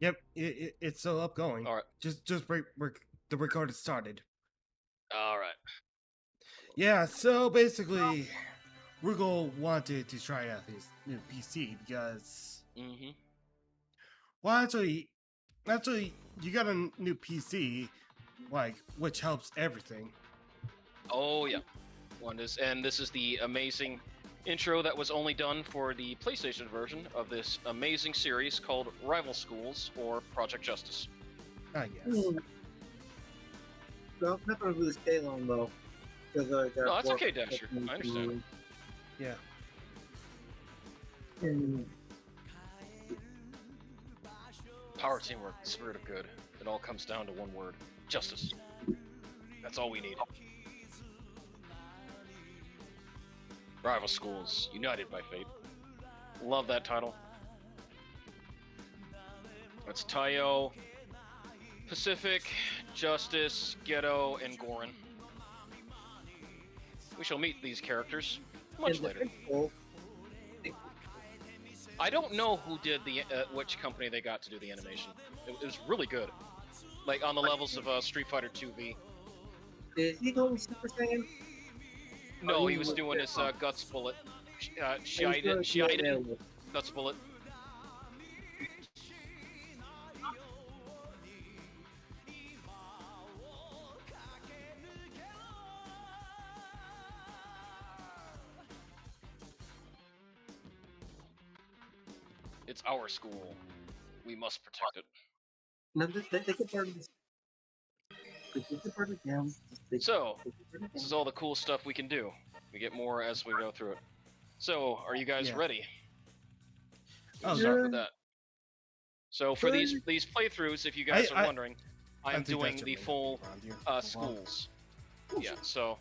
Yep, it's still upgoing. All right. Just the record started. All right. Yeah, so basically, Rugal wanted to try out his new PC because, well, actually, you got a new PC, like which helps everything. Oh yeah, and this is the amazing intro that was only done for the PlayStation version of this amazing series called Rival Schools or Project Justice. Ah, yes. No, I'm not gonna really stay long though, because No, that's okay, Dasher. I understand. Yeah. Power, teamwork, spirit of good. It all comes down to one word: justice. That's all we need. Rival Schools, united by fate. Love that title. That's Tayo, Pacific, Justice, Ghetto, and Gorin. We shall meet these characters much later. I don't know who did the which company they got to do the animation. It was really good, like on the levels of Street Fighter 2V. Is he going Super Saiyan? No, he was doing his Guts Bullet. Shiden Guts Bullet. It's our school. We must protect it. No, they can part of this. So, this is all the cool stuff we can do. We get more as we go through it. So, are you guys ready? We'll start with that. So, for these playthroughs, if you guys are wondering, I'm doing the full schools. Yeah, so...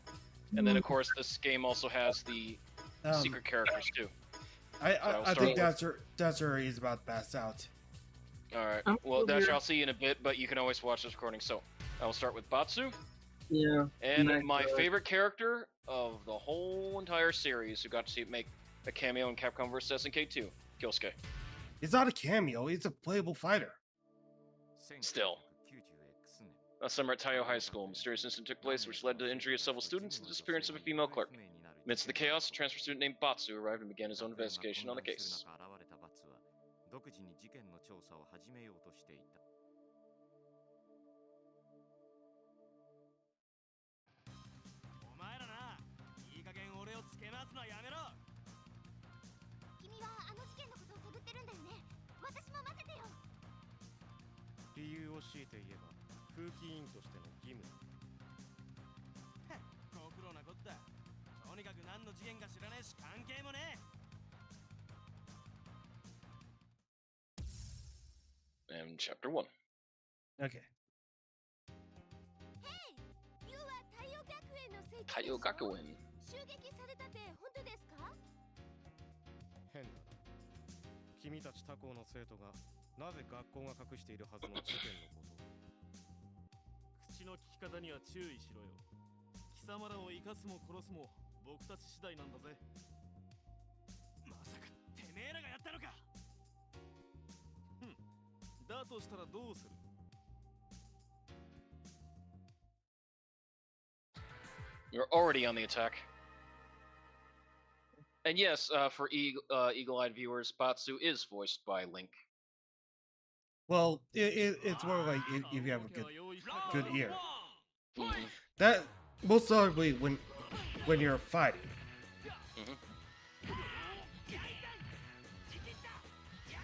And then, of course, this game also has the secret characters, too. I think Dasher is about to pass out. Alright, well, Dasher, I'll see you in a bit, but you can always watch this recording. So, I will start with Batsu. Yeah. And my favorite character of the whole entire series who got to see it make a cameo in Capcom vs. SNK 2, Kyosuke. It's not a cameo, it's a playable fighter. Still. Last summer at Taiyo High School, a mysterious incident took place which led to the injury of several students and the disappearance of a female clerk. Amidst the chaos, a transfer student named Batsu arrived and began his own investigation on the case. And Chapter 1. Okay. Taiyo Gakuen. 君たち他校の生徒がなぜ学校が隠しているはずの事件のこと。口の利き方には注意しろよ。貴様らを生かすも殺すも僕たち次第なんだぜ。まさかてめえらがやったのか。だとしたらどうする。You're already on the attack. And yes, for eagle-eyed viewers, Batsu is voiced by Link. Well, it's more like if you have a good ear. That most probably when you're fighting.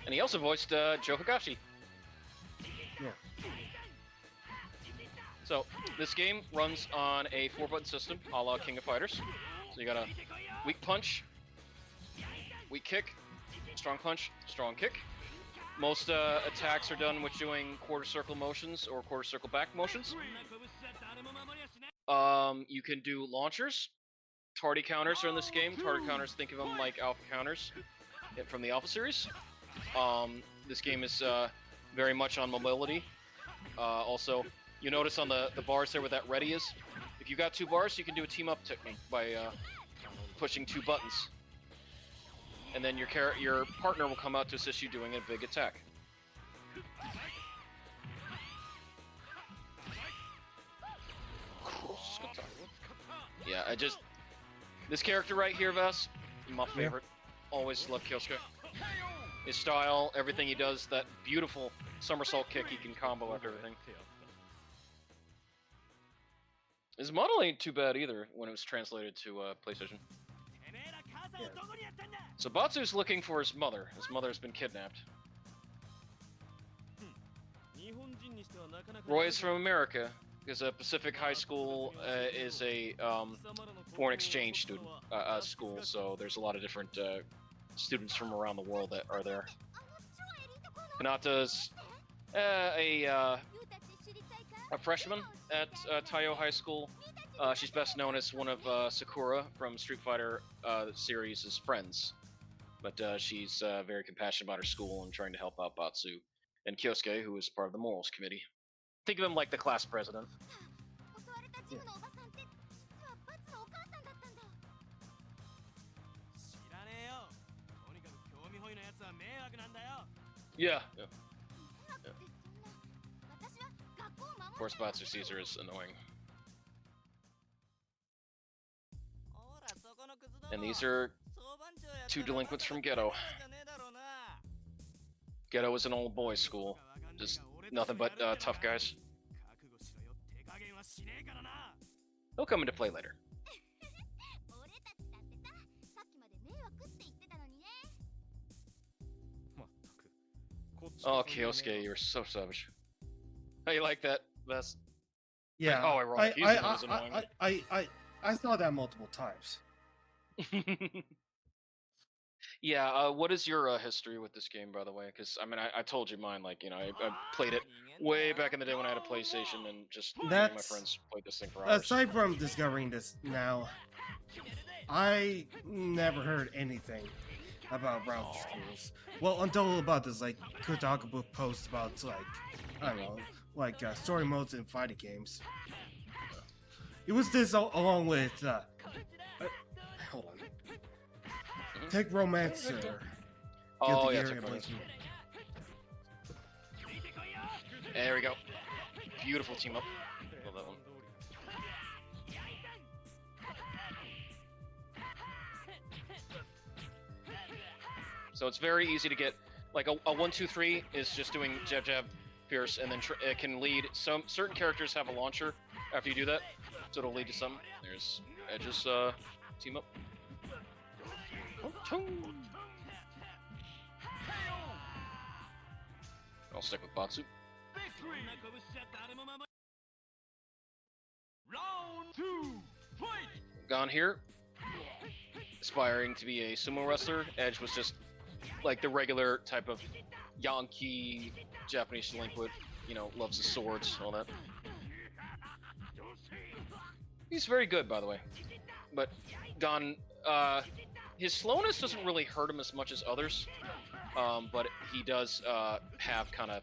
And he also voiced Joe Higashi. Yeah. So, this game runs on a 4-button system, a la King of Fighters. So you got a weak punch, weak kick, strong punch, strong kick. Most attacks are done with doing quarter circle motions or quarter circle back motions. You can do launchers. Tardy counters are in this game. Tardy counters, think of them like alpha counters from the Alpha series. This game is very much on mobility. Also, you notice on the bars there where that ready is. If you got 2 bars, you can do a team up technique by pushing 2 buttons. And then your partner will come out to assist you doing a big attack. Yeah, this character right here, Ves, my favorite. Always love Kyosuke. His style, everything he does, that beautiful somersault kick he can combo after everything. His model ain't too bad either when it was translated to PlayStation. Yeah. So Batsu's looking for his mother. His mother's been kidnapped. Roy is from America, because Pacific High School is a foreign exchange student school, so there's a lot of different students from around the world that are there. Hinata's a freshman at Taiyo High School. She's best known as one of Sakura from Street Fighter series' friends. But she's very compassionate about her school and trying to help out Batsu. And Kyosuke, who is part of the Morals Committee. Think of him like the class president. Yeah. Of course, Batsu sees her as annoying. And these are two delinquents from Ghetto. Ghetto is an old boys' school. Just nothing but tough guys. He'll come into play later. Oh, Kyosuke, you're so savage. How you like that, Ves? Yeah. Oh, ironic. He's the one who's annoying. I saw that multiple times. Yeah, what is your history with this game, by the way? Because, I mean, I told you mine, like, you know, I played it way back in the day when I had a PlayStation, and just me and my friends played this thing for hours. Aside from discovering this now, I never heard anything about rival schools. Well, until about this, like, Kotaku book post about, like, I don't know, like, story modes in fighting games. It was this along with, hold on. Take Romancer. Oh, yeah, there we go. Beautiful team up. Love that one. So it's very easy to get, like, a 1-2-3 is just doing jab jab pierce, and then it can lead. Some certain characters have a launcher after you do that, so it'll lead to some. There's Edge's team up. I'll stick with Batsu. Round 2, fight! Gone here, aspiring to be a sumo wrestler. Edge was just like the regular type of Yankee Japanese delinquent, you know, loves the swords and all that. He's very good, by the way. But Gon, his slowness doesn't really hurt him as much as others. But he does have kind of,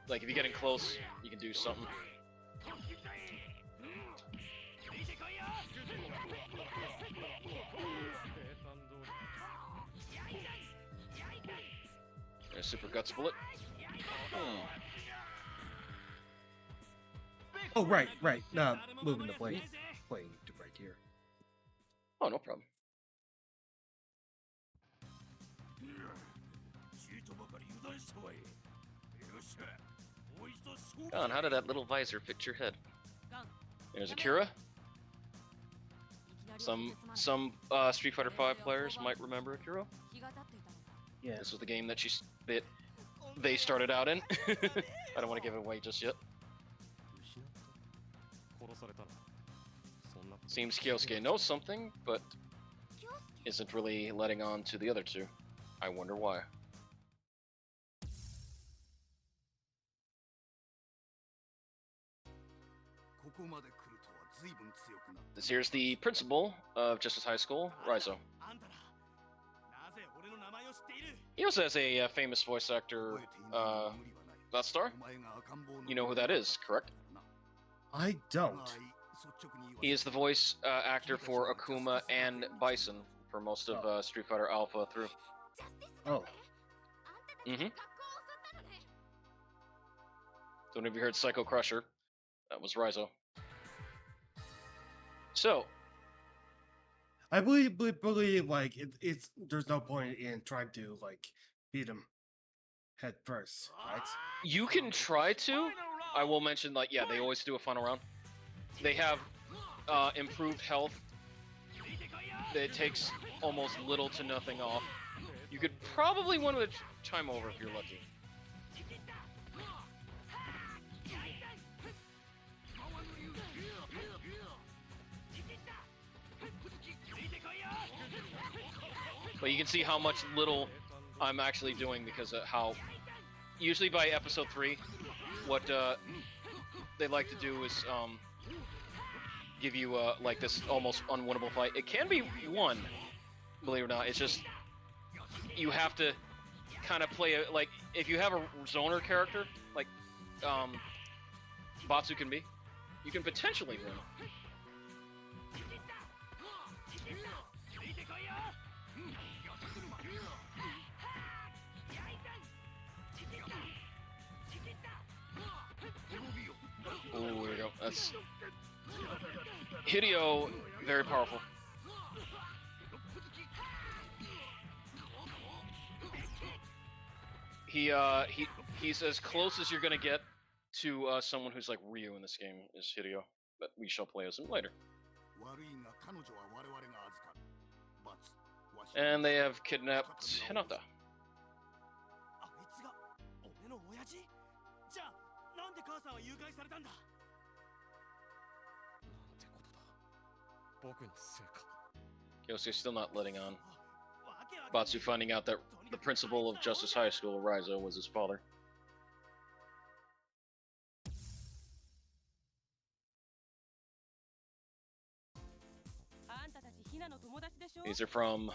like, if you get in close, you can do something. There's Super Guts Bullet. Oh, right. Moving the plane to right here. Oh, no problem. Gon, how did that little visor fit your head? There's Akira. Some Street Fighter V players might remember Akira. Yeah. This was the game that they started out in. I don't want to give it away just yet. Seems Kyosuke knows something, but isn't really letting on to the other two. I wonder why. This here's the principal of Justice High School, Raizo. He also has a famous voice actor, VaStar. You know who that is, correct? I don't. He is the voice actor for Akuma and Bison for most of Street Fighter Alpha through. Oh. Mm-hmm. So have you heard Psycho Crusher? That was Raizo. So, I believe like it's there's no point in trying to like beat him head first, right? You can try to. I will mention, like, yeah, they always do a final round. They have improved health. It takes almost little to nothing off. You could probably win with a time over if you're lucky. But you can see how much little I'm actually doing because of how... Usually by episode 3, what they like to do is give you like this almost unwinnable fight. It can be won, believe it or not. It's just you have to kind of play it like if you have a zoner character like Batsu can be, you can potentially win. Oh, there we go. That's Hideo, very powerful. He's as close as you're gonna get to someone who's like Ryu in this game is Hideo, but we shall play as him later. And they have kidnapped Hinata. じゃあなんで母さんは誘拐されたんだ。なんてことだ。僕のせいか。 Kyosuke's still not letting on. Batsu finding out that the principal of Justice High School, Raizo, was his father. These are from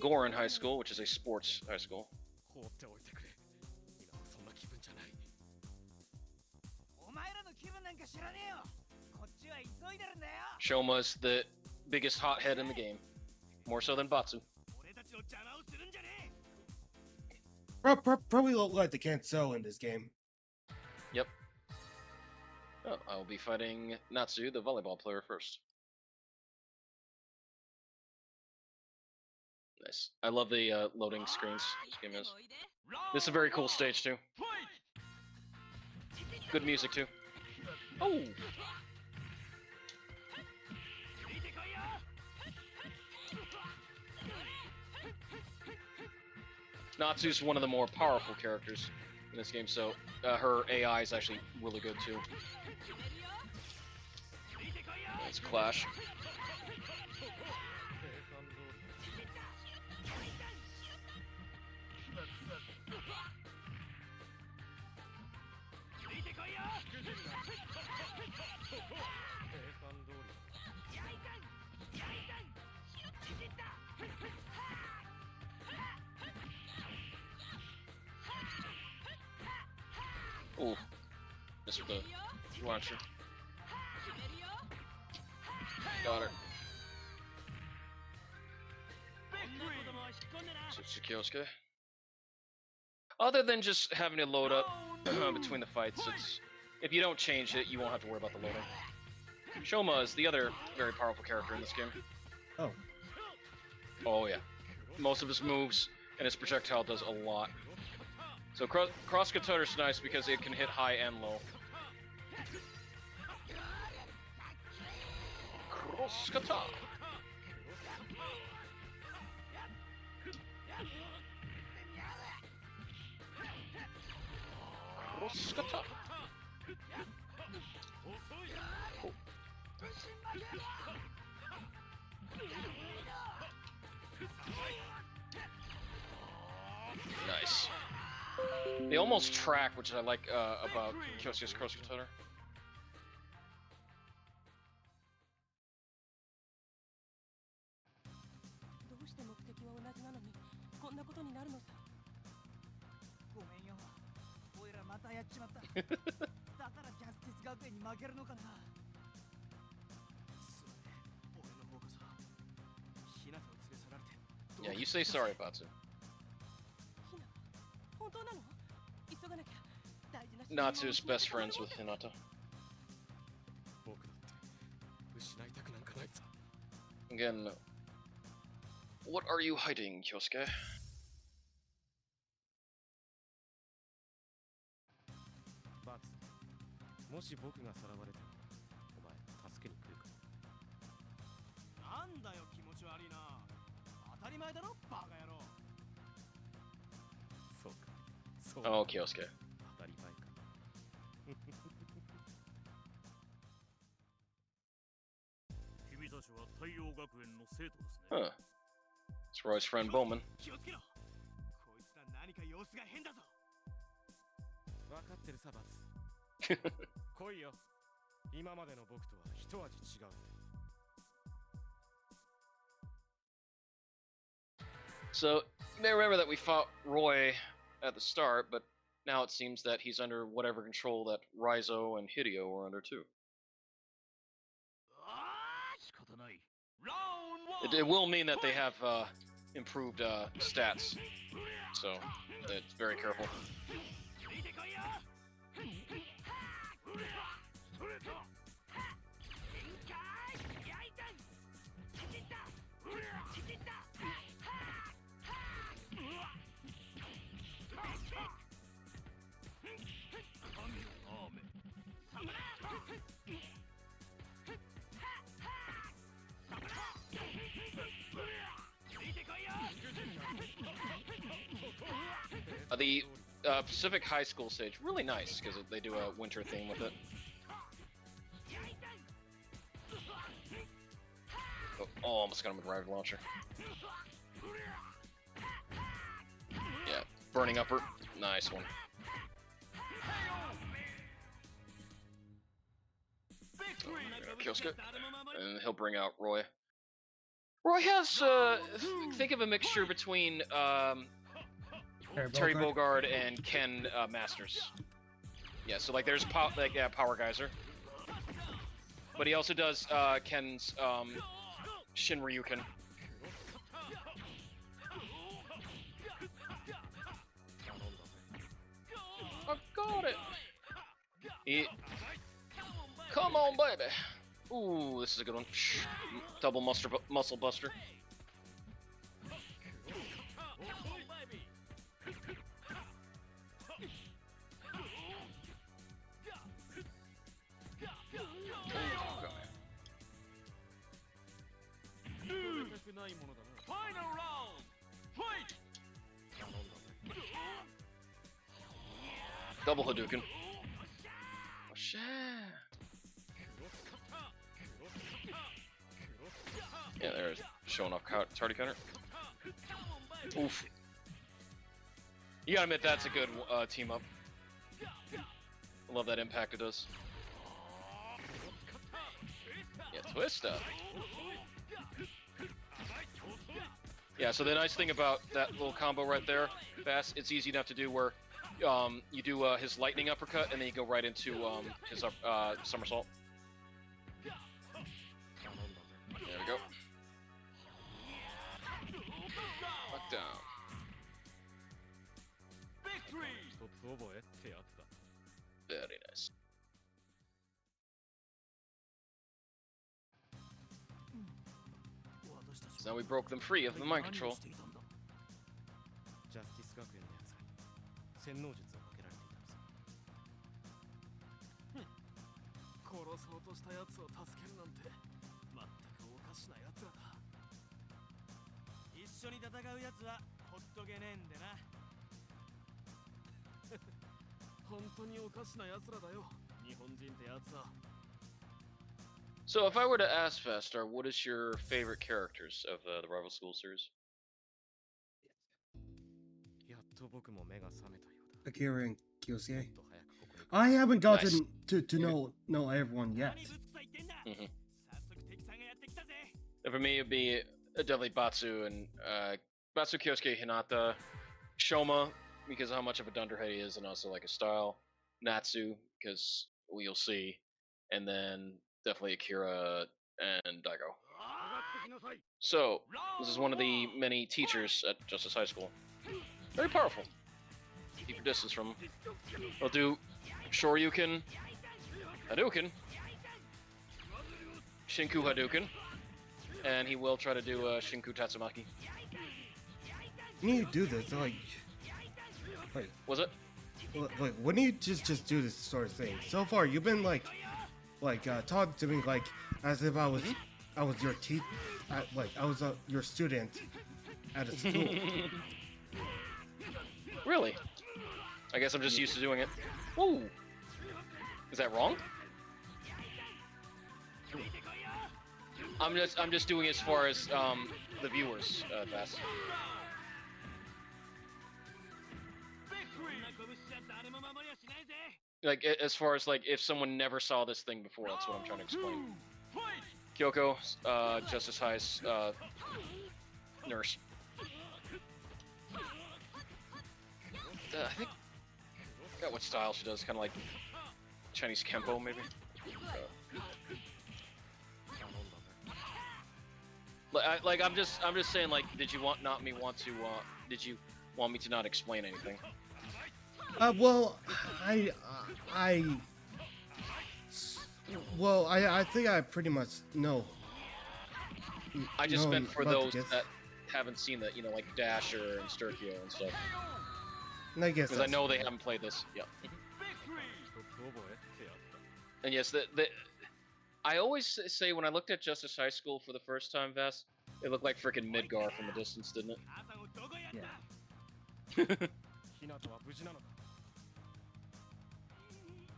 Gorin High School, which is a sports high school. 放っておいてくれ。今はそんな気分じゃない。お前らの気分なんか知らねえよ。こっちは急いでるんだよ。 Shoma's the biggest hothead in the game, more so than Batsu. 俺たちの邪魔をするんじゃねえ。 Probably look like the Cancel in this game. Yep. Oh, I will be fighting Natsu, the volleyball player, first. Nice. I love the loading screens this game is. This is a very cool stage too. Good music too. Oh! Natsu's one of the more powerful characters in this game, so her AI is actually really good too. Nice clash. Ooh, missed the launcher. Got her. Kyosuke. Other than just having to load up between the fights, it's if you don't change it, you won't have to worry about the loading. Shoma is the other very powerful character in this game. Oh. Oh yeah. Most of his moves and his projectile does a lot. So cross cutter is nice because it can hit high and low. Cross cutter. Cross cutter. Oh. Nice. They almost track, which I like about Kyosuke's cross cutter. Yeah, you say sorry, Batsu. Natsu's best friends with Hinata. Again, What are you hiding, Kyosuke? Bats, もし僕がさらわれても、お前助けに来るか。なんだよ気持ち悪いな。当たり前だろバカ野郎。そうか。そう。Oh, Kyosuke. 当たり前か。君たちは太陽学園の生徒ですね。Huh. It's Roy's friend Bowman. 気をつけろ。こいつら何か様子が変だぞ。分かってるさ、バツ。来いよ。今までの僕とは一味違うぜ。So, you may remember that we fought Roy at the start, but now it seems that he's under whatever control that Raizo and Hideo were under too. It will mean that they have improved stats, so it's very careful. The Pacific High School stage, really nice because they do a winter theme with it. Oh, almost got him with a rival launcher. Yeah, burning upper, nice one. Kyosuke, and he'll bring out Roy. Roy has, think of a mixture between Terry Bogard and Ken Masters. Yeah, so like there's Power Geyser, but he also does Ken's Shin Ryuken. I got it. Come on, baby. Ooh, this is a good one. Double muscle buster. Final round. Fight. Double Hadouken. Oh, shit. Yeah, there's showing off tardy counter. Oof. You gotta admit that's a good team up. I love that impact it does. Yeah, twist up. Yeah, so the nice thing about that little combo right there, fast, it's easy enough to do where you do his lightning uppercut and then you go right into his somersault. There we go. Knock down. Very nice. So now we broke them free of the mind control. ジャスティス学園の奴らに洗脳術をかけられていたのさ。殺そうとした奴を助けるなんて全くおかしな奴らだ。一緒に戦う奴はほっとけねえんでな。本当におかしな奴らだよ、日本人って奴は。So if I were to ask VaStar, what is your favorite characters of the Rival School series? やっと僕も目が覚めたようだ。 Akira and Kyosuke. もっと早くここに I haven't gotten Nice. to know everyone yet. Mm-hmm. And for me, it'd be definitely Batsu and Batsu, Kyosuke, Hinata, Shoma, because of how much of a dunderhead he is, and also like his style. Natsu, because you'll see, and then definitely Akira and Daigo. So this is one of the many teachers at Justice High School. Very powerful. Keep your distance from him. He'll do Shoryuken, Hadouken, Shinku Hadouken, and he will try to do Shinku Tatsumaki. when you do this, Was it? like when you just do this sort of thing. So far, you've been talking to me like as if I was your I was your student at a school. Really? I guess I'm just used to doing it. Ooh. Is that wrong? I'm just doing as far as the viewers. That's. Like as far as like if someone never saw this thing before, that's what I'm trying to explain. Kyoko, Justice High's nurse. I think I forgot what style she does, kind of like Chinese Kempo, maybe. I'm just saying, like, did you want me to not explain anything? Well, I think I pretty much know. I just meant for those that haven't seen that, you know, like Dasher and Sturkio and stuff. I guess because I know they haven't played this. Yeah. And yes, I always say when I looked at Justice High School for the first time, Vess, it looked like freaking Midgar from a distance, didn't it? Yeah.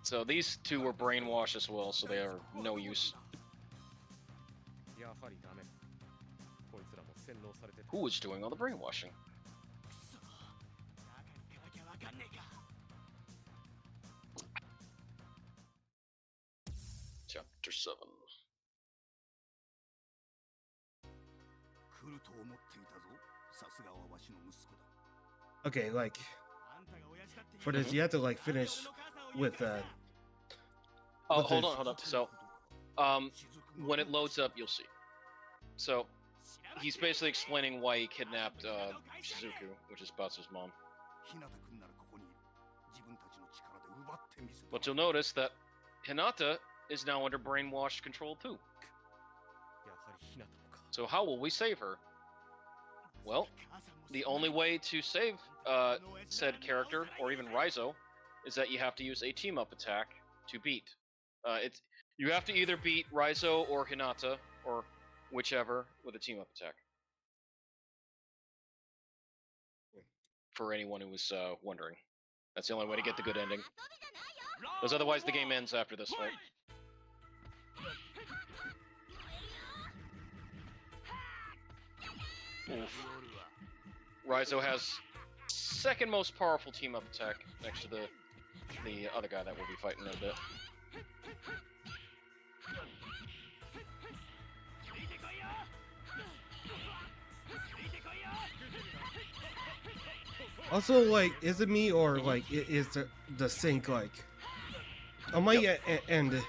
So these two were brainwashed as well, so they are no use. Who is doing all the brainwashing? Chapter 7. Okay, like for this, you have to like finish with. Oh, hold on. So, when it loads up, you'll see. So, he's basically explaining why he kidnapped Shizuku, which is Batsu's mom. But you'll notice that Hinata is now under brainwashed control too. So how will we save her? Well, the only way to save said character, or even Raizo, is that you have to use a team-up attack to beat. You have to either beat Raizo or Hinata, or whichever, with a team-up attack. For anyone who was wondering. That's the only way to get the good ending. Because otherwise the game ends after this fight. Oof. Raizo has second most powerful team-up attack next to the other guy that we'll be fighting in a bit. Also, like, is it me or like is the sync like? On my end,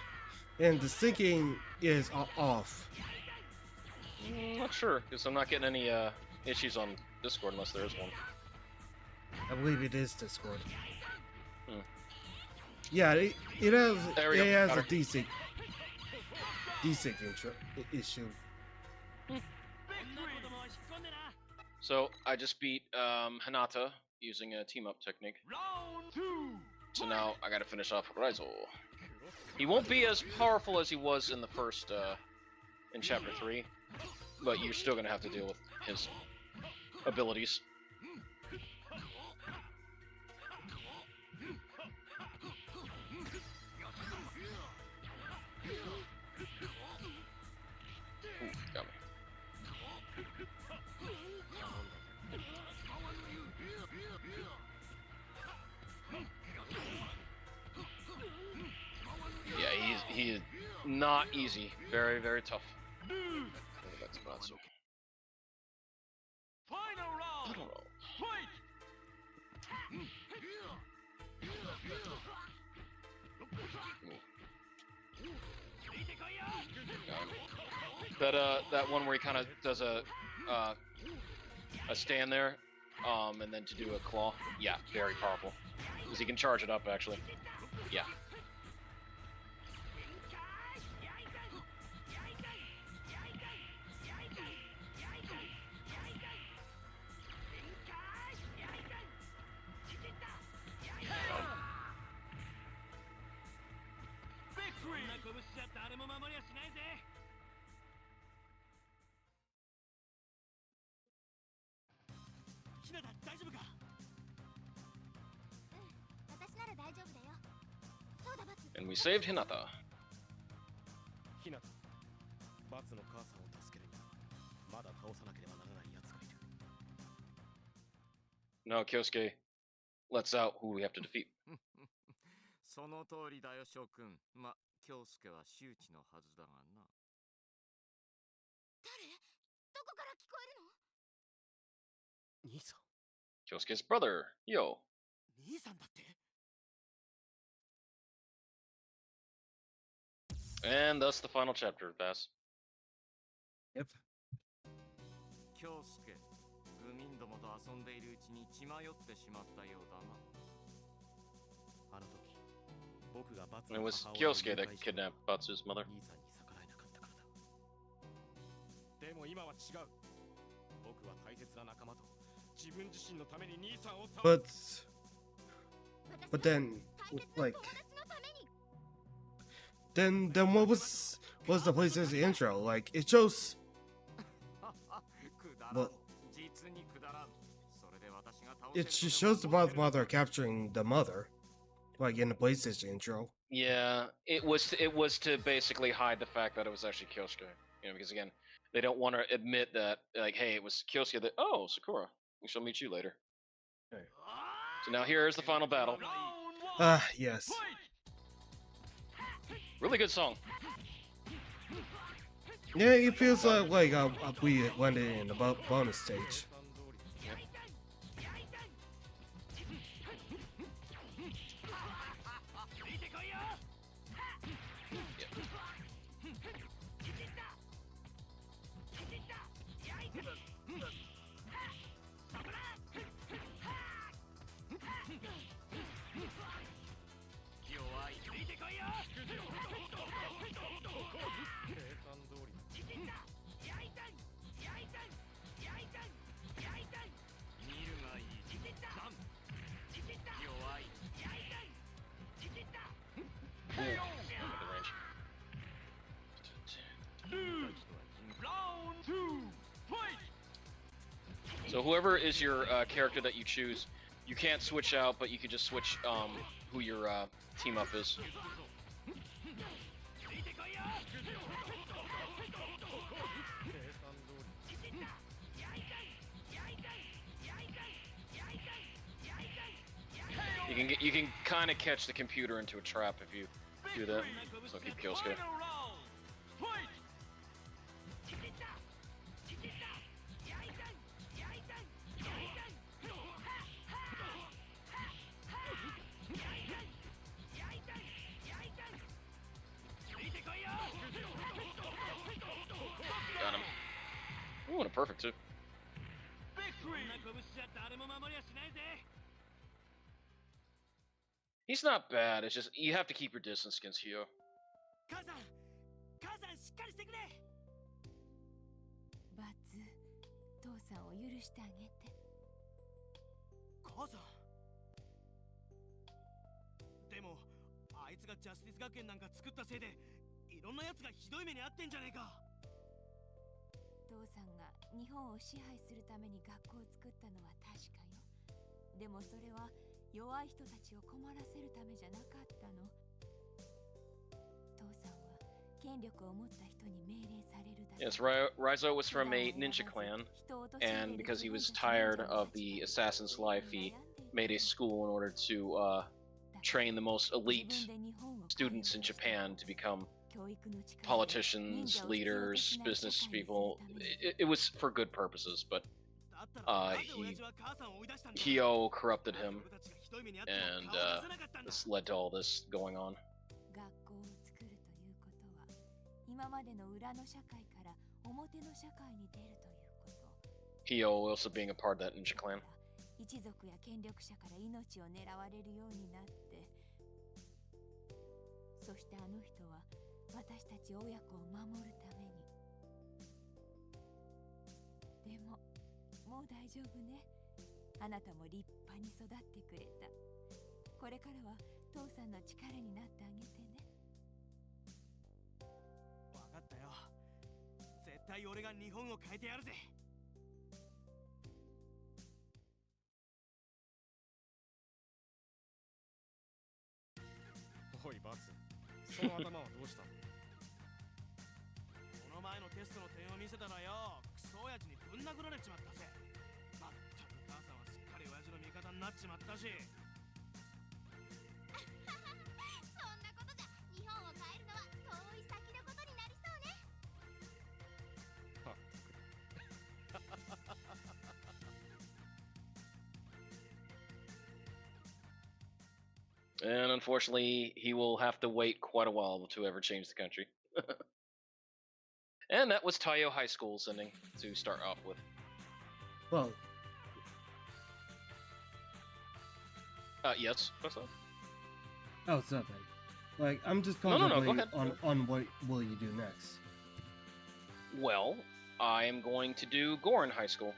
and the syncing is off. Not sure, because I'm not getting any issues on Discord unless there is one. I believe it is Discord. Hmm. Yeah, it has a desync issue. So I just beat Hinata using a team-up technique. So now I gotta finish off Raizo. He won't be as powerful as he was in the first, in Chapter 3, but you're still gonna have to deal with his abilities. Ooh, got me. Yeah, he is not easy. Very, very tough. That's not so. I don't know. That one where he kind of does a stand there, and then to do a claw. Yeah, very powerful. Because he can charge it up, actually. Yeah. じゃ誰も守りはしないぜ。ひなた大丈夫か？私なら大丈夫だよ。そうだバツ。 And we saved Hinata. ひなた、バツの母さんを助けるにはまだ倒さなければならない奴がいる。 No, Kyosuke lets out who we have to defeat. その通りだよ諸君。ま、京介は周知のはずだがな。誰？どこから聞こえるの？兄さん。 Kyosuke's brother, Yo. 兄さんだって？ And thus the final chapter, Vass. Yep. 京介、部民どもと遊んでいるうちに血迷ってしまったようだな。あの時、僕がバツ And it の was 母親を Kyosuke 誘 that 拐した kidnapped Batsu's mother. 兄さんに逆らえなかったからだ。でも今は違う。僕は大切な仲間と自分自身のために兄さんを倒 But す。 but then 大切な like 友達のために。 then what was the PlayStation intro? Like it shows くだらん。 well 実にくだらん。それで私が倒せ it る shows the とでも思ってる mother capturing the mother, like in the PlayStation intro. Yeah, it was to basically hide the fact that it was actually Kyosuke. You know, because again, they don't want to admit that, like, hey, it was Kyosuke that. Oh, Sakura, we shall meet you later. So now here is the final battle. Ah, yes. Really good song. Yeah, it feels like we went in the bonus stage. So whoever is your character that you choose, you can't switch out, but you can just switch who your team up is. You can kind of catch the computer into a trap if you do that. So keep Kyosuke. Got him. Ooh, and a perfect too. He's not bad. It's just you have to keep your distance against Hyo. 母さん、母さんしっかりしてくれ。バツ、父さんを許してあげて。母さん。でも、あいつがジャスティス学園なんか作ったせいで、いろんな奴がひどい目に遭ってんじゃねえか。父さんが日本を支配するために学校を作ったのは確かよ。でもそれは弱い人たちを困らせるためじゃなかったの。父さんは権力を持った人に命令されるだけ。 Yes, Raizo was from a ninja clan, and because he was tired of the assassin's life, he made a school in order to train the most elite students in Japan to become politicians, leaders, business people. It was for good purposes, but Hyo corrupted him, and this led to all this going on. 学校を作るということは、今までの裏の社会から表の社会に出るということ。 Hyo also being a part of that ninja clan. 一族や権力者から命を狙われるようになって、そしてあの人は私たち親子を守るために。でも、もう大丈夫ね。あなたも立派に育ってくれた。これからは父さんの力になってあげてね。対俺が日本を変えてやるぜ。おいバツ、その頭はどうした？この前のテストの点を見せたらよ、クソ親父にぶん殴られちまったぜ。まったく母さんはすっかり親父の味方になっちまったし。そんなことじゃ日本を変えるのは遠い先のことになりそうね。And unfortunately, he will have to wait quite a while to ever change the country. And that was Taiyo High School's ending to start off with. Well, Yes, what's that? oh, it's nothing. Like, I'm just No, go contemplating ahead. on what will you do next. Well, I am going to do Gorin High School.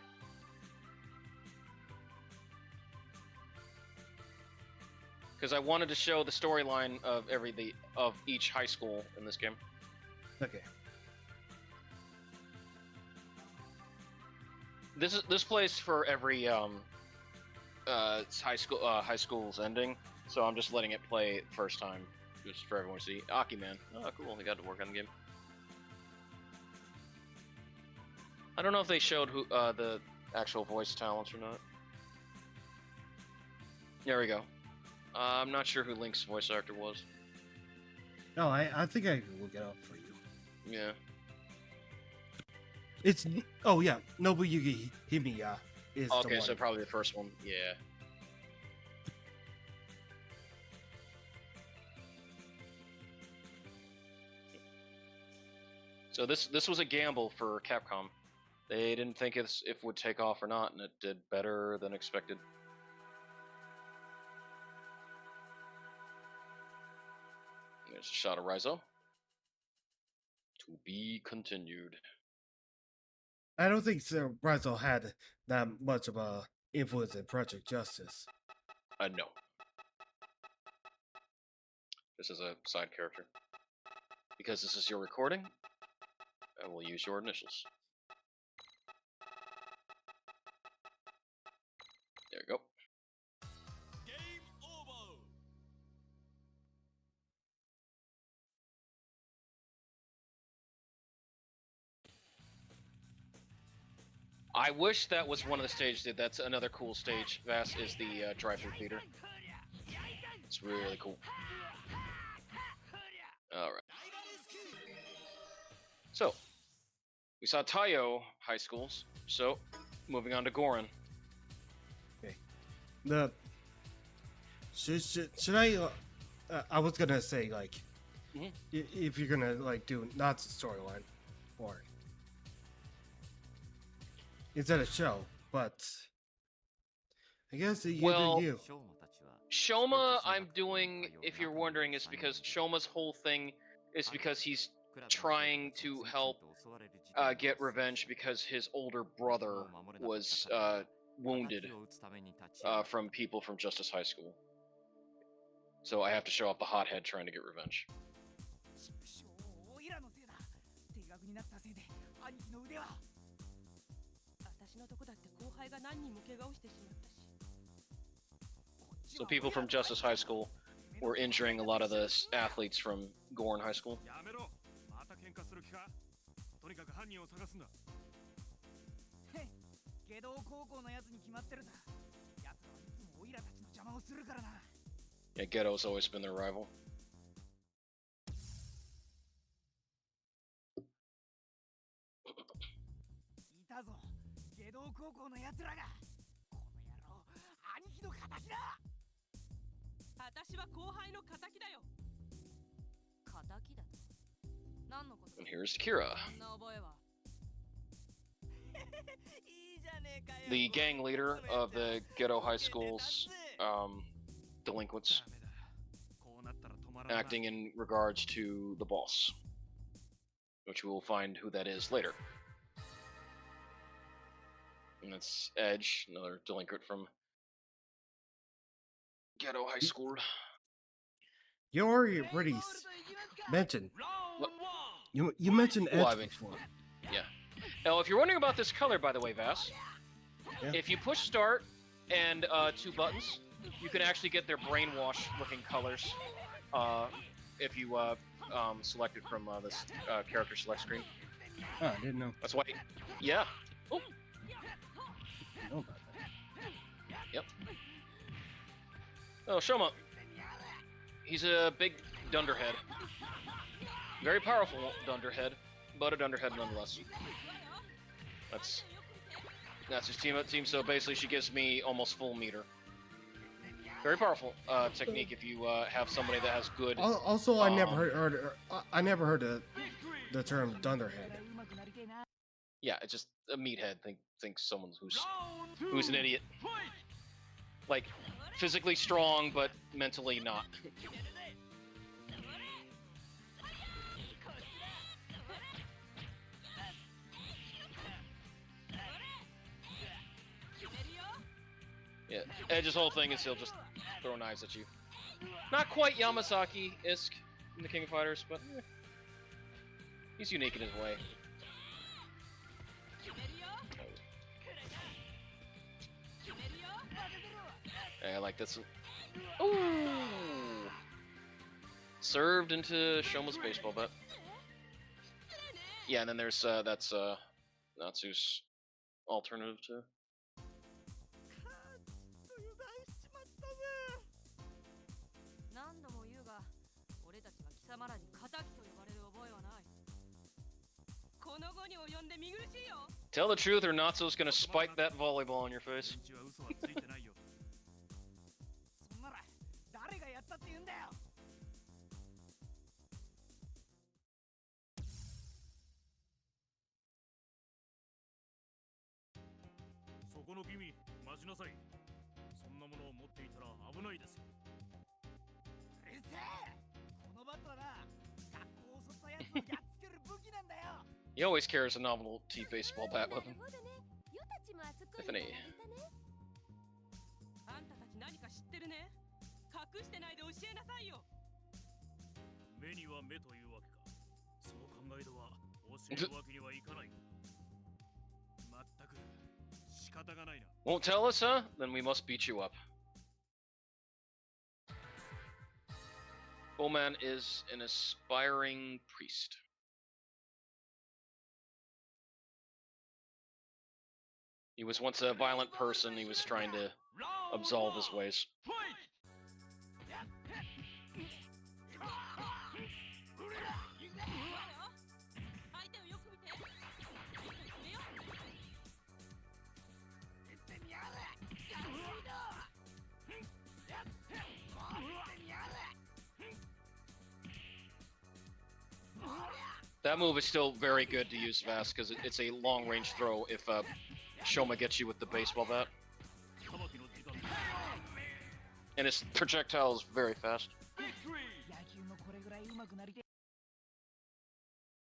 Because I wanted to show the storyline of each high school in this game. Okay. This plays for every high school's ending, so I'm just letting it play first time, just for everyone to see. Aki Man, oh cool, they got to work on the game. I don't know if they showed who the actual voice talents or not. There we go. I'm not sure who Link's voice actor was. No, I think I can look it up for you. Yeah. It's Nobuyuki Himiya is the Okay, one. so probably the first one. Yeah. So this was a gamble for Capcom. They didn't think it would take off or not, and it did better than expected. There's a shot of Raizo. To be continued. I don't think Sir Rizzo had that much of a influence in Project Justice. No. This is a side character. Because this is your recording, I will use your initials. There you go. Game over. I wish that was one of the stages. That's another cool stage. Vass is the drive-through theater. It's really cool. Alright. So, we saw Taiyo High Schools. So, moving on to Gorin. The should I? I was gonna say like, Mhm. if you're gonna like do not the storyline, or instead of show, but I guess you Well, do you. Shoma, I'm doing, if you're wondering, is because Shoma's whole thing is because he's trying to help get revenge because his older brother was wounded from people from Justice High School. So I have to show off the hothead trying to get revenge. おいらのせいだ。停学になったせいで兄貴の腕は。私のとこだって後輩が何人も怪我をしてしまったし。 So people from Justice High School were injuring a lot of the athletes from Gorin High School. やめろ。また喧嘩する気か。とにかく犯人を探すんだ。へ、下道高校のやつに決まってるさ。やつらはいつもおいらたちの邪魔をするからな。 Yeah, Ghetto's always been their rival. いたぞ。下道高校のやつらが。この野郎、兄貴の仇だ。私は後輩の仇だよ。仇だと。何のこと And here's Kira, そんな覚えは。いいじゃねえかよ。 the gang leader of the Ghetto High School's delinquents, ダメだ。こうなったら止まらない。 acting in regards to the boss, which we will find who that is later. And that's Edge, another delinquent from Ghetto High School. You already mentioned What? you mentioned Edge Well, I mean, before. yeah. Now, if you're wondering about this color, by the way, Vass, if you push start and 2 buttons, you can actually get their brainwash-looking colors if you select it from this character select screen. Oh, I didn't know. That's why. Yeah. Oh. I know about that. Yep. Oh, Shoma. He's a big dunderhead. Very powerful dunderhead, but a dunderhead nonetheless. That's his team. So basically, she gives me almost full meter. Very powerful technique if you have somebody that has good. Also, I never heard the term dunderhead. Yeah, it's just a meathead. Think someone who's an idiot. Like physically strong, but mentally not. Yeah, Edge's whole thing is he'll just throw knives at you. Not quite Yamasaki-esque in the King of Fighters, but he's unique in his way. Yeah, I like this. Ooh! Served into Shoma's baseball bat. Yeah, and then there's that's Natsu's alternative too. 何度も言うが、俺たちは貴様らに仇と呼ばれる覚えはない。この後に及んで見苦しいよ。Tell the truth, or Natsu's gonna spike that volleyball in your face. そんなら誰がやったって言うんだよ。そこの君、待ちなさい。そんなものを持っていたら危ないですよ。うるせえ。このバットはな、学校を襲ったやつをやっつける武器なんだよ。He always carries a novelty baseball bat with him. Tiffany. あんたたち何か知ってるね。隠してないで教えなさいよ。目には目というわけか。その考えでは教えるわけにはいかない。まったく仕方がないな。Won't tell us, huh? Then we must beat you up. Bowman is an aspiring priest. He was once a violent person. He was trying to absolve his ways. That move is still very good to use fast because it's a long-range throw if Shoma gets you with the baseball bat. And his projectile is very fast.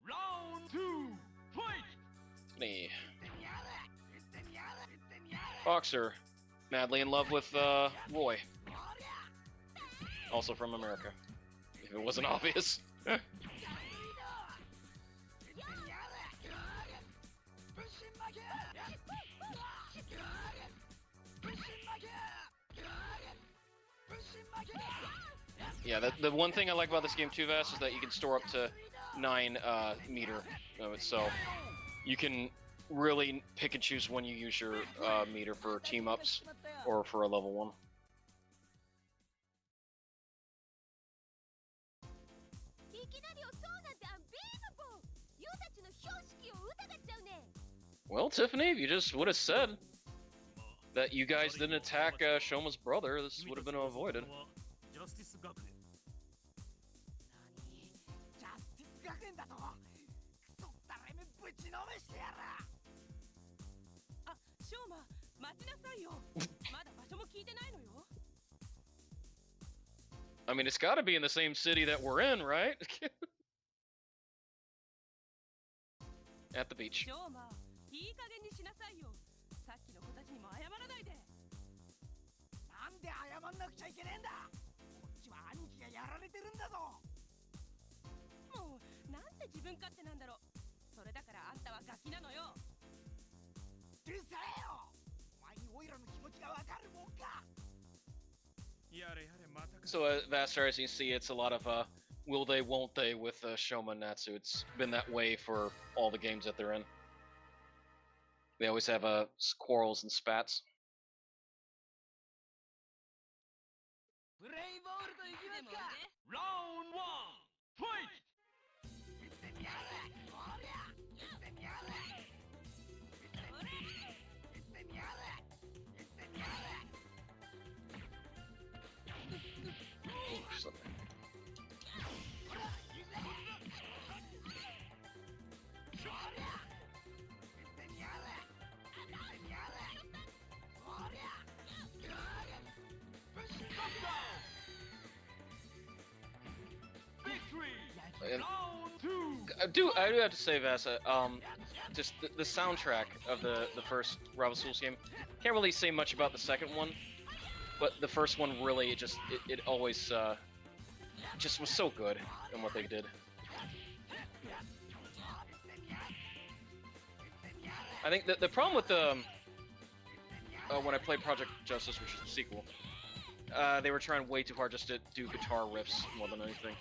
Round 2, fight! Me. Boxer, madly in love with Roy. Also from America. If it wasn't obvious. Yeah, the one thing I like about this game too, Vass, is that you can store up to 9 meter of it, so you can really pick and choose when you use your meter for team ups or for a level 1. Well, Tiffany, if you just would have said that you guys didn't attack Shoma's brother, this would have been avoided. あ、ショーマ、待ちなさいよ。まだ場所も聞いてないのよ。I mean, it's got to be in the same city that we're in, right? At the beach. ショーマ、いい加減にしなさいよ。さっきの子たちにも謝らないで。なんで謝んなくちゃいけねえんだ。こっちは兄貴がやられてるんだぞ。もう、なんで自分勝手なんだろう。それだからあんたはガキなのよ。So Vastar, as you see, it's a lot of will they, won't they with Shoma and Natsu. It's been that way for all the games that they're in. They always have quarrels and spats. Round 1 fight. And I do have to say, Vasa, just the soundtrack of the first ReBuild game. Can't really say much about the second one, but the first one really it always just was so good in what they did. I think the problem with the when I played Project Justice, which is the sequel, they were trying way too hard just to do guitar riffs more than anything.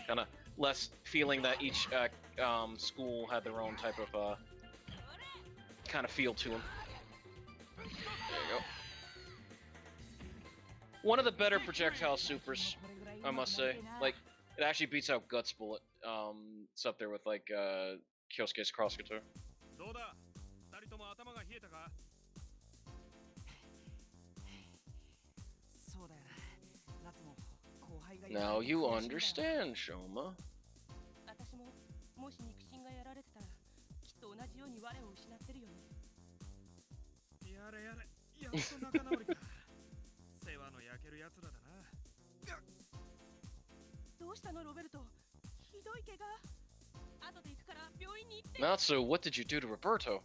Kind of less feeling that each school had their own type of kind of feel to them. There you go. One of the better projectile supers, I must say. Like, it actually beats out Guts Bullet. It's up there with like Kyosuke's cross guitar. Now you understand, Shoma. Natsu, what did you do to Roberto?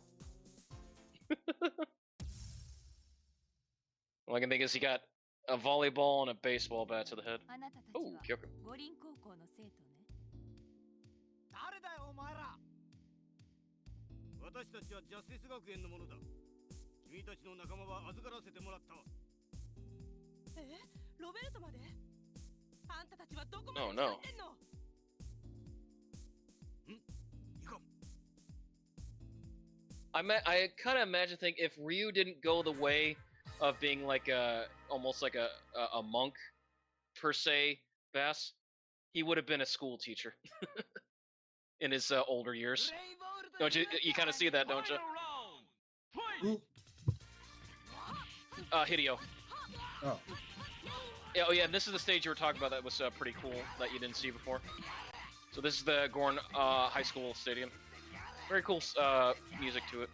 All I can think is he got a volleyball and a baseball bat to the head. Oh, Kyoko. 五輪高校の生徒ね。誰だよお前ら。私たちはジャスティス学園のものだ。君たちの仲間は預からせてもらった。ロベルトまで？あんたたちはどこまで Oh 使 no. ってんの？ I kind of imagine think if Ryu didn't go the way of being like almost like a monk per se, Bass, he would have been a school teacher in his older years. Don't you? You kind of see that, don't you? Hideo. Oh. Yeah, oh yeah, and this is the stage you were talking about that was pretty cool that you didn't see before. So this is the Gorn High School Stadium. Very cool music to it.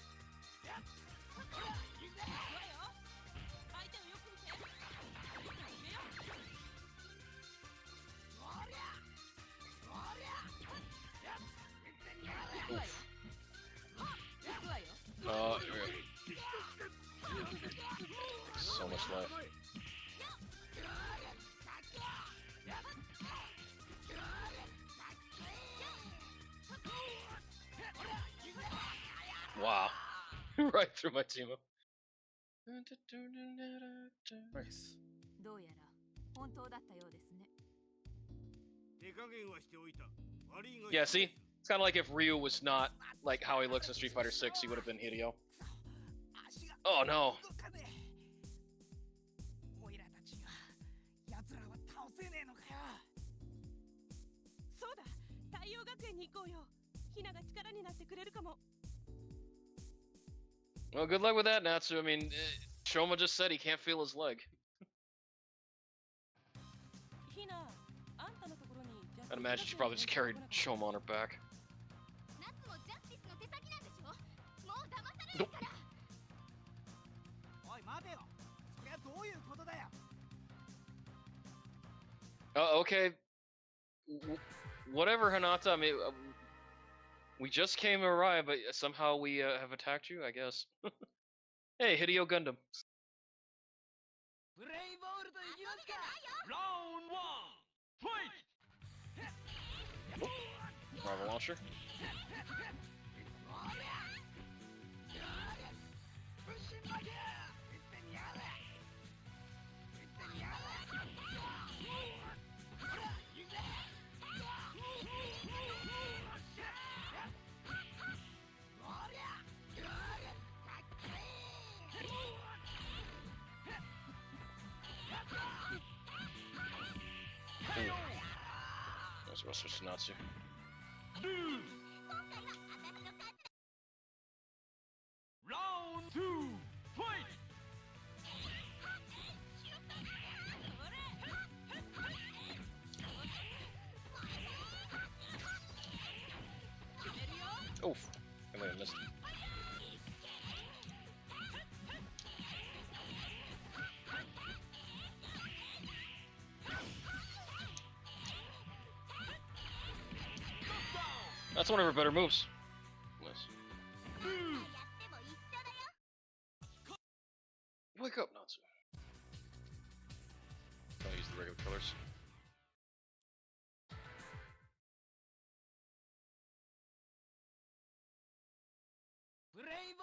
So much life. Wow. Right through my team up. Nice. どうやら本当だったようですね。 Yeah, see? It's kind of like if Ryu was not like how he looks in Street Fighter 6, he would have been Hideo. Oh no. おいらたちが奴らは倒せねえのかよ。そうだ、太陽学園に行こうよ。ヒナが力になってくれるかも。 Well, good luck with that, Natsu. I mean, Shoma just said he can't feel his leg. ヒナ、あんたのところに I'd imagine she probably just carried Shoma on her back. ナツもジャスティスの手先なんでしょ。もう騙されないから。おい待てよ。そりゃどういうことだよ。 Okay. Whatever, Hanata. I mean, we just came arrived, but somehow we have attacked you, I guess. Hey, Hideo Gundam. プレイボールといきますか。ラウンド1ファイト。 Marvel launcher. So we'll switch to Natsu. Round 2, fight! Oh, I might have missed. That's one of her better moves. Nice. Wake up, Natsu. I'll use the regular colors.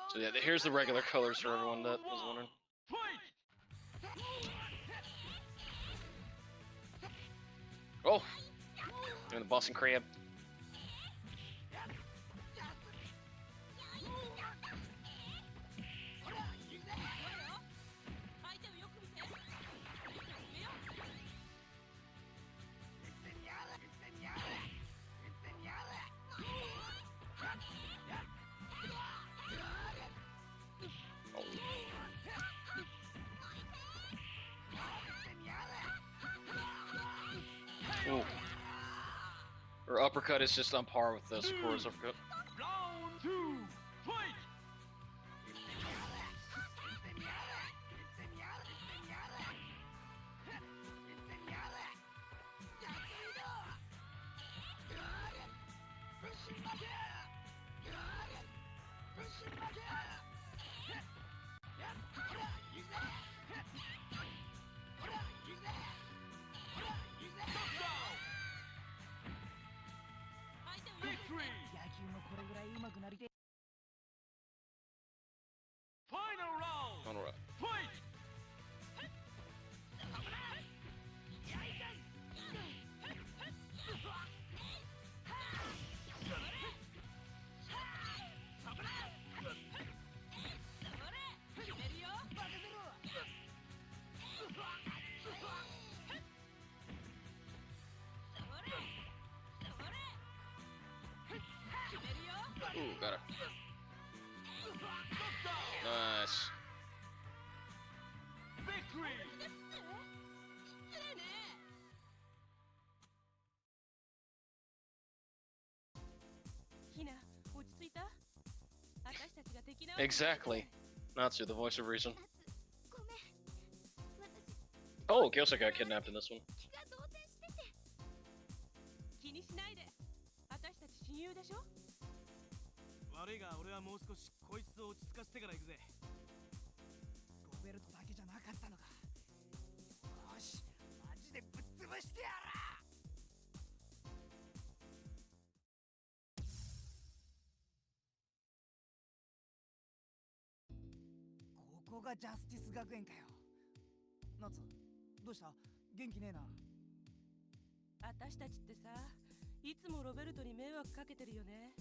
So yeah, here's the regular colors for everyone that was wondering. Oh! Doing the Boston Crab. Ooh. Her uppercut is just on par with the Sakura's uppercut. Round 2, fight! Victory! Final round! On right. Fight! Ooh, got her. Nice. Victory! ひな、落ち着いた？私たちが敵な。 Exactly. Natsu, the voice of reason. ごめん。私 Oh, Gyosa got kidnapped in this one. 気が動転してて。気にしないで。私たち親友でしょ？悪いが俺はもう少しこいつを落ち着かせてから行くぜ。ロベルトだけじゃなかったのか。よし、マジでぶっ潰してやら。ここがジャスティス学園かよ。ナツ、どうした？元気ねえな。私たちってさ、いつもロベルトに迷惑かけてるよね。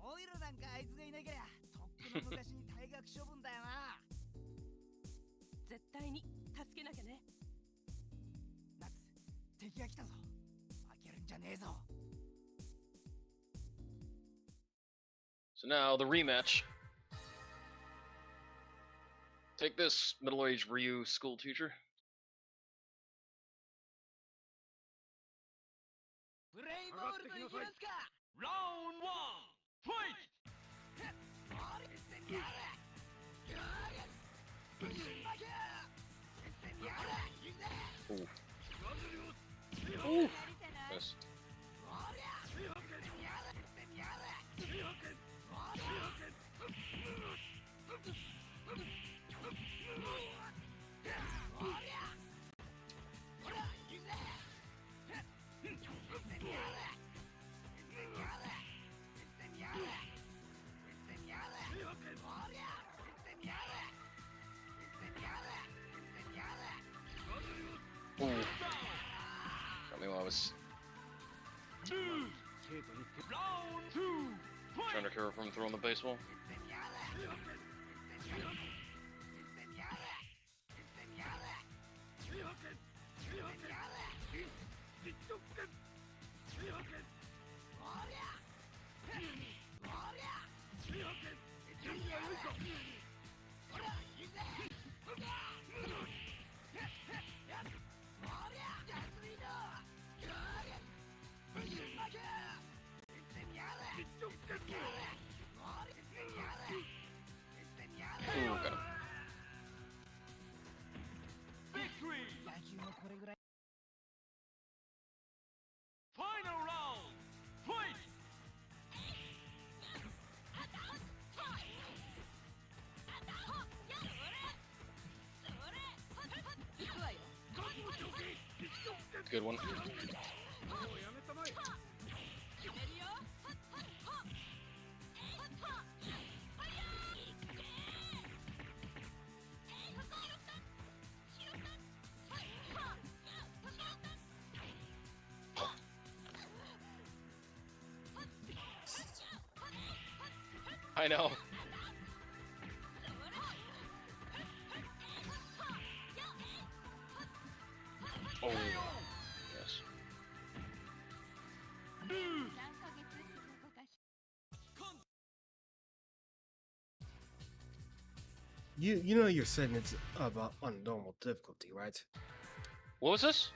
オイルなんかあいつがいなきゃとっくの昔に退学処分だよな。絶対に助けなきゃね。ナツ、敵が来たぞ。負けるんじゃねえぞ。 So now the rematch. Take this, middle-aged Ryu school teacher. プレイボールといきますか。ラウンド1、ファイト。 Ooh. Ooh. Nice. Ooh. Got me while I was trying to recover from throwing the baseball. Ooh, got him. Final round. Fight. 行くわよ。 Good one. 決めるよ。 I know. Oh, yes. 3ヶ月ってことかし You know you're setting it about on normal difficulty, right? What was this?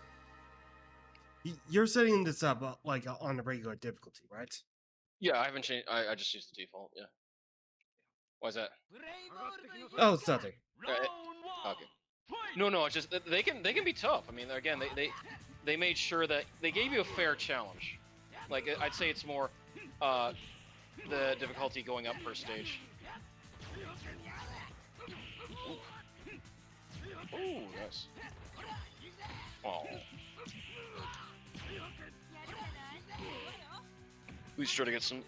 You're setting this up like on a regular difficulty, right? Yeah, I haven't changed. I just used the default. Yeah. Why is that? Oh, it's nothing. Okay. No. It's just that they can be tough. I mean, again, they made sure that they gave you a fair challenge. Like I'd say it's more the difficulty going up per stage. Ooh, nice. Oh. We should try to get some.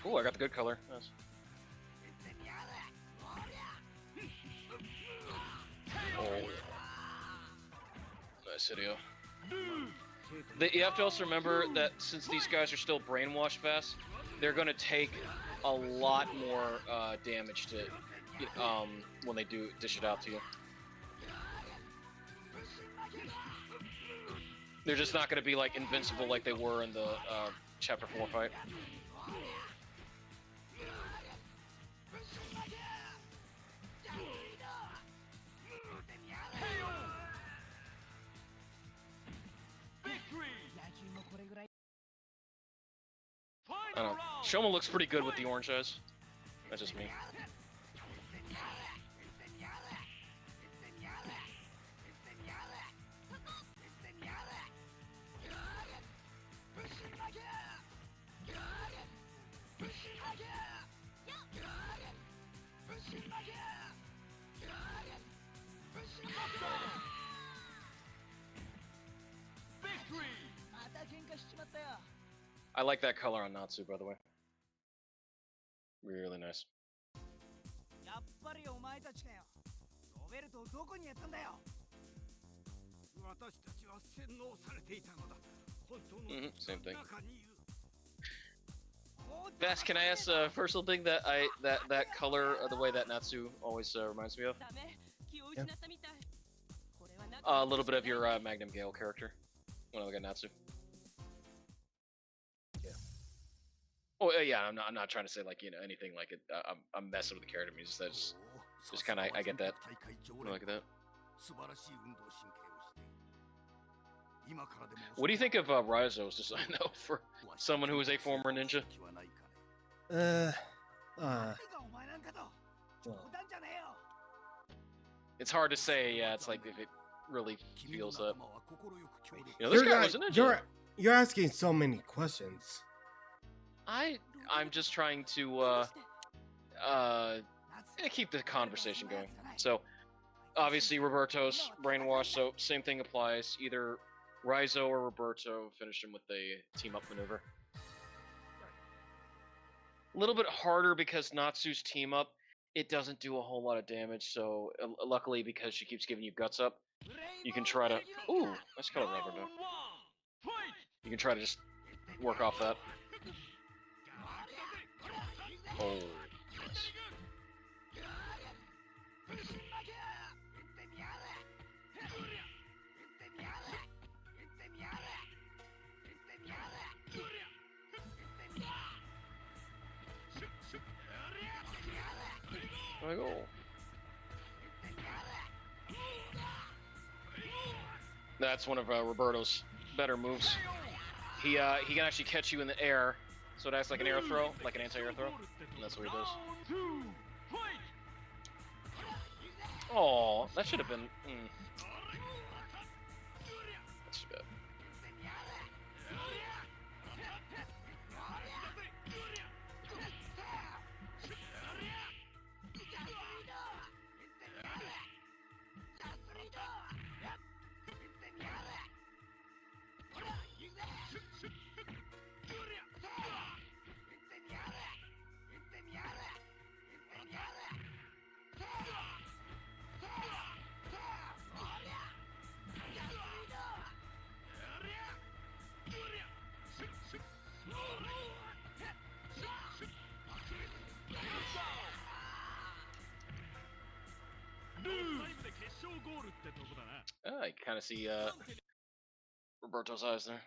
Oh, I got the good color. Nice. Oh. Nice video. You have to also remember that since these guys are still brainwashed fast, they're going to take a lot more damage to when they do dish it out to you. They're just not going to be like invincible like they were in the Chapter 4 fight. I don't know. Shoma looks pretty good with the orange eyes. That's just me. I like that color on Natsu, by the way. Really nice. やっぱりお前たちかよ。ロベルトをどこにやったんだよ。私たちは洗脳されていたのだ。本当の Same thing. 中にいる。 Vass, can I ask a personal thing that that color, the way that Natsu always reminds me of? ダメ。気を失ったみたい。これはな A little bit of your Magnum Gale character. When I look at Natsu. Oh yeah, I'm not trying to say like anything like it. I'm messing with the character. I mean, just kind of I get that. I like that. What do you think of Raizo's design though for someone who is a former ninja? Well, It's hard to say. Yeah, it's like if it really feels up. This guy was a ninja. You're asking so many questions. I'm just trying to keep the conversation going. So obviously Roberto's brainwashed, so same thing applies. Either Raizo or Roberto finished him with a team up maneuver. A little bit harder because Natsu's team up, it doesn't do a whole lot of damage, so luckily because she keeps giving you guts up, you can try to... Ooh, nice color, Roberto. You can try to just work off that. Oh, nice. There we go. That's one of Roberto's better moves. He can actually catch you in the air So it acts like an arrow throw, like an anti-air throw. And that's what he does. Oh, that should have been. That's too bad. I can kind of see Roberto's eyes there.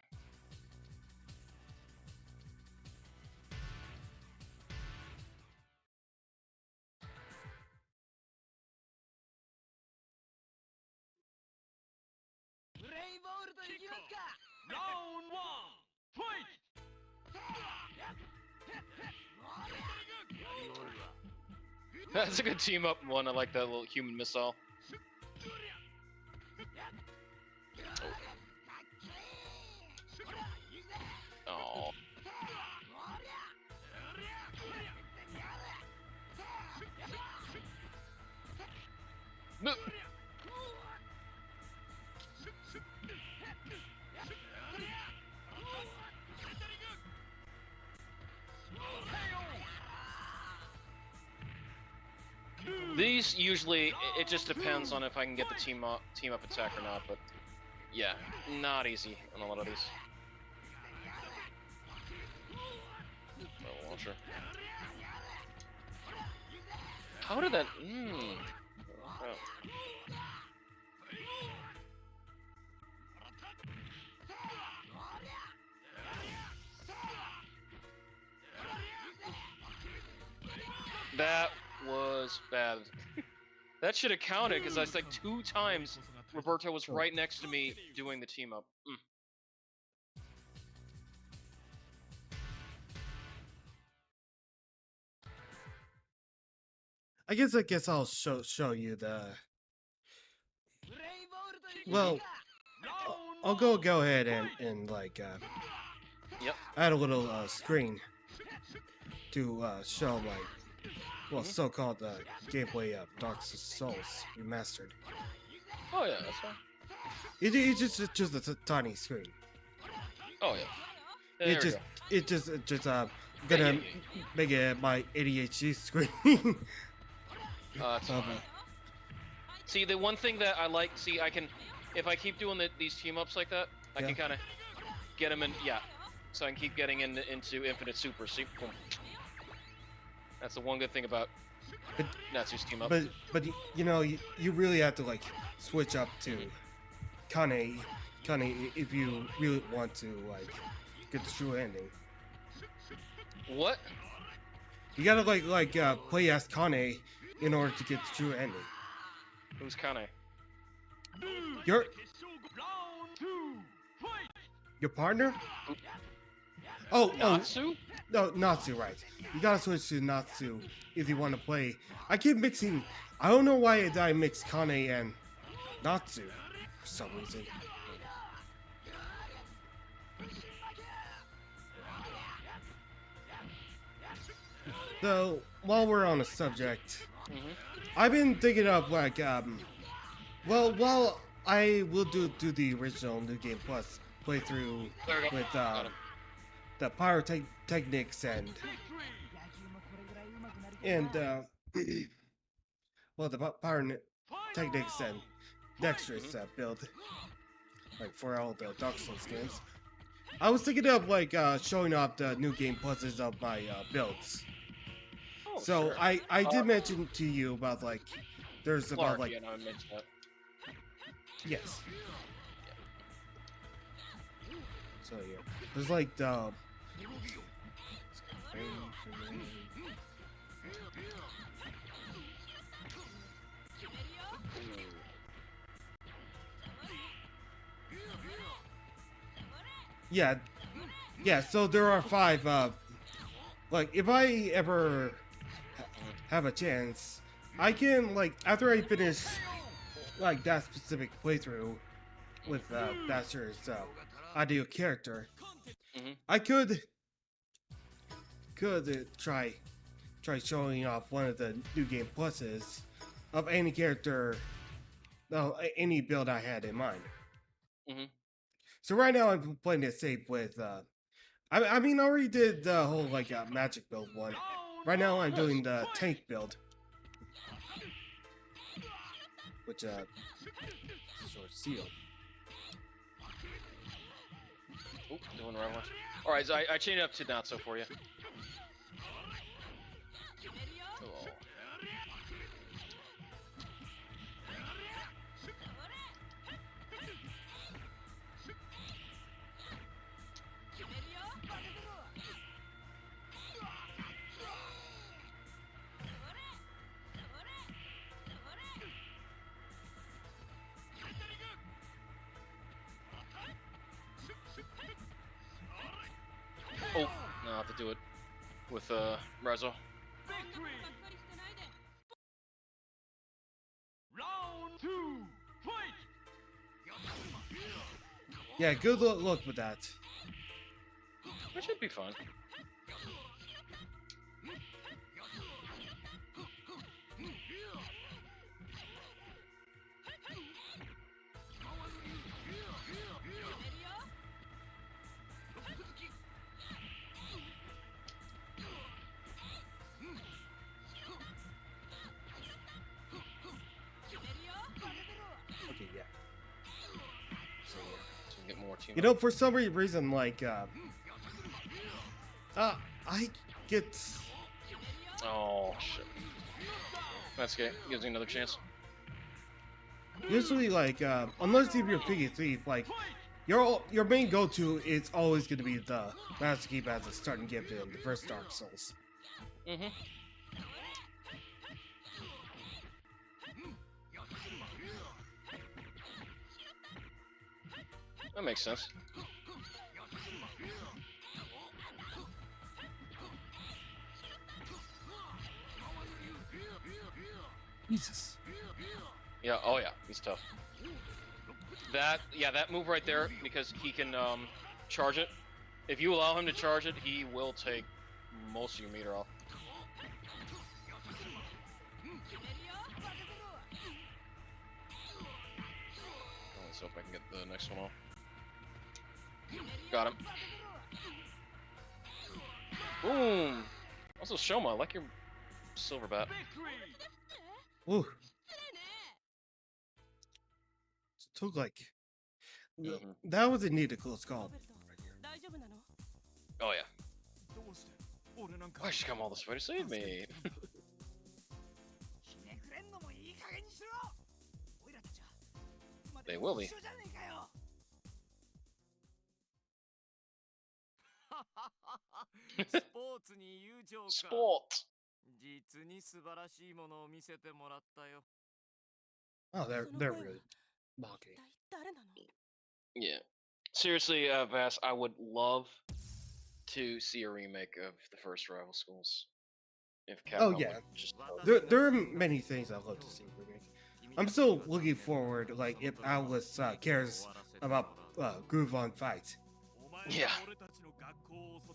That's a good team up one. I like that little human missile. Oh. These usually, it just depends on if I can get the team up attack or not, but yeah, not easy on a lot of these. Oh, launcher. How did that? Oh. That was bad. That should have counted because I was like 2 times Roberto was right next to me doing the team up. I guess I'll show you the. Well, I'll go ahead and like Yep. add a little screen to show like so-called gameplay of Dark Souls Remastered. Oh yeah, that's fine. It's just a tiny screen. Oh yeah. It just gonna make it my ADHD screen. That's fine. See, the one thing that I like, I can, if I keep doing these team ups like that, I can kind of get them in, so I can keep getting into Infinite Super. See, boom. That's the one good thing about Natsu's team up. But you know, you really have to like switch up to Kane if you really want to like get the true ending. What? You gotta like play as Kane in order to get the true ending. Who's Kane? Your partner? Natsu? No, Natsu, right. You gotta switch to Natsu if you want to play. I keep mixing. I don't know why I mixed Kane and Natsu for some reason. So, while we're on the subject, I've been thinking of like, while I will do the original New Game Plus playthrough with the pyrotechnics and well, the pyrotechnics and dexterous build, like for all the Dark Souls games. I was thinking of like showing off the New Game Pluses of my builds. So sure. I did mention to you about like there's about like I mentioned that. Yes. So yeah, there's like the. Yeah. So there are 5 like if I ever have a chance, I can like after I finish like that specific playthrough with Thatcher's ideal character, I could try showing off one of the new game pluses of any character, no, any build I had in mind. So right now I'm playing it safe with. I mean, I already did the whole like magic build one. Right now I'm doing the tank build, which short seal. Oop, doing the right one. All right, so I chained it up to not so for you. Oh. Oh, no, I have to do it with Rezo. Round 2, fight! Yeah, good look with that. It should be fun. Okay, yeah. So we can get more team. You know, for some reason, like, I get. Oh shit. That's okay. Gives me another chance. Usually, like, unless if you're picking thief, like, your main go-to is always going to be the Master Keep as a starting gift in the first Dark Souls. That makes sense. Jesus. Yeah, oh yeah, he's tough. That move right there, because he can charge it. If you allow him to charge it, he will take most of your meter off. Let's hope I can get the next one off. Got him. Boom! Also, Shoma, I like your silver bat. Ooh. Took like. That was indeed a close call. Oh yeah. Why'd you come all this way to save me? They will be. Sport! Oh, they're really mocking. Yeah. Seriously, Vass, I would love to see a remake of the first Rival Schools. If Capcom Oh yeah, there are many things I'd love to see remake. I'm still looking forward, like if Atlas cares about Groove on Fight. Yeah.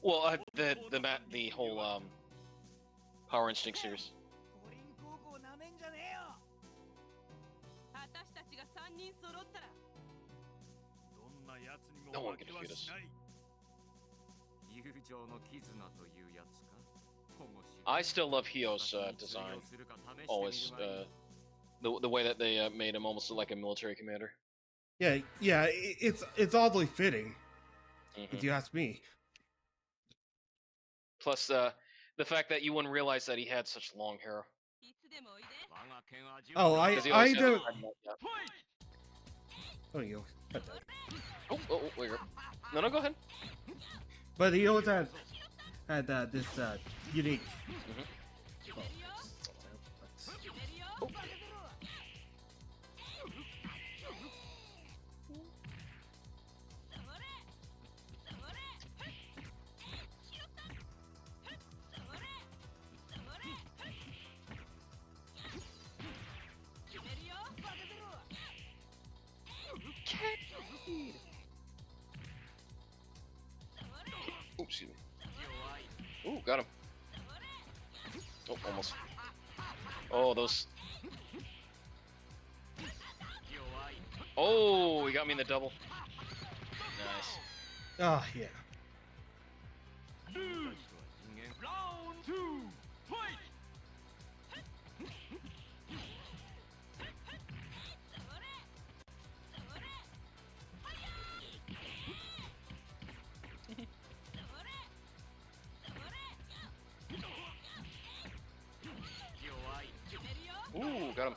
Well, the whole Power Instinct series. No one can defeat us. I still love Hio's design. Always, the way that they made him almost like a military commander. Yeah, it's oddly fitting, if you ask me. Plus, the fact that you wouldn't realize that he had such long hair. Oh, I don't. Oh, you. Oh, wait. No, go ahead. But he always had this unique. excuse me. Ooh, got him. Oh, almost. Oh, those. Oh, he got me in the double. Nice. Oh, yeah. Round 2, fight! Ooh, got him.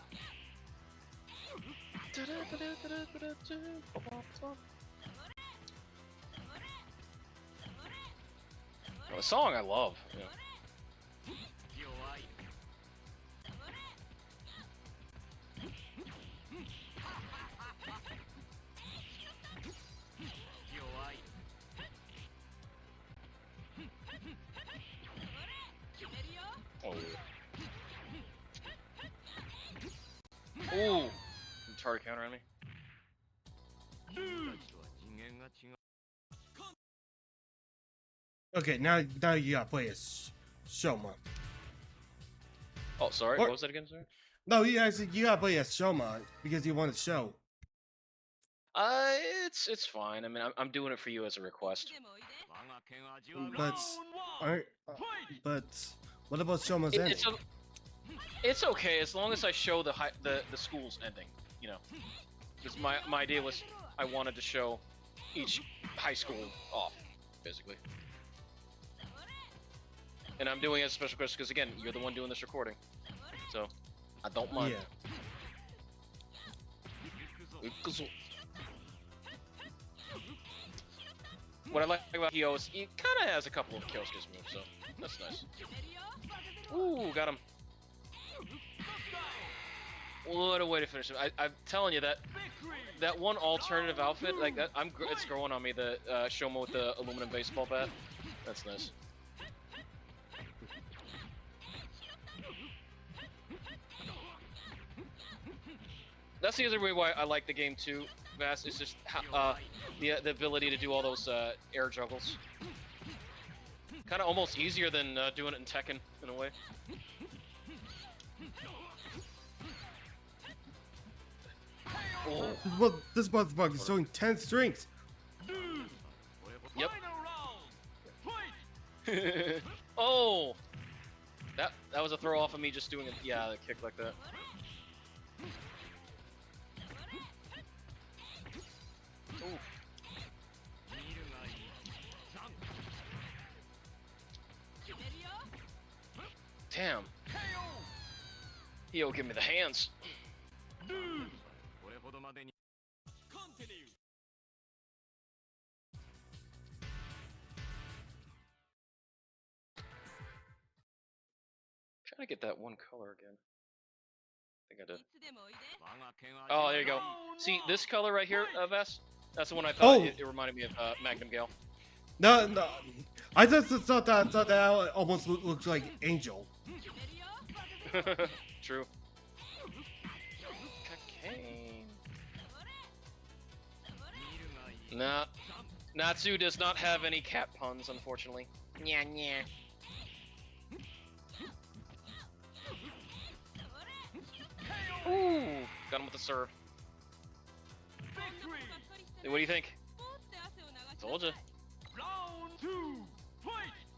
Oh, a song I love. Yeah. Oh. Ooh. Retarded counter on me. Okay, now you gotta play as Shoma. Oh, sorry. Or- What was that again, sorry? No, you gotta play as Shoma because you want to show. It's fine. I mean, I'm doing it for you as a request. But, but what about Shoma's ending? It's okay as long as I show the school's ending. You know, because my idea was I wanted to show each high school off, basically. And I'm doing it as a special request because again, you're the one doing this recording, so I don't mind. Yeah. What I like about Hyo is he kind of has a couple of Kyosuke's moves, so that's nice. Ooh, got him. What a way to finish him! I'm telling you that one alternative outfit, like that, it's growing on me. The Shoma with the aluminum baseball bat. That's nice. That's the other way why I like the game too, Vass. Is just how, the ability to do all those air juggles. Kind of almost easier than doing it in Tekken in a way. Oh. This motherfucker is doing 10 strings. Yep. Oh, that was a throw off of me just doing a kick like that. Ooh. Damn. Yo, give me the hands. Trying to get that one color again. I think I did. Oh, there you go. See this color right here, Vess? That's the one I thought it reminded me of Magnum Gale. No, I just thought that almost looks like Angel. True. Cocaine. Nah. Natsu does not have any cat puns, unfortunately. Nya nya. Ooh, got him with the serve. Hey, what do you think? Told ya.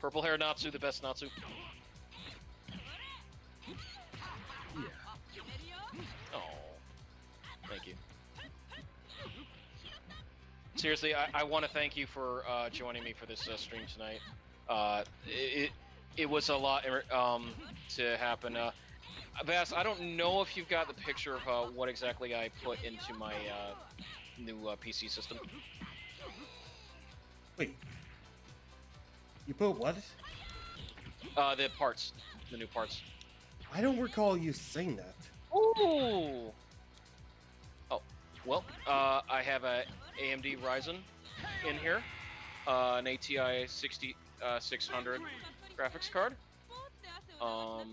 Purple hair Natsu, the best Natsu. Yeah. Oh, thank you. Seriously, I want to thank you for joining me for this stream tonight. It was a lot to happen. Vass, I don't know if you've got the picture of what exactly I put into my new PC system. Wait. You put what? The parts. The new parts. I don't recall you saying that. Ooh! Oh, well, I have a AMD Ryzen in here, an ATI 6600 graphics card, a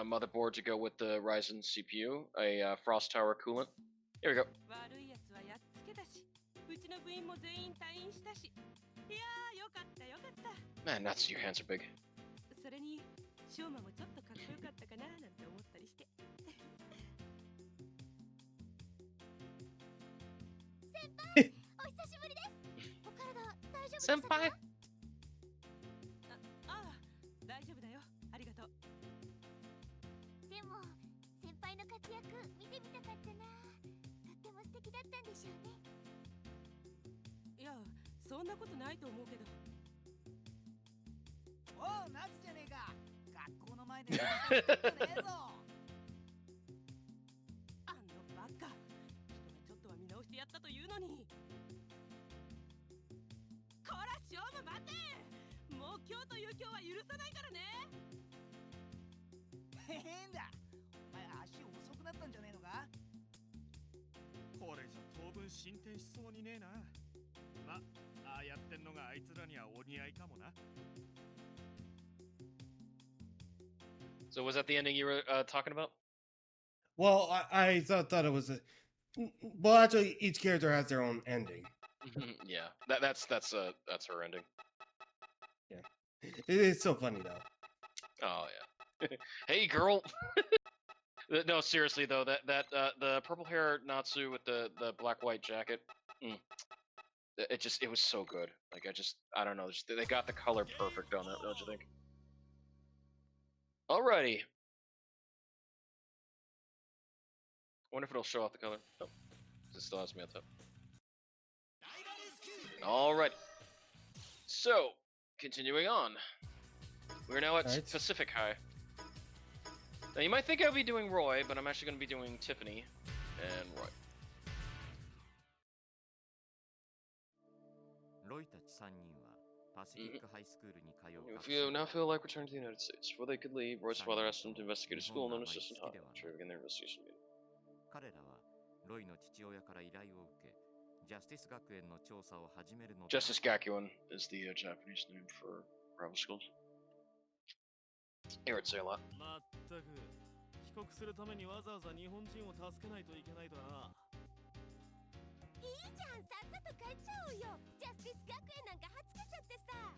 motherboard to go with the Ryzen CPU, a Frost Tower coolant. Here we go. Man, nuts, your hands are big. それにショーマもちょっとかっこよかったかななんて思ったりして。お久しぶりです。お体大丈夫でしたか？先輩。ああ、大丈夫だよ。ありがとう。でも先輩の活躍見てみたかったな。とっても素敵だったんでしょうね。いや、そんなことないと思うけど。おう、ナツじゃねえか。学校の前でねえぞ。あのバカ。人がちょっとは見直してやったというのに。こら、ショーマ待て。もう今日という今日は許さないからね。変だ。お前足遅くなったんじゃねえのか？これじゃ当分進展しそうにねえな。ま、ああやってんのがあいつらにはお似合いかもな。So was that the ending you were talking about? Well, I thought it was a. Well, actually, each character has their own ending. Yeah, that's her ending. It's so funny though. Oh yeah. Hey girl. No, seriously though, that the purple hair Natsu with the black white jacket, it was so good. Like I don't know, they got the color perfect on that, don't you think? Alrighty. Wonder if it'll show off the color. Nope. It still has me on top. Alright. So, continuing on. We're now at Alright. Pacific High. Now you might think I'll be doing Roy, but I'm actually going to be doing Tiffany and Roy. ロイたち3人はパシフィックハイスクールに通う If you now feel like returning to the United States, before they could leave, Roy's father asked them to investigate a school known as Assistant Hot. Sure, begin their investigation meeting. 彼らはロイの父親から依頼を受け、ジャスティス学園の調査を始めるのだ。 Justice Gakuin is the Japanese name for rival schools. I heard it say a lot. まったく帰国するためにわざわざ日本人を助けないといけないとはな。いいじゃん、さっさと帰っちゃおうよ。ジャスティス学園なんかはつけちゃってさ。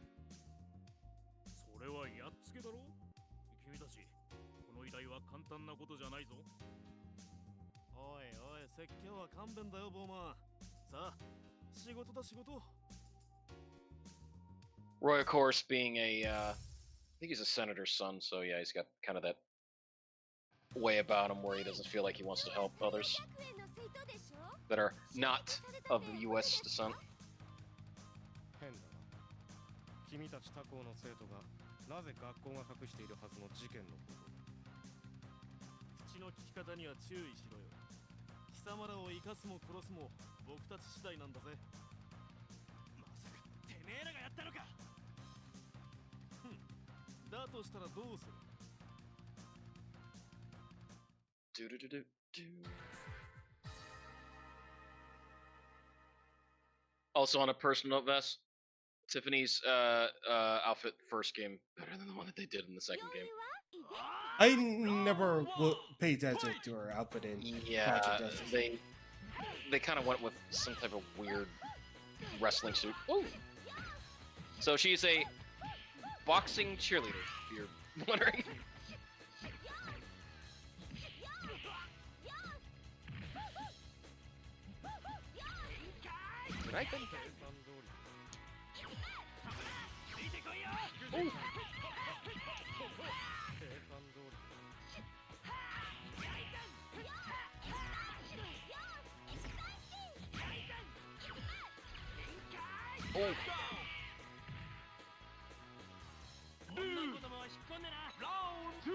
それはやっつけだろ。君たち、この依頼は簡単なことじゃないぞ。おいおい、説教は勘弁だよ、ボーマン。さあ、仕事だ仕事。 Roy, of course, being I think he's a senator's son, so yeah, he's got kind of that way about him where he doesn't feel like he wants to help others that are not of the U.S. descent. 変だな。君たち他校の生徒がなぜ学校が隠しているはずの事件のこと。口の利き方には注意しろよ。貴様らを生かすも殺すも僕たち次第なんだぜ。まさかてめえらがやったのか。だとしたらどうする。 Also, on a personal note, Vess, Tiffany's outfit first game better than the one that they did in the second game. I never paid attention to her outfit in Yeah, Project Justice. they kind of went with some type of weird wrestling suit. Ooh. So she's a boxing cheerleader, if you're wondering. Did I think? Ooh. Oh. Round 2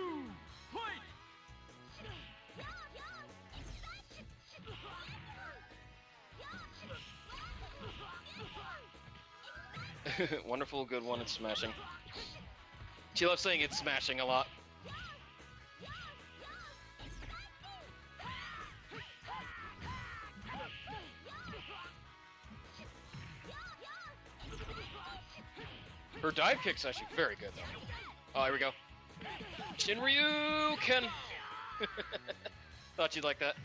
fight! Wonderful, good one, it's smashing. She loves saying it's smashing a lot. Her dive kick's actually very good though. Oh, here we go. Shinryu Ken. Thought you'd like that.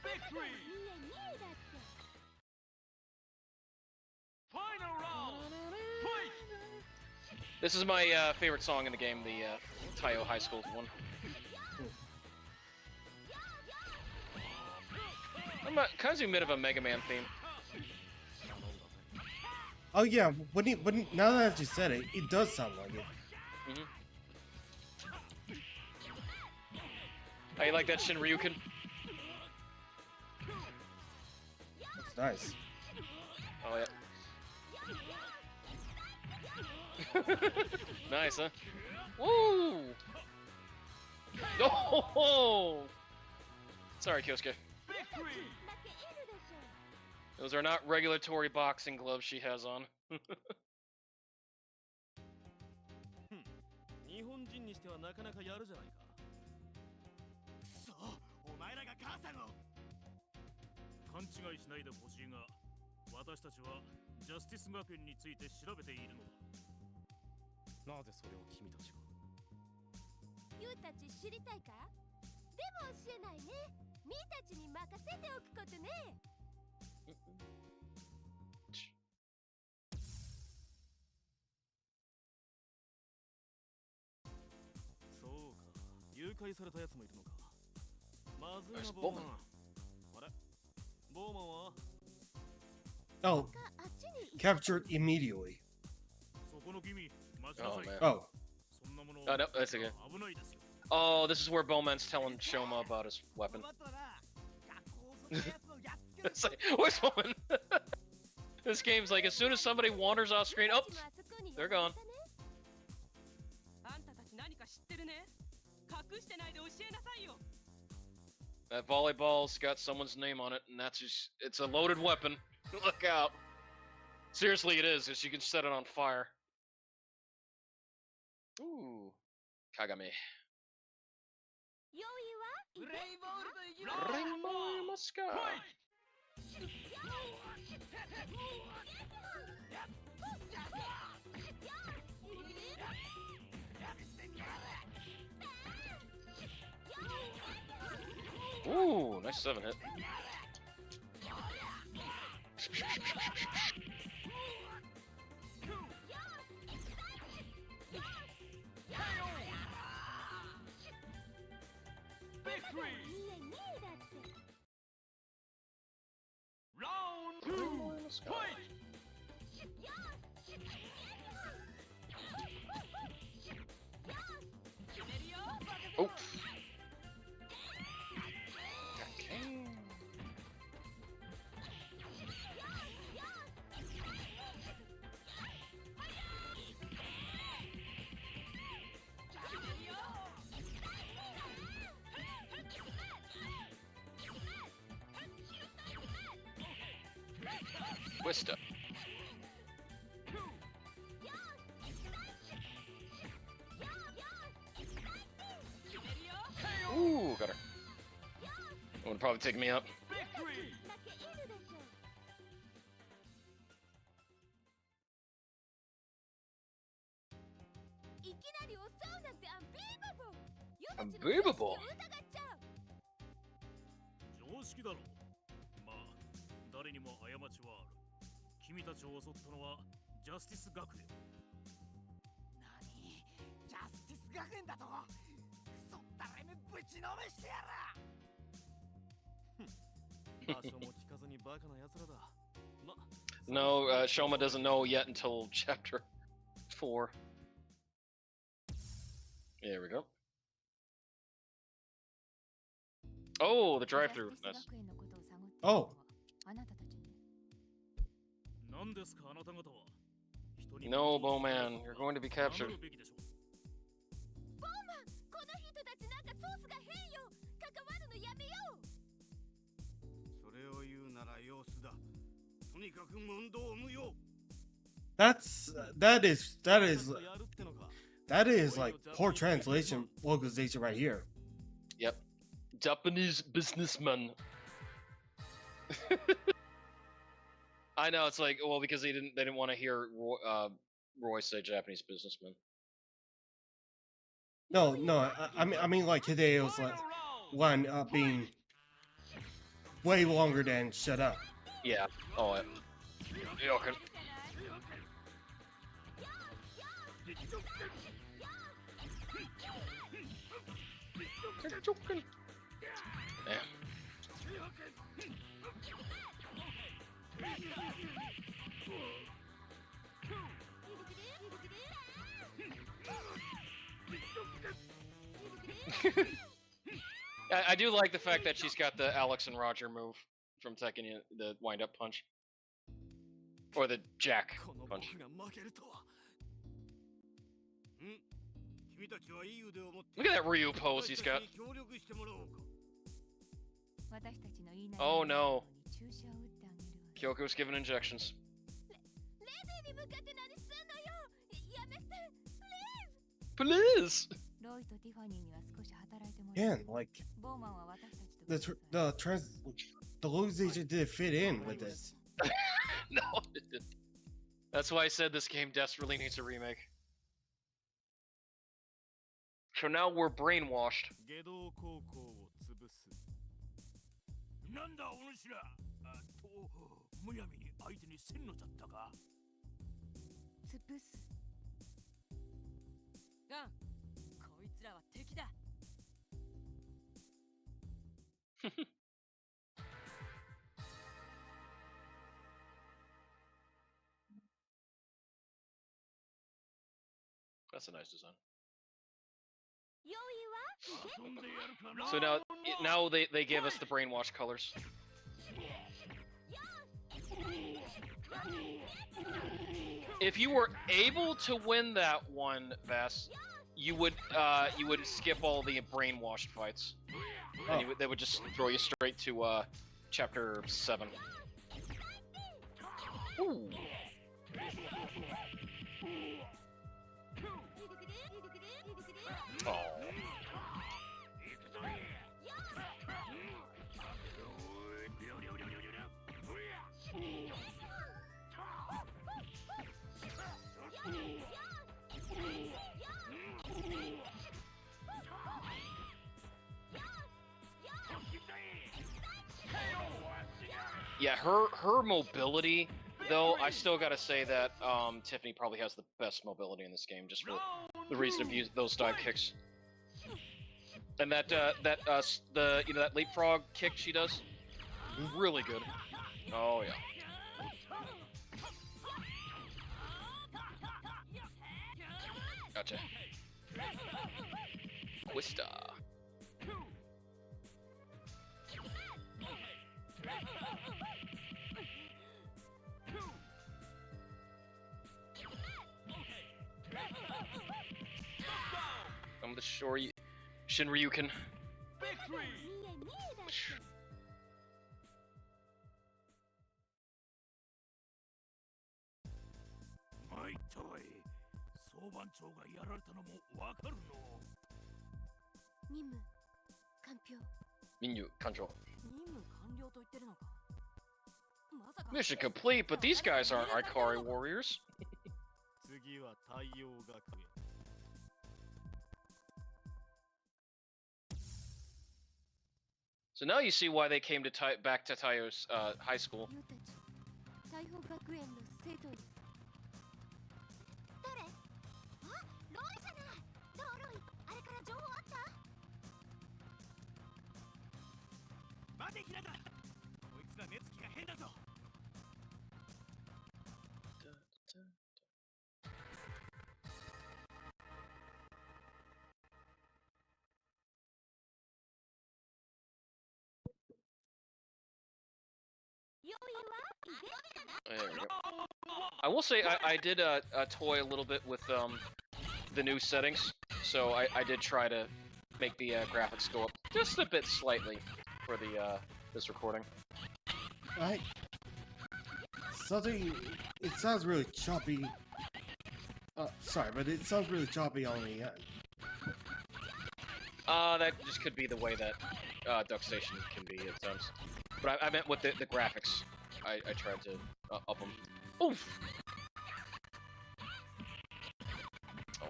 Victory! Final round! Fight! This is my favorite song in the game, the Taiyo High School one. I'm kind of a bit of a Mega Man theme. Oh yeah, now that you said it, it does sound like it. Mm-hmm. How you like that, Shinryuken? That's nice. Oh yeah. Nice, huh? Woo! Oh! Sorry, Kyosuke. Those are not regulatory boxing gloves she has on. 日本人にしてはなかなかやるじゃないか。くそ、お前らが母さんを。勘違いしないでほしいが、私たちはジャスティス学園について調べているのだ。なぜそれを君たちが。ユウたち知りたいか？でも教えないね。ミーたちに任せておくことね。そうか、誘拐されたやつもいるのか。まずいな、 There's ボーマン。 Bowman. あれ、ボーマンは Oh, あっちに captured immediately. そこの君、待ちな Oh さい。 man. Oh, そんなもの Oh, no, that's okay. 危ないですよ。 Oh, this is where Bowman's telling Shoma about his weapon. この後な、学校を襲ったやつをやっつける It's like, where's Bowman? This game's like, as soon as somebody wanders off screen, oh, they're gone. あんたたち何か知ってるね。隠してないで教えなさいよ。 That volleyball's got someone's name on it, and that's just, it's a loaded weapon. Look out. Seriously, it is, because you can set it on fire. Ooh. Kagame. 用意はブレイボールといきます。 Rainbow Mascot. Ooh, nice 7 hit. Round 2 fight! Oh. Okay. Twista. Ooh, got her. Would probably take me up. Victory! いきなり襲うなんてアンビーバボー。 Unbelievable. 疑っちゃう。常識だろう。まあ、誰にも過ちはある。君たちを襲ったのはジャスティス学園。何？ジャスティス学園だと？クソったれめぶちのめしてやら。場所も聞かずにバカな奴らだ。ま、 No, Shoma doesn't know yet until chapter 4. There we go. Oh, the drive-through. Nice. Oh. あなたたちに。何ですかあなた方は。人に No, Bowman, you're going to be 名 captured. 乗るべきでしょう。ボーマン、この人たちなんかソースが変よ。関わるのやめよう。それを言うなら様子だ。とにかく問答を無用。that is like poor translation localization right here. Yep. Japanese businessman. I know, it's like, well, because they didn't want to hear Roy say Japanese businessman. No, I mean like Hideo's like one being way longer than shut up. Yeah. Oh, yeah. Okay. Damn. I do like the fact that she's got the Alex and Roger move from Tekken, the wind-up punch. Or the Jack punch. Look at that Ryu pose he's got. Oh no. Kyoko's giving injections. Please! Again, like the localization didn't fit in with this. No, it didn't. That's why I said this game desperately needs a remake. So now we're brainwashed. なんだお主らむやみに相手にせんのじゃったか潰すガンこいつらは敵だ That's a nice design. So now they give us the brainwash colors. If you were able to win that one, Vas, you would skip all the brainwashed fights. And they would just throw you straight to chapter 7. Ooh. Oh. Yeah, her mobility, though, I still gotta say that Tiffany probably has the best mobility in this game, just for the reason of those dive kicks. And that leapfrog kick she does, really good. Oh yeah. Gotcha. Twista. I'm the Shinryuken. Minyu, control. Mission complete, but these guys aren't Ikari warriors. So now you see why they came to back to Taiyo's high school. There we go. I will say I did toy a little bit with the new settings, so I did try to make the graphics go up just a bit slightly for the this recording. It sounds really choppy. Sorry, but it sounds really choppy on the end. That just could be the way that DuckStation can be at times. But I meant with the graphics. I tried to up them. Oof! Oh.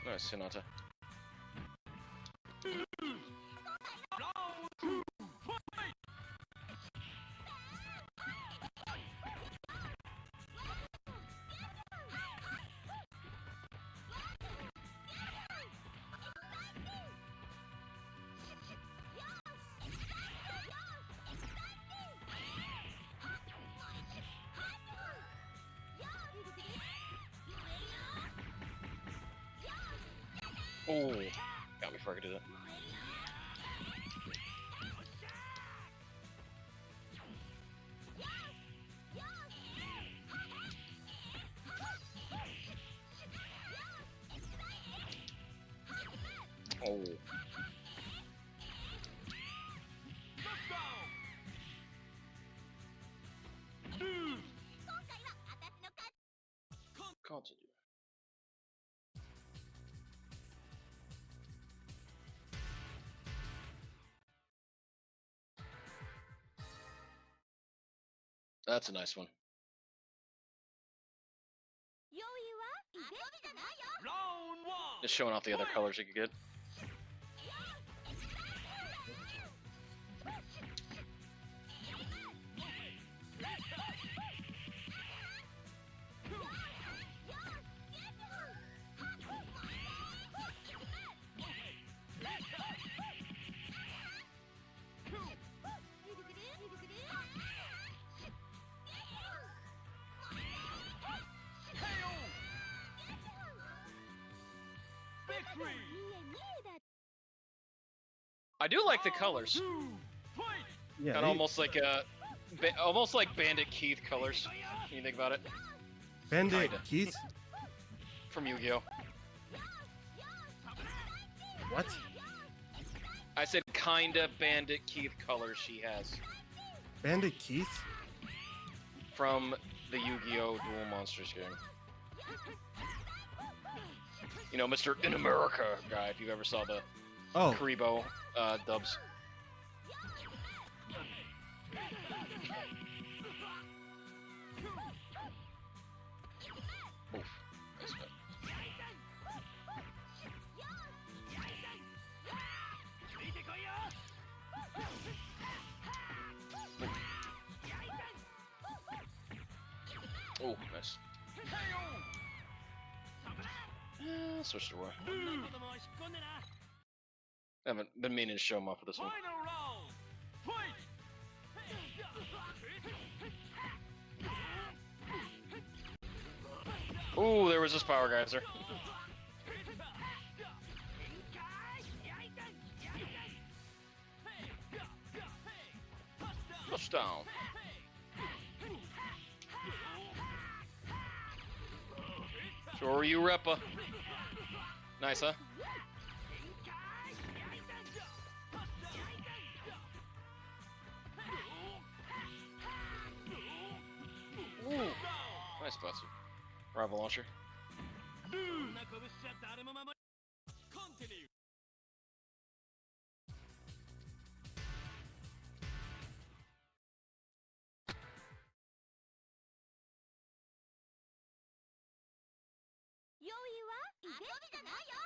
Nice, Hinata. Oh, got me before I could do that. Oh. Continue. That's a nice one. Just showing off the other colors you could get. I do like the colors. Yeah, Kind of almost like almost like Bandit Keith colors. When you think about it. Bandit Kinda. Keith. From Yu-Gi-Oh. What? I said kinda Bandit Keith colors she has. Bandit Keith? From the Yu-Gi-Oh! Duel Monsters game. You know, Mr. In America guy, if you ever saw the Karibo dubs. Oof, nice bit. Oh, nice. Switch to war. I haven't been meaning to show him off with this one. Ooh, there was this power geyser. Touchdown. Sure you, Repa. Nice, huh? Ooh. Nice button. Rival launcher.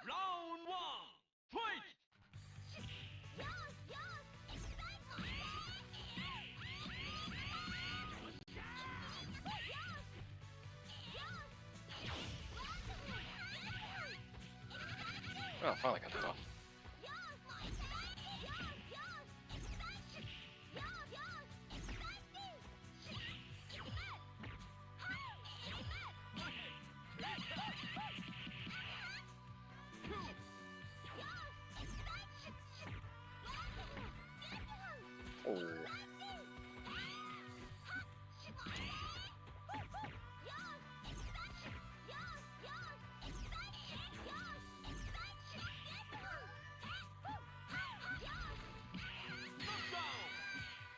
Round one, fight! Oh, finally got that off. Oh.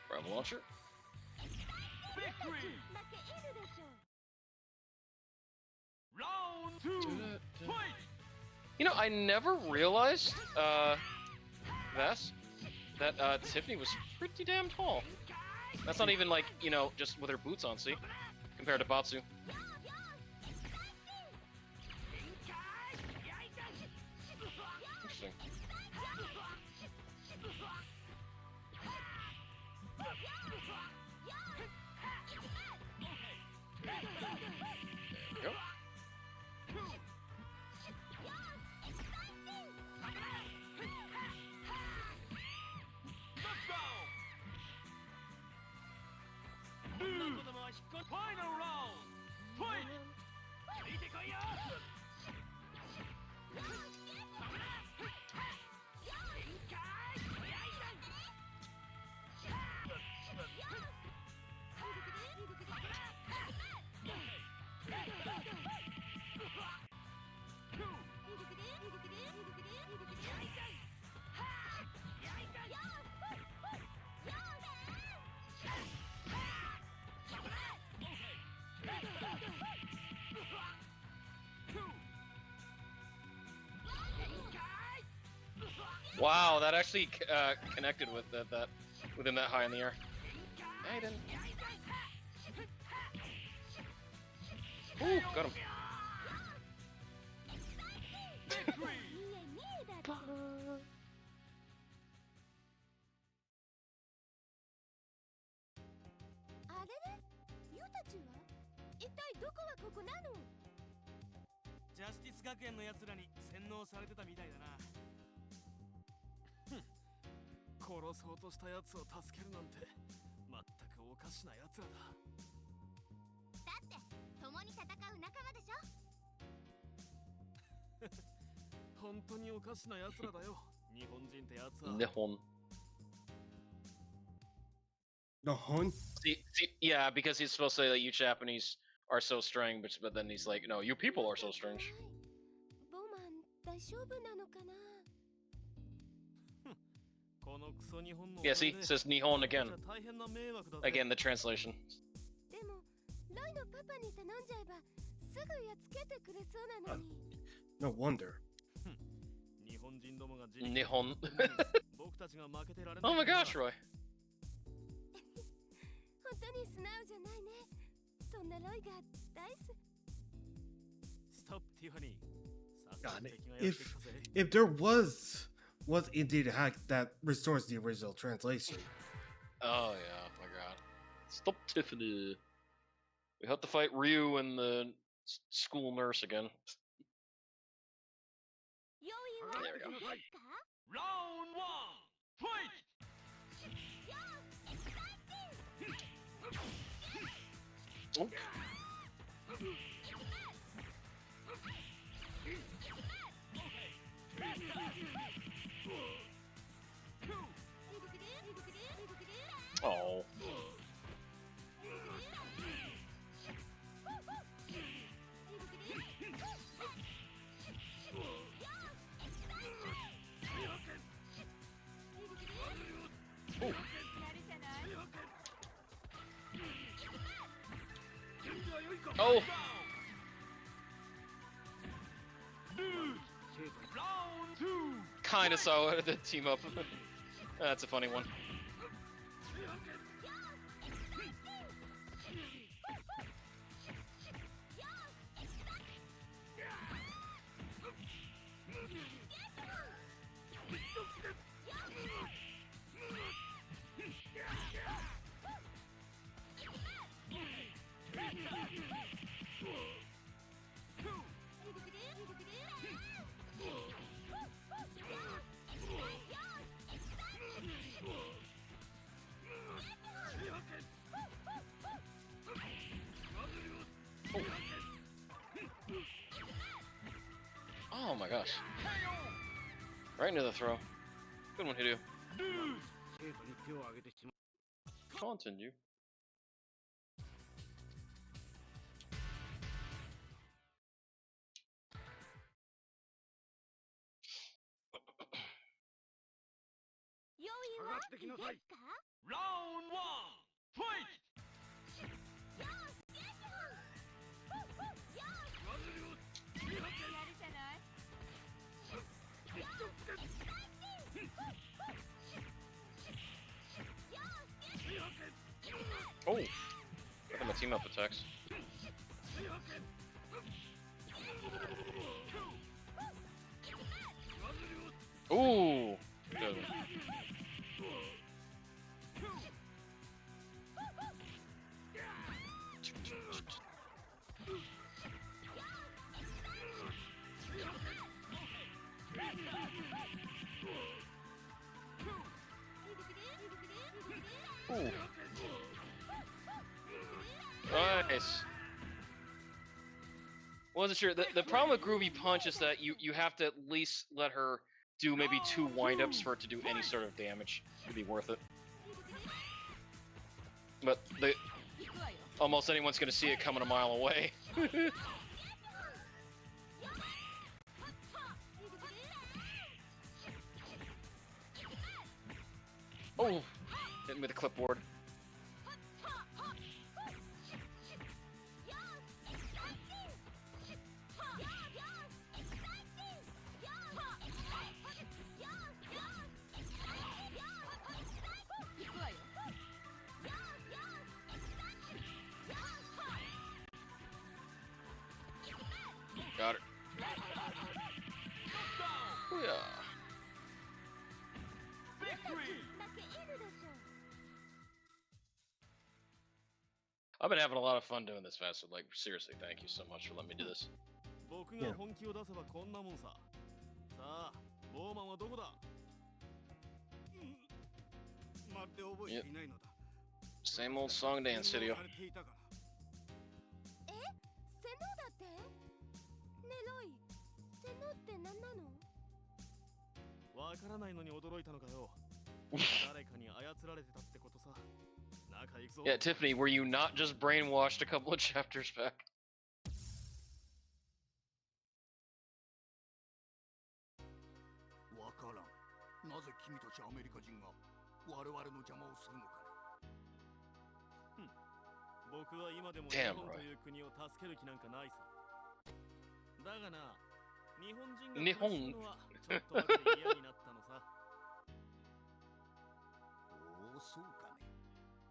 Rival launcher. Victory! Round two, fight! You know, I never realized, Vess, that Tiffany was pretty damn tall. That's not even like, you know, just with her boots on, see? Compared to Batsu. Interesting. There you go. Final round, Wow, that actually connected with that within that high in the air. I didn't. Ooh, got him.ジャスティス学園の奴らに洗脳されてたみたいだな。殺そうとした奴を助けるなんて全くおかしな奴らだ。だって共に戦う仲間でしょ。本当におかしな奴らだよ。日本人って奴は。Nihon. Nihon? See, yeah, because he's supposed to say that you Japanese are so strange, but then he's like, no, you people are so strange. ボマン大丈夫なのかな。このクソ日本の Yeah, see, it says Nihon again. 大変な迷惑だぜ。 Again, the translation. でもロイのパパに頼んじゃえばすぐやっつけてくれそうなのに。No wonder. 日本人どもが Nihon. 僕たちが負けてられない。 Oh my gosh, Roy. 本当に素直じゃないね。そんなロイが大好き。Stop, Tiffany. God, if there was indeed a hack that restores the original translation. Oh yeah, my god. Stop Tiffany. We have to fight Ryu and the school nurse again. There we go. Round 1, fight! Oh. Oh. Oh. Kinda saw the team up. That's a funny one. Oh my gosh. Right into the throw. Good one, Hideo. Continue. Round 1, fight! Oh! I think my team up attacks. Ooh! Good. Ooh. Nice. Wasn't sure. The problem with Groovy Punch is that you have to at least let her do maybe 2 windups for it to do any sort of damage. It'd be worth it. But almost anyone's gonna see it coming a mile away. Oh! Hit me with a clipboard. Yeah. I've been having a lot of fun doing this, Vassal. Like, seriously, thank you so much for letting me do this. 僕が本気を出せばこんなもんさ。さあ、ボーマンはどこだ？まるで覚えていないのだ。 Same old song dance video. セノだって？ねロイ、セノって何なの？わからないのに驚いたのかよ。誰かに操られてたってことさ。仲行くぞ。 Yeah, Tiffany, were you not just brainwashed a couple of chapters back? わからん。なぜ君たちアメリカ人が我々の邪魔をするのか。僕は今でも日 Damn, 本 Roy. という国を助ける気なんかないさ。だがな、日本人が日本暮らすのはちょっとばかり嫌になったのさ。おお、そうかね。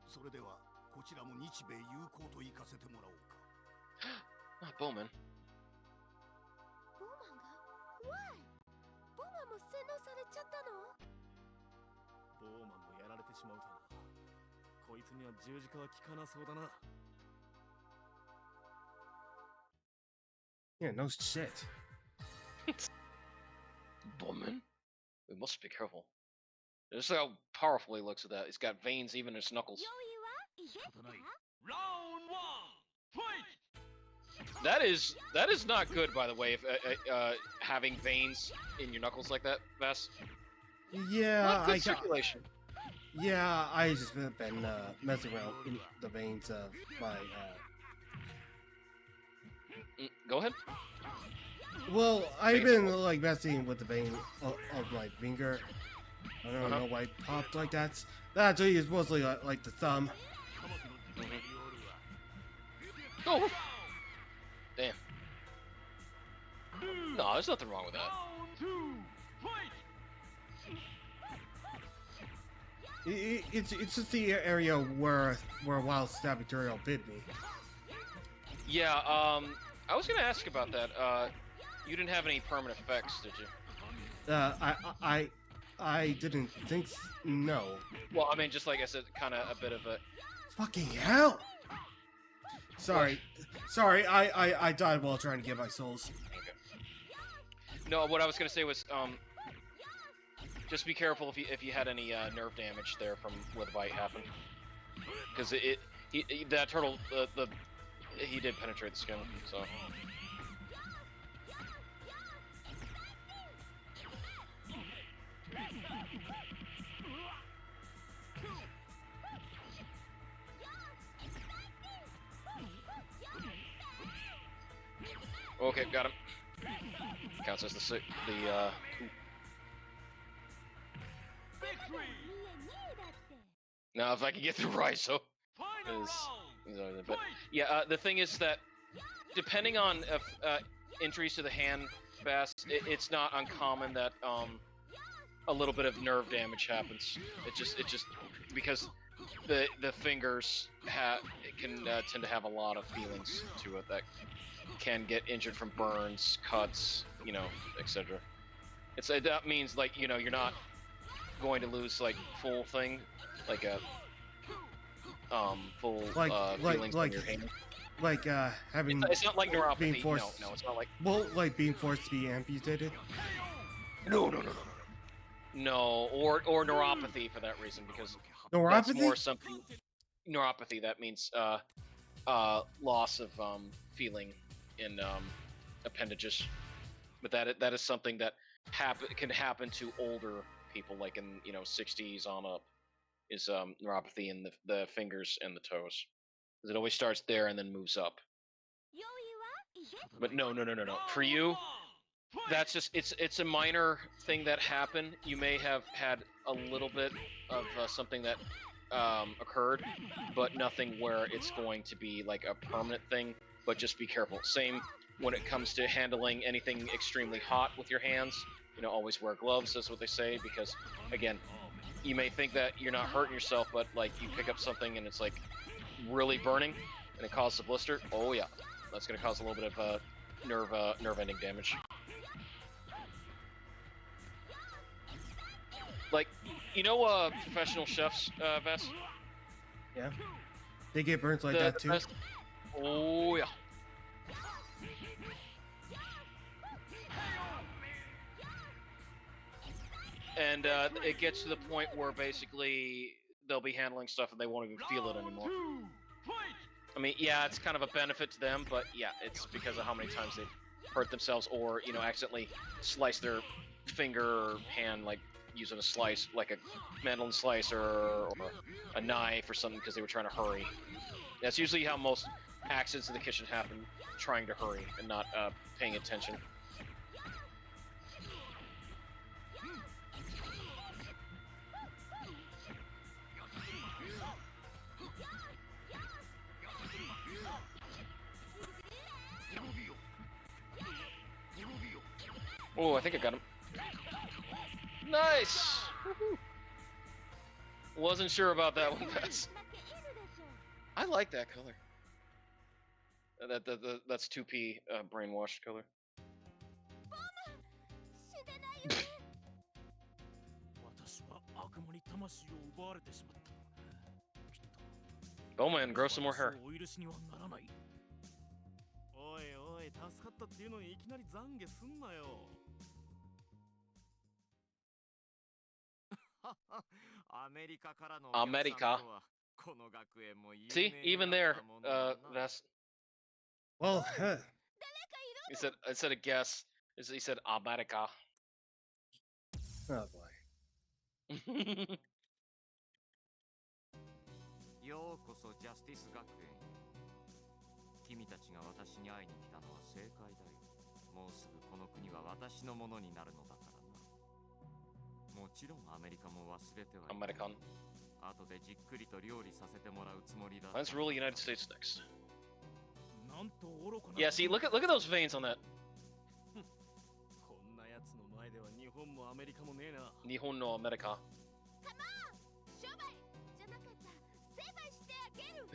それではこちらも日米友好と行かせてもらおうか。Ah, Bowman. ボーマンが？わい！ボーマンも洗脳されちゃったの？ボーマンもやられてしまうとは。こいつには十字架は効かなそうだな。 Yeah, no shit. Bowman? We must be careful. Just look how powerful he looks at that. He's got veins even in his knuckles. 用意はいいですか？ Round one, fight! That is not good, by the way. If having veins in your knuckles like that, Vess. Yeah, Not good circulation. Yeah, I just been messing around in the veins of my. Go ahead. Well, I've been like messing with the vein of my finger. I don't know why it popped like that. That actually is mostly like the thumb. Oh. Damn. No, there's nothing wrong with that. It's just the area where wild stab material bit me. Yeah, I was gonna ask about that. You didn't have any permanent effects, did you? I didn't think no. Well, I mean, just like I said, kind of a bit of a. Fucking hell! Sorry, I died while trying to get my souls. Okay. No, what I was gonna say was, just be careful if you had any nerve damage there from where the bite happened, because that turtle he did penetrate the skin, so. Okay, got him. Counts as the Now, if I can get through Raizo, but yeah, the thing is that depending on injuries to the hand, fast, it's not uncommon that a little bit of nerve damage happens. It just because the fingers can tend to have a lot of feelings to it that can get injured from burns, cuts, etc. That means like you're not going to lose like full thing, like a full feelings on your hand. Like having it's not like neuropathy. being forced, no, it's not like like being forced to be amputated. No, or neuropathy for that reason, because Neuropathy? that's more something. Neuropathy, that means loss of feeling in appendages, but that is something that can happen to older people, like in 60s on up, is neuropathy in the fingers and the toes. It always starts there and then moves up. But no. For you, that's just it's a minor thing that happened. You may have had a little bit of something that occurred, but nothing where it's going to be like a permanent thing. But just be careful. Same when it comes to handling anything extremely hot with your hands. Always wear gloves, is what they say, because again, you may think that you're not hurting yourself, but like you pick up something and it's like really burning and it causes a blister. Oh yeah, that's going to cause a little bit of nerve ending damage. Like, you know, professional chefs, Vess? Yeah. They get burnt like that too. Oh, yeah. And it gets to the point where basically they'll be handling stuff and they won't even feel it anymore. I mean, yeah, it's kind of a benefit to them, but yeah, it's because of how many times they've hurt themselves or, you know, accidentally slice their finger or hand, like using a slice, like a mandolin slicer or a knife or something because they were trying to hurry. That's usually how most accidents in the kitchen happen, trying to hurry and not paying attention. Oh, I think I got him. Nice! Woo-hoo. Wasn't sure about that one, Bess. I like that color. That's 2P brainwashed color. Bowman, grow some more hair. おいおい、助かったっていうのにいきなり懺悔すんなよ。アメリカからのお客さんとはこの学園も有名 See, even there, that's. Well, He said, I said a guess. He said America. oh boy. ようこそジャスティス学園へ。君たちが私に会いに来たのは正解だよ。もうすぐこの国は私のものになるのだからな。もちろんアメリカも忘れてはいない。American. 後でじっくりと料理させてもらうつもりだ。Let's rule the United States next. なんと愚かな。 Yeah, see, look at those veins on that. こんなやつの前では日本もアメリカもねえな。Nihon no America. 商売じゃなかった成敗してあげる。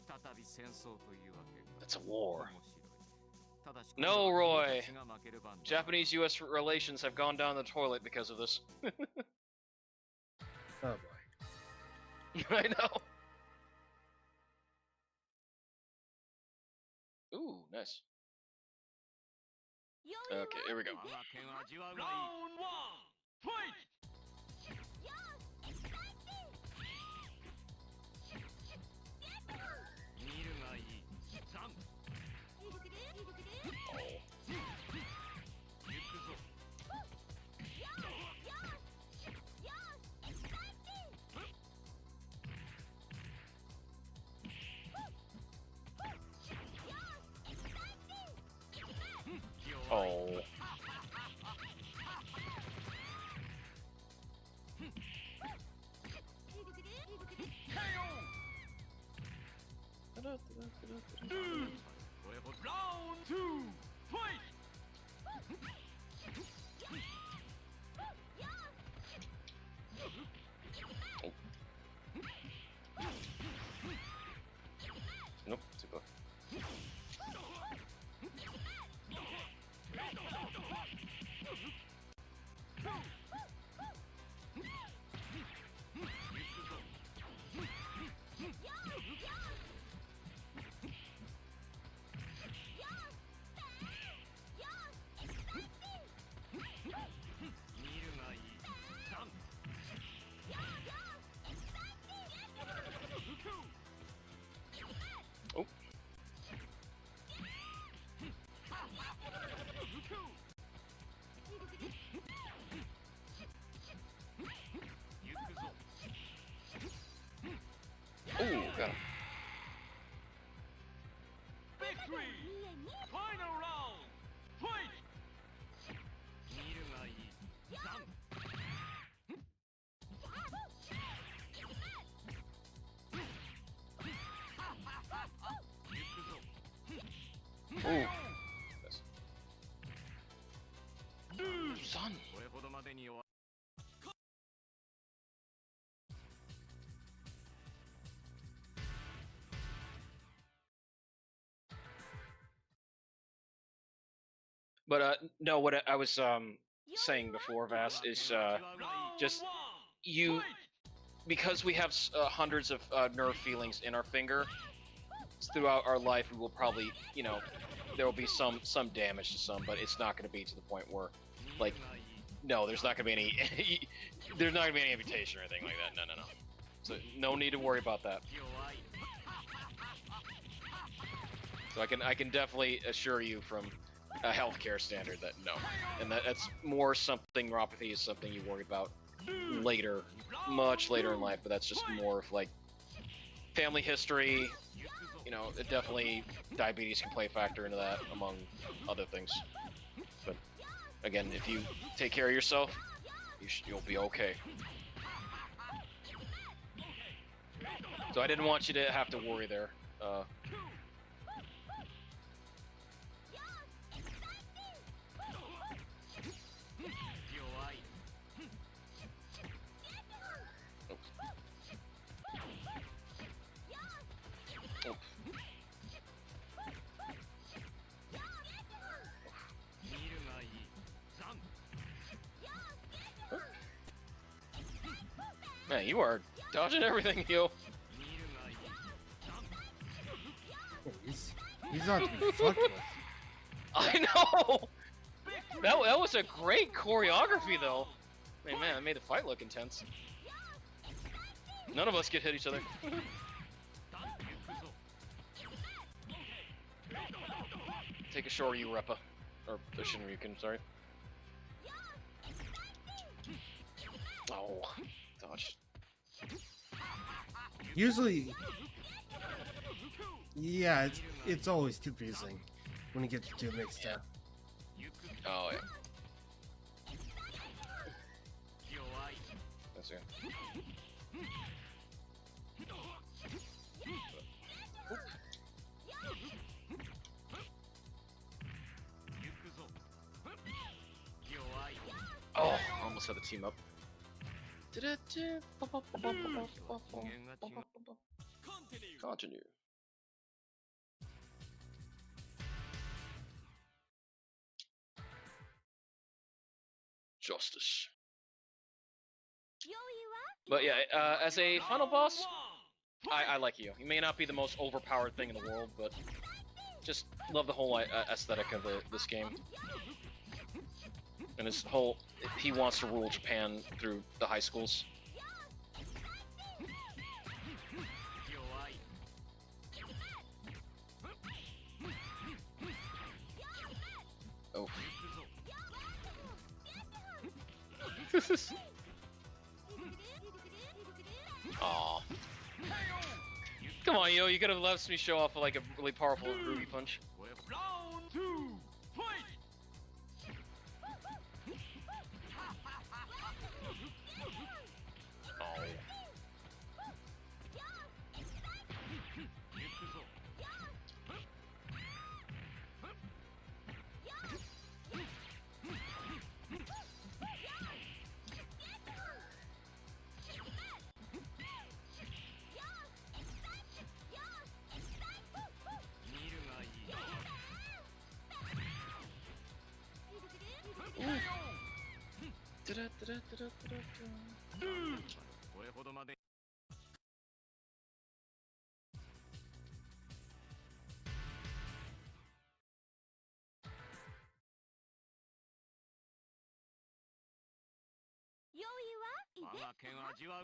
再び戦争というわけか。 That's a war. 面白い。ただし No, Roy. 君たちが負ける番だ。 Japanese-U.S. relations have gone down the toilet because of this. Oh boy. I know. Ooh, nice. Okay, here we go. 我が剣味わうがいい。 Round one, fight! 見るがいい。ザン。行くぞ。 Oh. Round two, fight! Nope, too close. Oh. Ooh, got him. Victory! Final round, fight! 見るがいい。ザン。 Ooh. Son. これほどまでに終わ But no, what I was saying before, Vass, is just because we have hundreds of nerve feelings in our finger. Throughout our life, we will probably, you know, there will be some damage to some, but it's not going to be to the point where, like, no, there's not going to be any, there's not going to be any amputation or anything like that. No. So no need to worry about that. So I can definitely assure you from a healthcare standard that no, and that's more something. Neuropathy is something you worry about later, much later in life, but that's just more of like family history. You know, it definitely diabetes can play a factor into that, among other things. But again, if you take care of yourself, you'll be okay. So I didn't want you to have to worry there. Man, you are dodging everything, yo. He's not to be fucked with. I know! That was a great choreography, though. Man, it made the fight look intense. None of us get hit each other. Take a Shoryu Reppa. Or the Shinryuken, sorry. Oh, dodge. Usually, yeah, it's always confusing when you get the two mixed up. Oh yeah. That's it. Oh, almost had the team up. Continue. Justice. But yeah, as a final boss, I like you. He may not be the most overpowered thing in the world, but just love the whole aesthetic of this game. And his whole, he wants to rule Japan through the high schools. Oh. Aw. Come on, yo, you could have left me show off like a really powerful Ruby punch. Round 2, fight!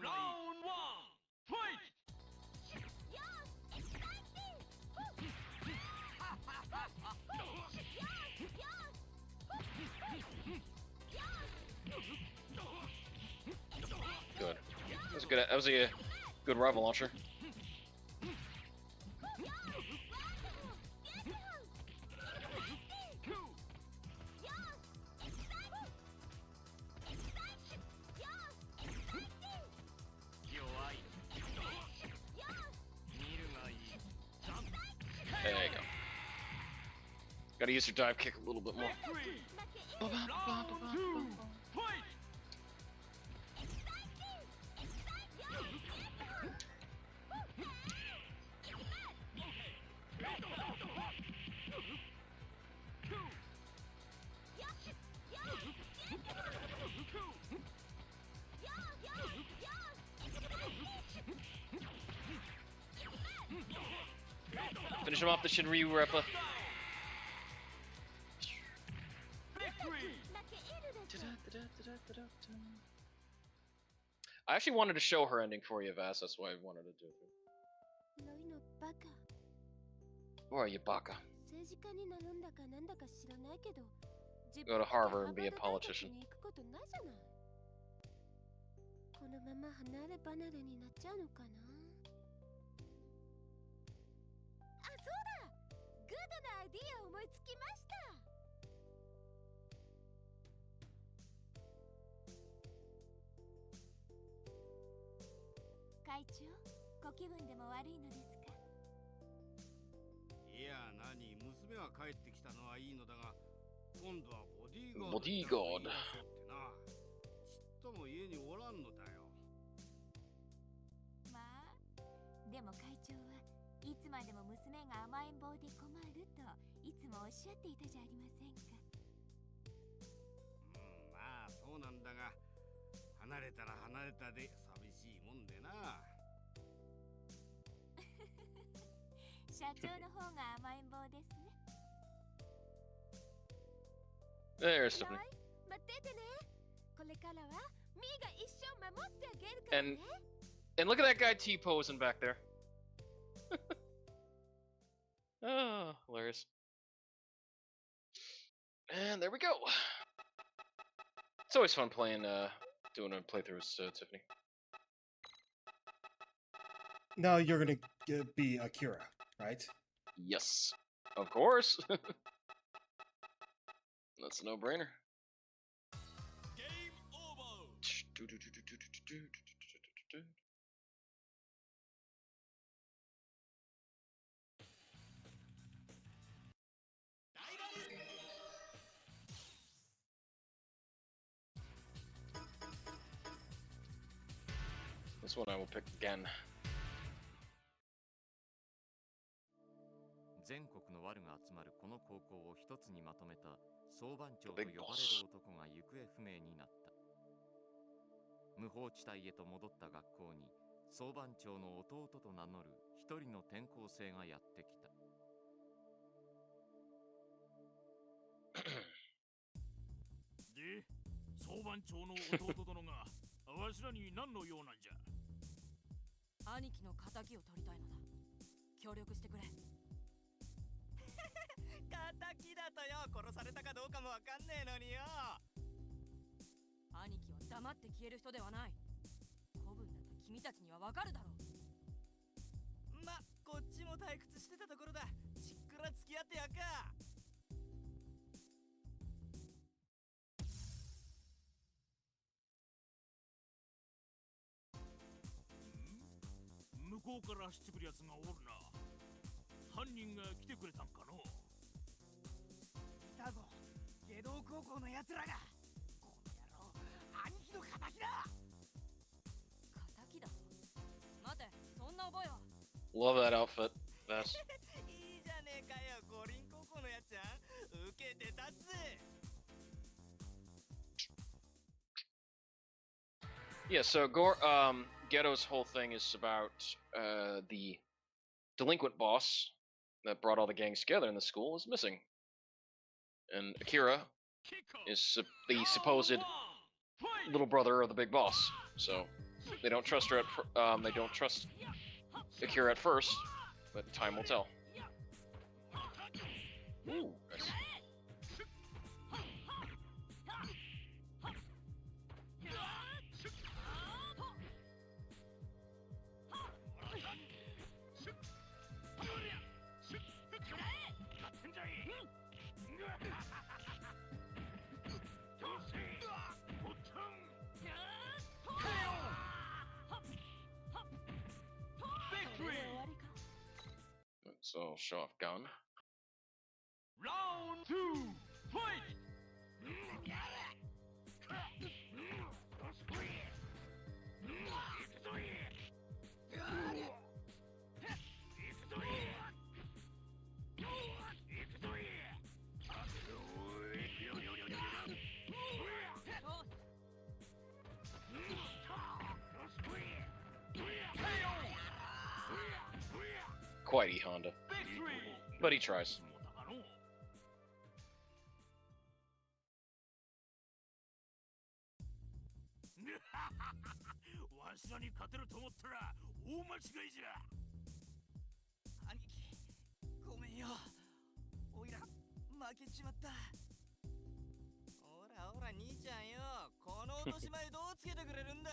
Round 1, fight! Good. That was a good rival launcher. There you go. Gotta use your dive kick a little bit more. Round 2, fight! Finish him off the Shinryu Repa. I actually wanted to show her ending for you, Vass. That's why I wanted to do it. Who are you, Baka? Go to Harvard and be a politician. このまま離れ離れになっちゃうのかな。あ、そうだ。グッドなアイディア思いつきました。会長、ご気分でも悪いのですか。いや、何、娘は帰ってきたのはいいのだが、今度はボディーガード。ボディーガード。ちっとも家におらんのだよ。まあ、でも会長はいつまでも娘が甘えん坊で困るといつもおっしゃっていたじゃありませんか。まあそうなんだが、離れたら離れたで寂しいもんでな。社長の方が甘えん坊ですね。There's Stephanie. 待っててね。これからはミーが一生守ってあげるからね。And look at that guy T-posing back there. Oh, hilarious. And there we go. It's always fun playing, doing a playthroughs, Tiffany. Now you're gonna be Akira, right? Yes, of course. That's a no-brainer. Game over. This one I will pick again. 全国のワルが集まるこの高校を一つにまとめた総番長と呼ばれる男が行方不明になった。無法地帯へと戻った学校に総番長の弟と名乗る一人の転校生がやってきた。で、総番長の弟殿がわしらに何の用なんじゃ。兄貴の仇を取りたいのだ。協力してくれ。敵だとよ、殺されたかどうかもわかんねえのによ。兄貴は黙って消える人ではない。子分だった君たちにはわかるだろう。ま、こっちも退屈してたところだ。ちっくら付き合ってやっか。向こうから走ってくるやつがおるな。犯人が来てくれたんかの。いたぞ、下道高校のやつらが。この野郎、兄貴の仇だ。仇だと。待て、そんな覚えは。Love that outfit. That's. いいじゃねえかよ、五輪高校のやつちゃん。受けて立つぜ。Yeah, so Ghetto's whole thing is about the delinquent boss that brought all the gangs together in the school is missing. And Akira is the supposed little brother of the big boss. So they don't trust her they don't trust Akira at first, but time will tell. Ooh, nice. So I'll show off gun. Round 2, fight! Quite Honda. Victory! But he tries. わしらに勝てると思ったら大間違いじゃ。兄貴、ごめんよ。おいら負けちまった。ほらほら兄ちゃんよ、この落とし前どうつけてくれるんだ？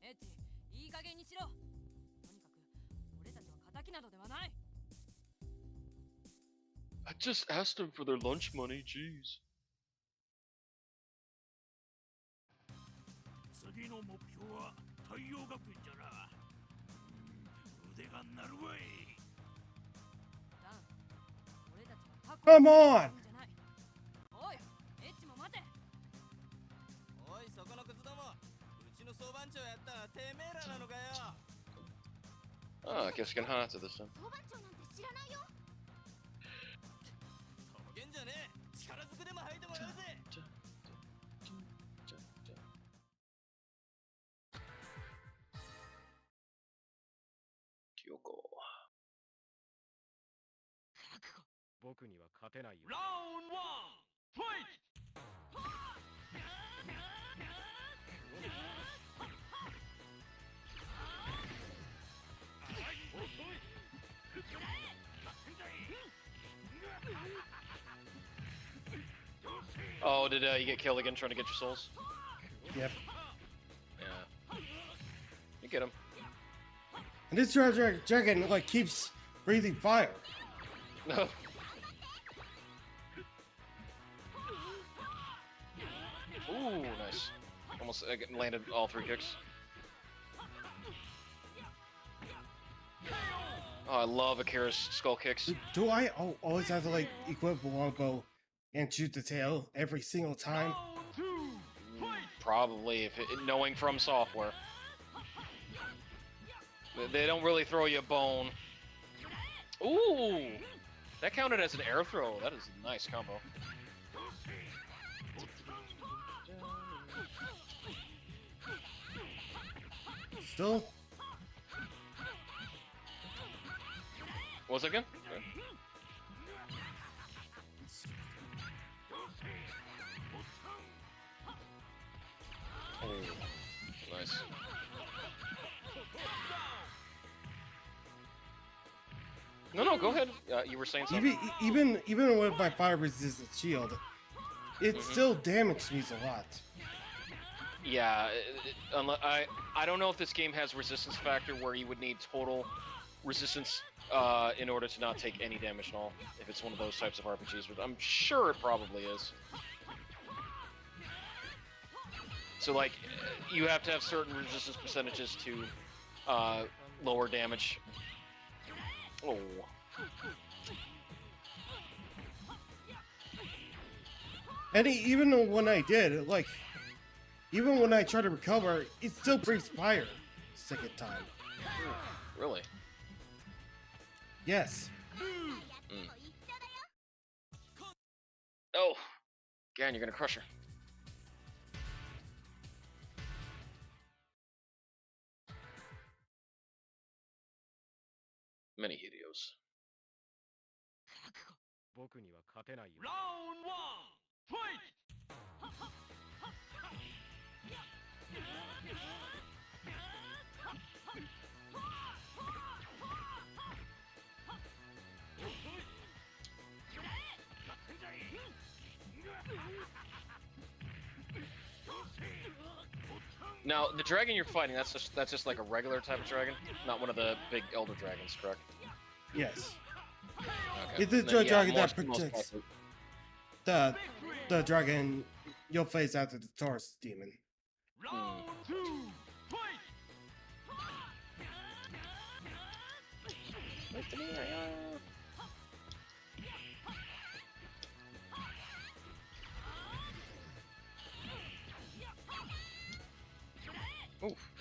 エッチ、いい加減にしろ。とにかく俺たちは仇などではない。 I just asked them for their lunch money, jeez. 次の目標は太陽学園じゃな。腕が鳴るわい。ダン、俺たちはタコ Come on! じゃない。おい、エッチも待て。おいそこのクズども、うちの総番長やったらてめえらなのかよ。Oh, I guess we can hunt it this time. 総番長なんて知らないよ。とぼけんじゃねえ。力ずくでも吐いてもらうぜ。Kyoko. 僕には勝てないよ。ラウンドワン、ファイト。Oh, did you get killed again trying to get your souls? Yep. Yeah. You get him. And this dragon like keeps breathing fire. No. Ooh, nice. Almost landed all 3 kicks. Oh, I love Akira's skull kicks. Do I always have to like equip a longbow and shoot the tail every single time? Probably, if knowing from software. They don't really throw you a bone. Ooh! That counted as an air throw. That is a nice combo. Still? What was it again? Oh, nice. No, go ahead. You were saying something. Even with my fire resistant shield, it still damaged me a lot. Yeah, I don't know if this game has resistance factor where you would need total resistance in order to not take any damage at all. If it's one of those types of RPGs, but I'm sure it probably is. So like, you have to have certain resistance percentages to lower damage. Oh. And even when I did, like, even when I try to recover, it still breathes fire. Second time. Really? Yes. Oh. Again, you're gonna crush her. Many Hideos. 僕には勝てないよ。ラウンドワン、ファイト。Now, the dragon you're fighting, that's just like a regular type of dragon, not one of the big elder dragons, correct? Yes. Okay. It's the Then, yeah, dragon that most protects likely. the dragon you'll face after the Taurus demon. Round two, fight. Oof.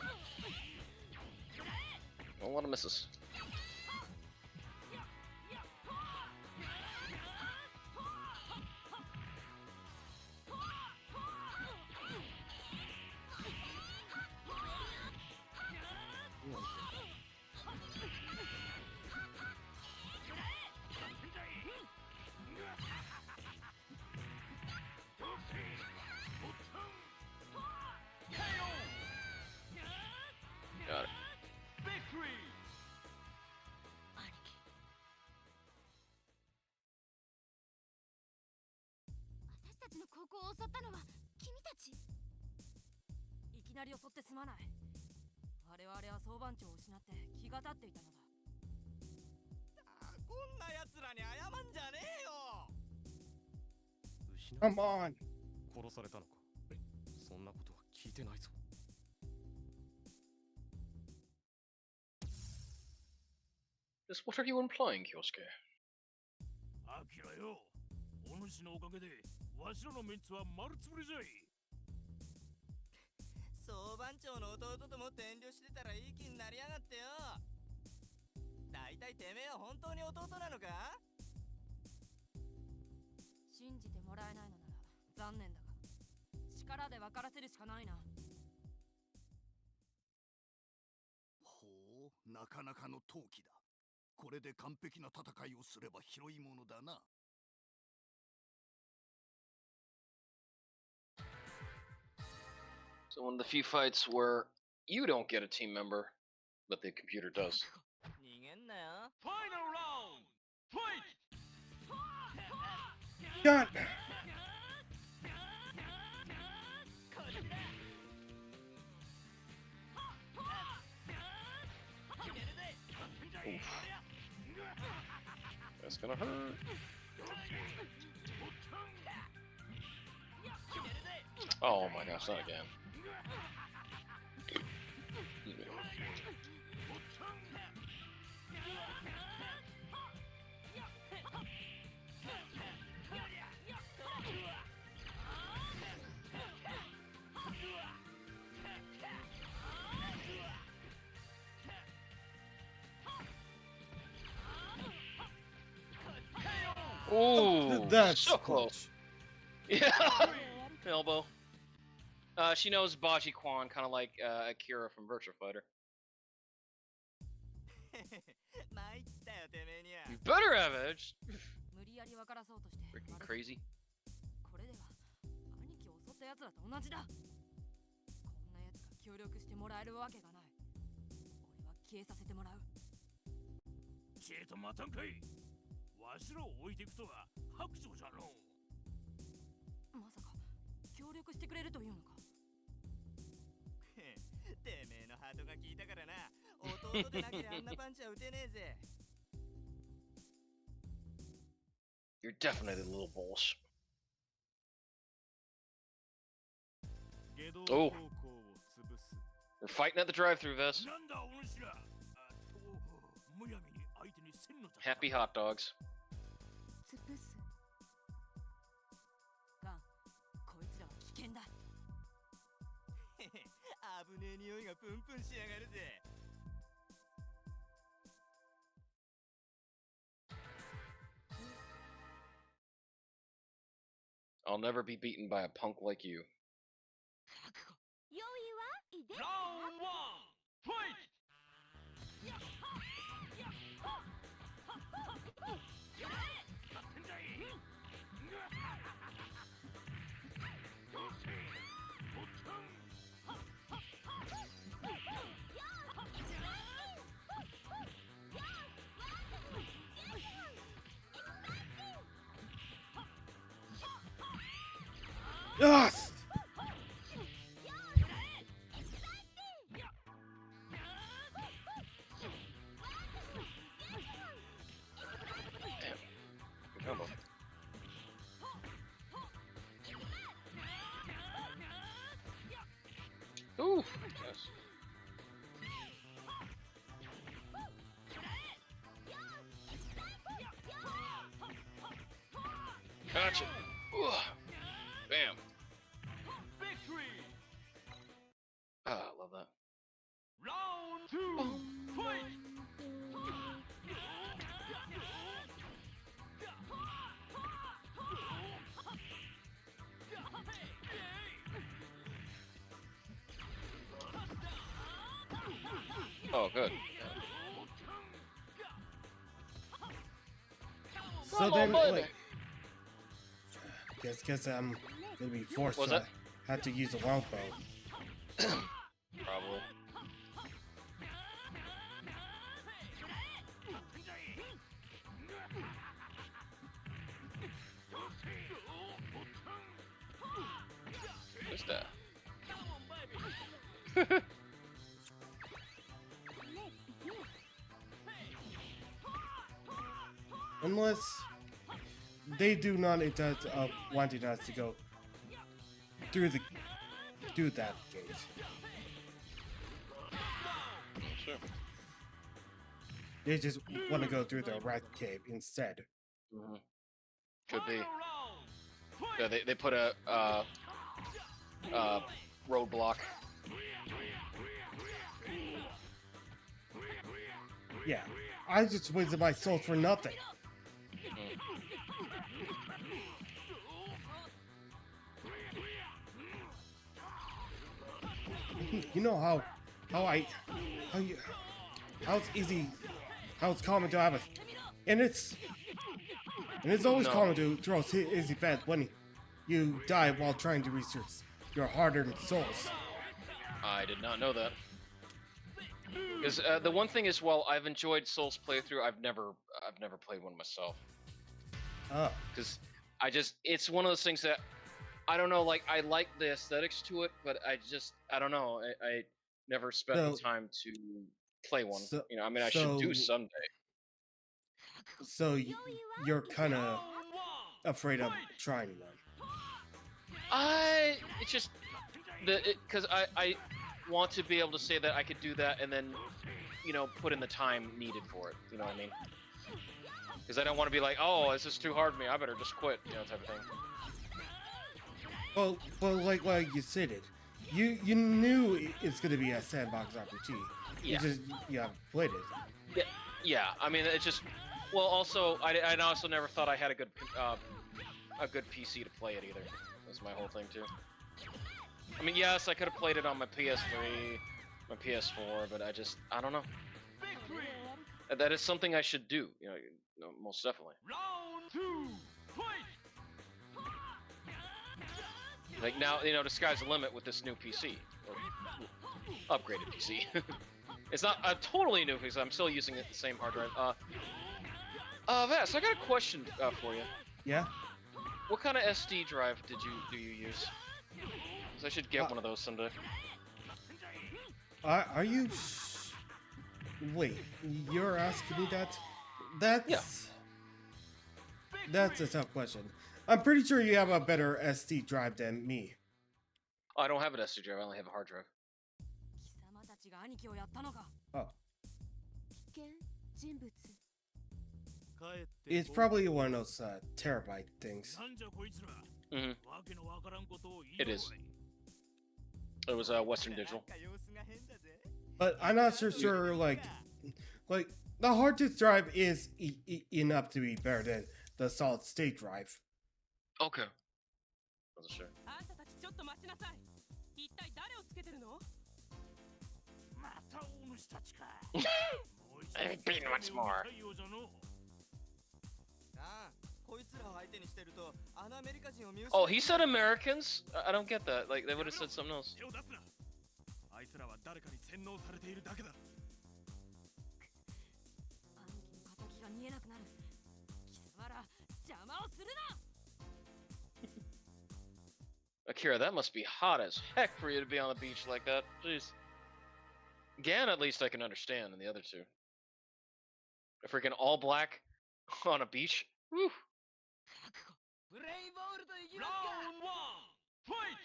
A lot of misses. たちの高校を襲ったのは君たち。いきなり襲ってすまない。我々は総番長を失って気が立っていたのだ。こんな奴らに謝んじゃねえよ。Come on. 殺されたのか。そんなことは聞いてないぞ。This, what are you implying, Kyosuke? アキラよ、お主のおかげでわしらのメンツは丸つぶれじゃい。総番長の弟ともっと遠慮してたらいい気になりやがってよ。だいたいてめえは本当に弟なのか？信じてもらえないのなら残念だが、力で分からせるしかないな。ほう、なかなかの闘気だ。これで完璧な戦いをすれば広いものだな。So one of the few fights where you don't get a team member, but the computer does. 逃げんなよ。Final round, fight! God. Oof. That's gonna hurt. Oh my gosh, not again. Excuse me. Ooh, That's so close. Yeah, elbow. She knows Baji Quan, kind of like Akira from Virtua Fighter. 参ったよてめえには。 You better have edge. 無理やり分からそうとして。 Freaking crazy. これでは兄貴を襲った奴らと同じだ。こんな奴が協力してもらえるわけがない。俺は消えさせてもらう。ちえと待たんかい。わしらを置いていくとは白状じゃのう。まさか協力してくれるというのか。てめえのハートが効いたからな。弟でなきゃあんなパンチは打てねえぜ。You're definitely the little balls. Oh. We're fighting at the drive-thru, Vest. なんだお主ら。むやみに相手にせんのじゃ。 Happy hot dogs. 潰す。ガン、こいつらは危険だ。危ねえ匂いがプンプンしやがるぜ。I'll never be beaten by a punk like you. 用意はいいですか？ Round one, fight! Yes! Good combo. Ooh, yes. Gotcha. Ooh. Bam. Victory! Ah, I love that. Round two, fight! Oh, good. So then, like, guess I'm gonna be forced Was to it? have to use a longbow. Probably. there. Unless they do not intend wanting us to go through that gate. Sure. They just want to go through the rat cave instead. Mm-hmm. Could be. Yeah, they put a roadblock. Yeah, I just wasted my soul for nothing. You know how it's common to have a, and it's always common to throw his event when you die while trying to reach your hard-earned souls. I did not know that. Because the one thing is, while I've enjoyed Souls playthrough, I've never played one myself. Oh. Because it's one of those things that I don't know. Like, I like the aesthetics to it, but I don't know. I never spent the time to play one. I should do someday. So you're kind of afraid of trying one. It's just because I want to be able to say that I could do that and then, put in the time needed for it. You know what I mean? Because I don't want to be like, oh, this is too hard for me. I better just quit, type of thing. Well, like you said it, you knew it's gonna be a sandbox RPG. Yeah. You haven't played it. Yeah. I mean, it's just. Well, also, I also never thought I had a good PC to play it either. That's my whole thing too. I mean, yes, I could have played it on my PS3, my PS4, but I don't know. That is something I should do, most definitely. Round 2, fight! Like now, the sky's the limit with this new PC, or upgraded PC. It's not a totally new PC. I'm still using the same hard drive. Vas, I got a question for you. Yeah. What kind of SD drive do you use? 'Cause I should get one of those someday. Are you? Wait, you're asking me that? That's a tough question. I'm pretty sure you have a better SD drive than me. I don't have an SD drive. I only have a hard drive. Oh. It's probably one of those terabyte things. Mm-hmm. It is. It was Western Digital. But I'm not so sure, like the hard disk drive is enough to be better than the solid state drive. Okay. Wasn't sure. I've been once more. Oh, he said Americans? I don't get that. Like, they would have said something else. Akira, that must be hot as heck for you to be on the beach like that. Jeez. Gan, at least I can understand, and the other two. A freaking all black on a beach? Whew. Round 1, fight!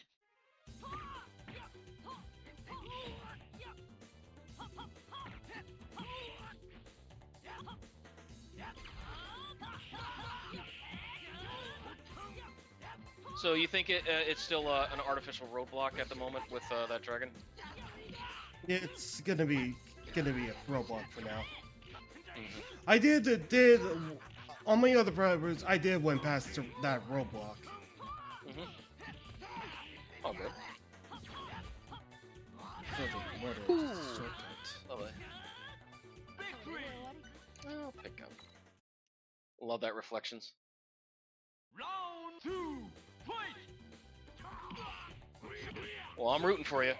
So you think it's still an artificial roadblock at the moment with that dragon? It's gonna be a roadblock for now. Mm-hmm. I did on my other brothers. I did went past that roadblock. Mm-hmm. All good. Lovely. I'll pick up. Love that reflections. Round 2, fight! Well, I'm rooting for you.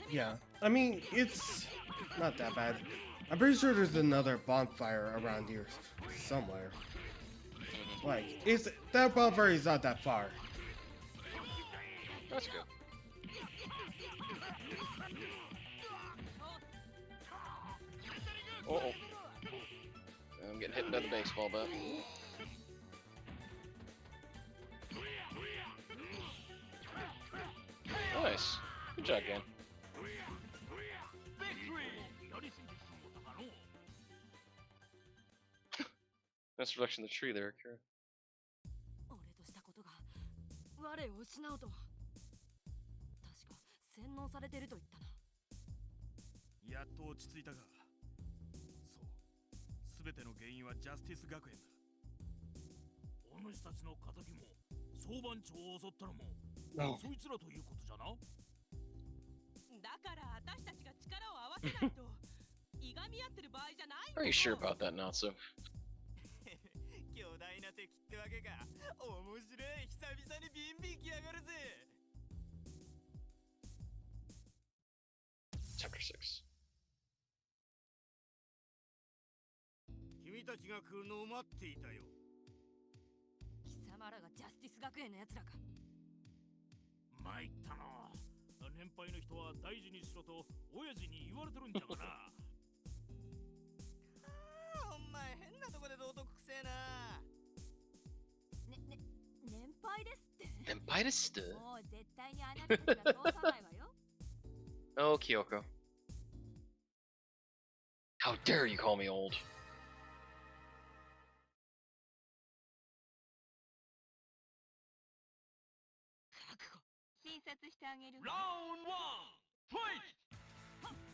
Yeah, I mean, it's not that bad. I'm pretty sure there's another bonfire around here somewhere. Mm-hmm. Like, it's that buffer is not that far. That's good. Uh-oh. I'm getting hit by the baseball bat. Nice. Good job, game. Nice reflection of the tree there, Kira. 俺としたことが我を失うとは確か洗脳されてると言ったな。やっと落ち着いたか。そう、全ての原因はジャスティス学園だ。お主たちの仇も総番長を襲ったのも、そいつらということじゃな。だから私たちが力を合わせないといがみ合ってる場合じゃないんだよ。Are you sure about that, Natsu? 巨大な敵ってわけか。面白い。久々にビンビン来やがるぜ。Chapter 6. 君たちが来るのを待っていたよ。貴様らがジャスティス学園のやつらか。参ったな。年配の人は大事にしろと親父に言われてるんじゃがな。お前変なとこで道徳くせえな。年配ですって。年配ですって。もう絶対にあなたたちが通さないわよ。Oh, Kyoko. How dare you call me old? 診察してあげる。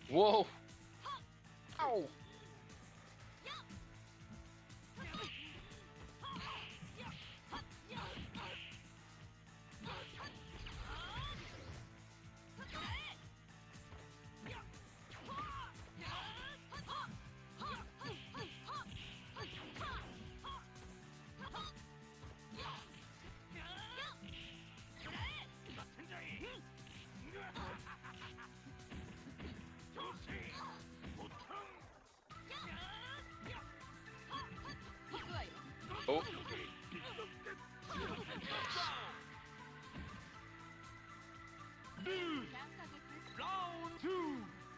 Whoa! Ow! Oh. Round 2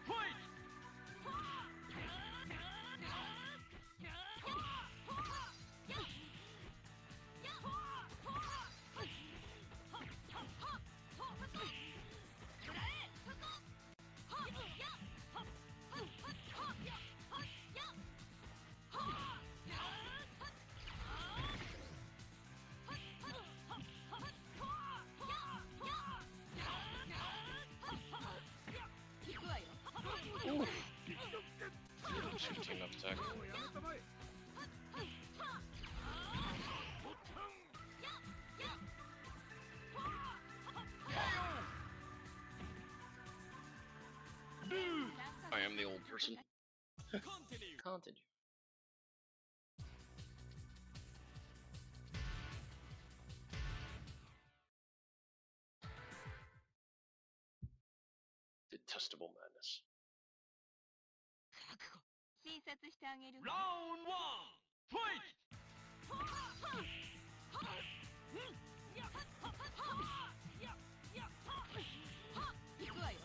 fight! Should have teamed up attack. I am the old person. Continue. Detestable madness. 診察してあげる。Round 1 fight! 行くわよ。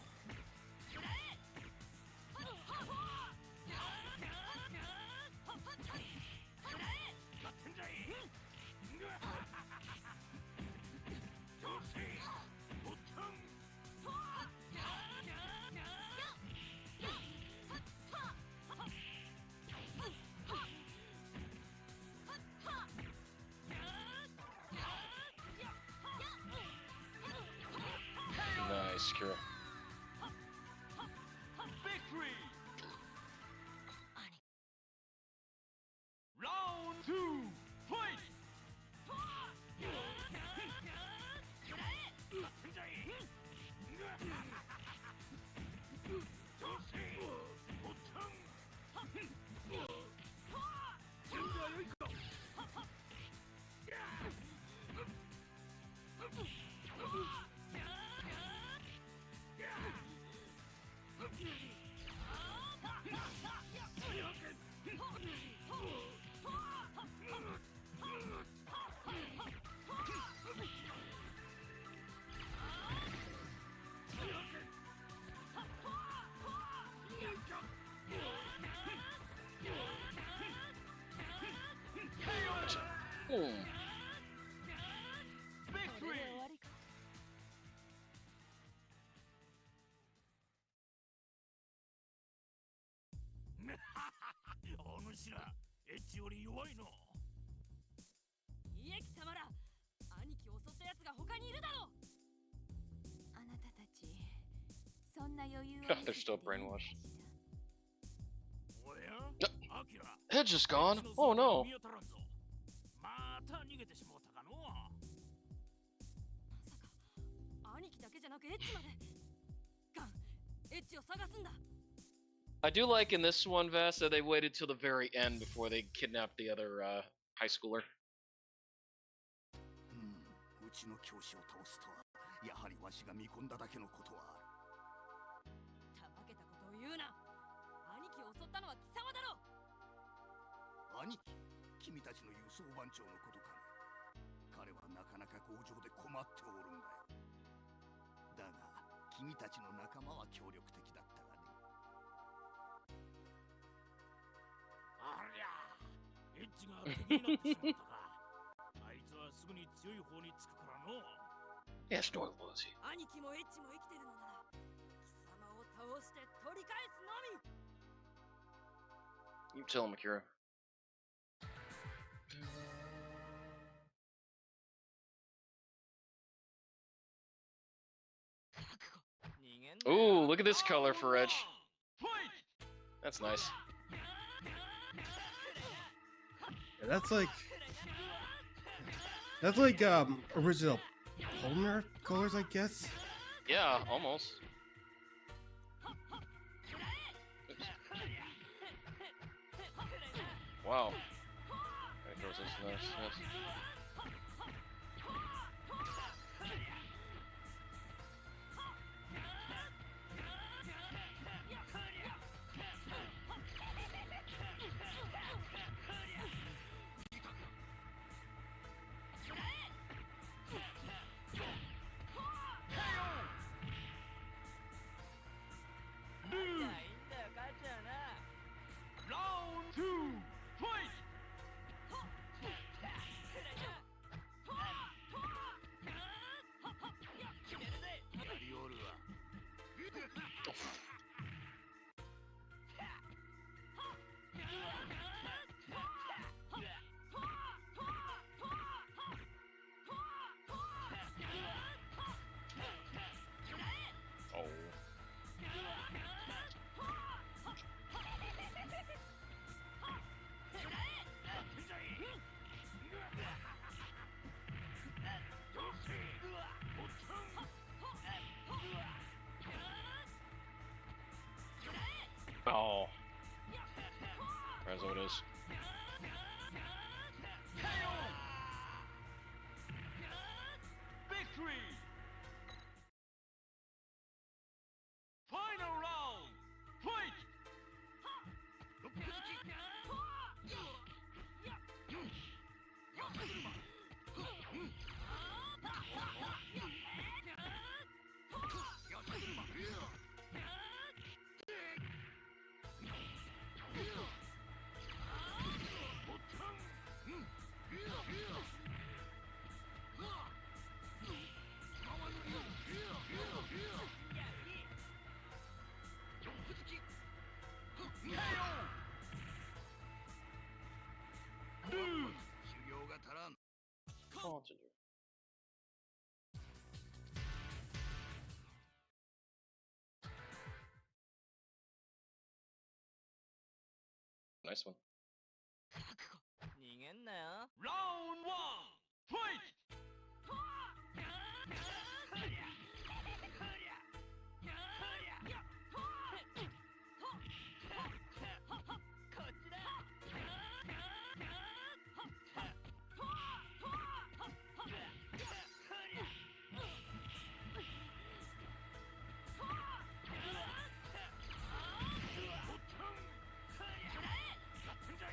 Nice, Kira. Victory! Round 2 fight! 行 Boom. Victory! お主らエッジより弱いの。いえ貴様ら、兄貴を襲った奴が他にいるだろう。あなたたちそんな余裕を They're still brainwashed. おや、アキラ。 Head's just gone. Oh no. また逃げてしまったかの。まさか兄貴だけじゃなくエッチまで。ガン、エッチを探すんだ。 I do like in this one, Vest, that they waited till the very end before they kidnapped the other high schooler. うちの教師を倒すとは、やはりわしが見込んだだけのことはある。たわけたことを言うな。兄貴を襲ったのは貴様だろう。兄貴、君たちの輸送番長のことかね。彼はなかなか強情で困っておるんだよ。だが、君たちの仲間は協力的だったがね。ありゃ、エッジが敵になってしまったか。あいつはすぐに強い方につくからの。Yes, don't lose you. 兄貴もエッチも生きてるのなら、貴様を倒して取り返すのみ。 You tell him, Akira. Ooh, look at this color for Edge. That's nice. Yeah, that's like original Polymer colors, I guess. Yeah, almost. Oops. Wow. That goes this nice. Yes. Oh. That's what it is. Victory! Final round! Fight! Continue. Nice one. 逃げんなよ。 Round 1! Fight! やってんじゃい。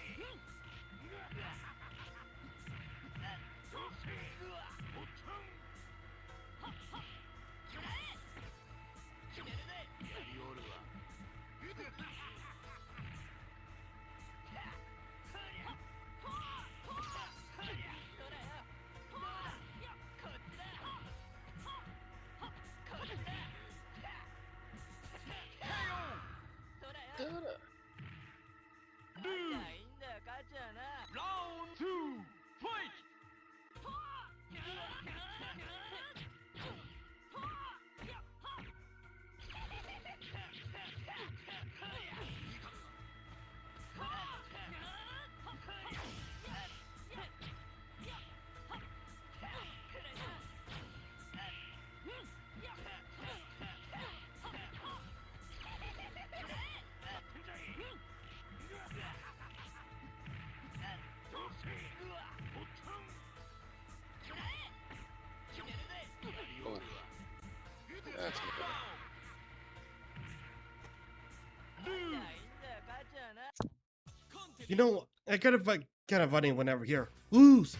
You know, I kind of funny whenever here. Lose.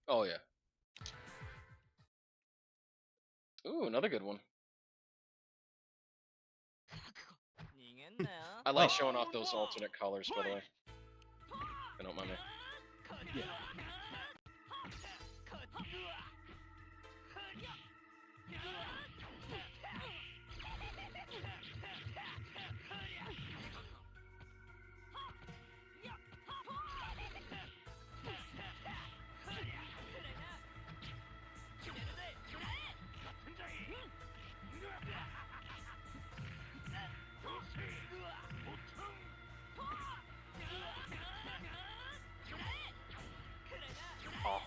Oh yeah. Ooh, another good one. I like showing off those alternate colors, by the way. I don't mind me. Yeah. Oh.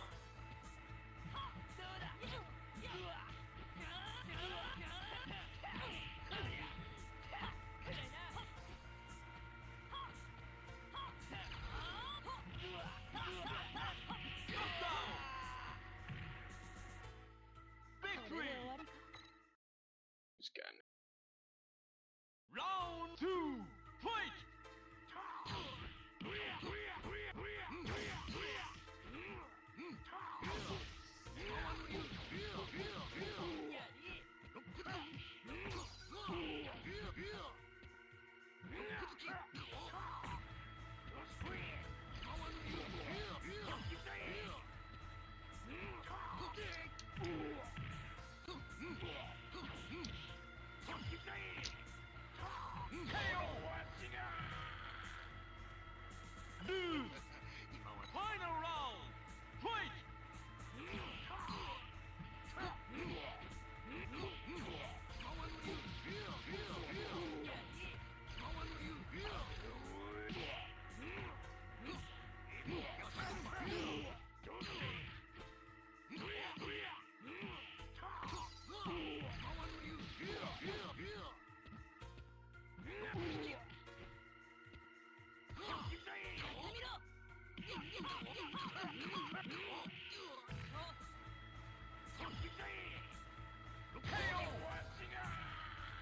Who's got it? Round 2, fight! Final round, fight!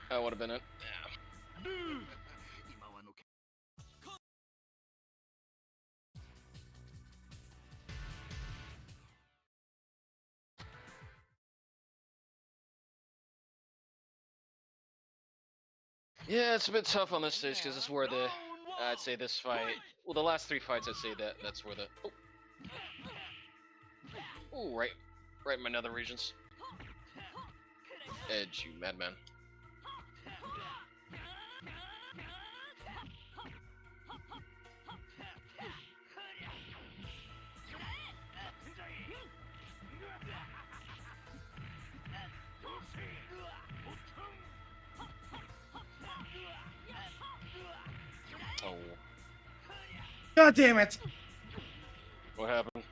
That would have been it. Yeah. Yeah, it's a bit tough on this stage because it's where the I'd say this fight. Well, the last 3 fights, I'd say that's where the. Oh, right in my nether regions. Edge, you madman. Oh. God damn it! What happened?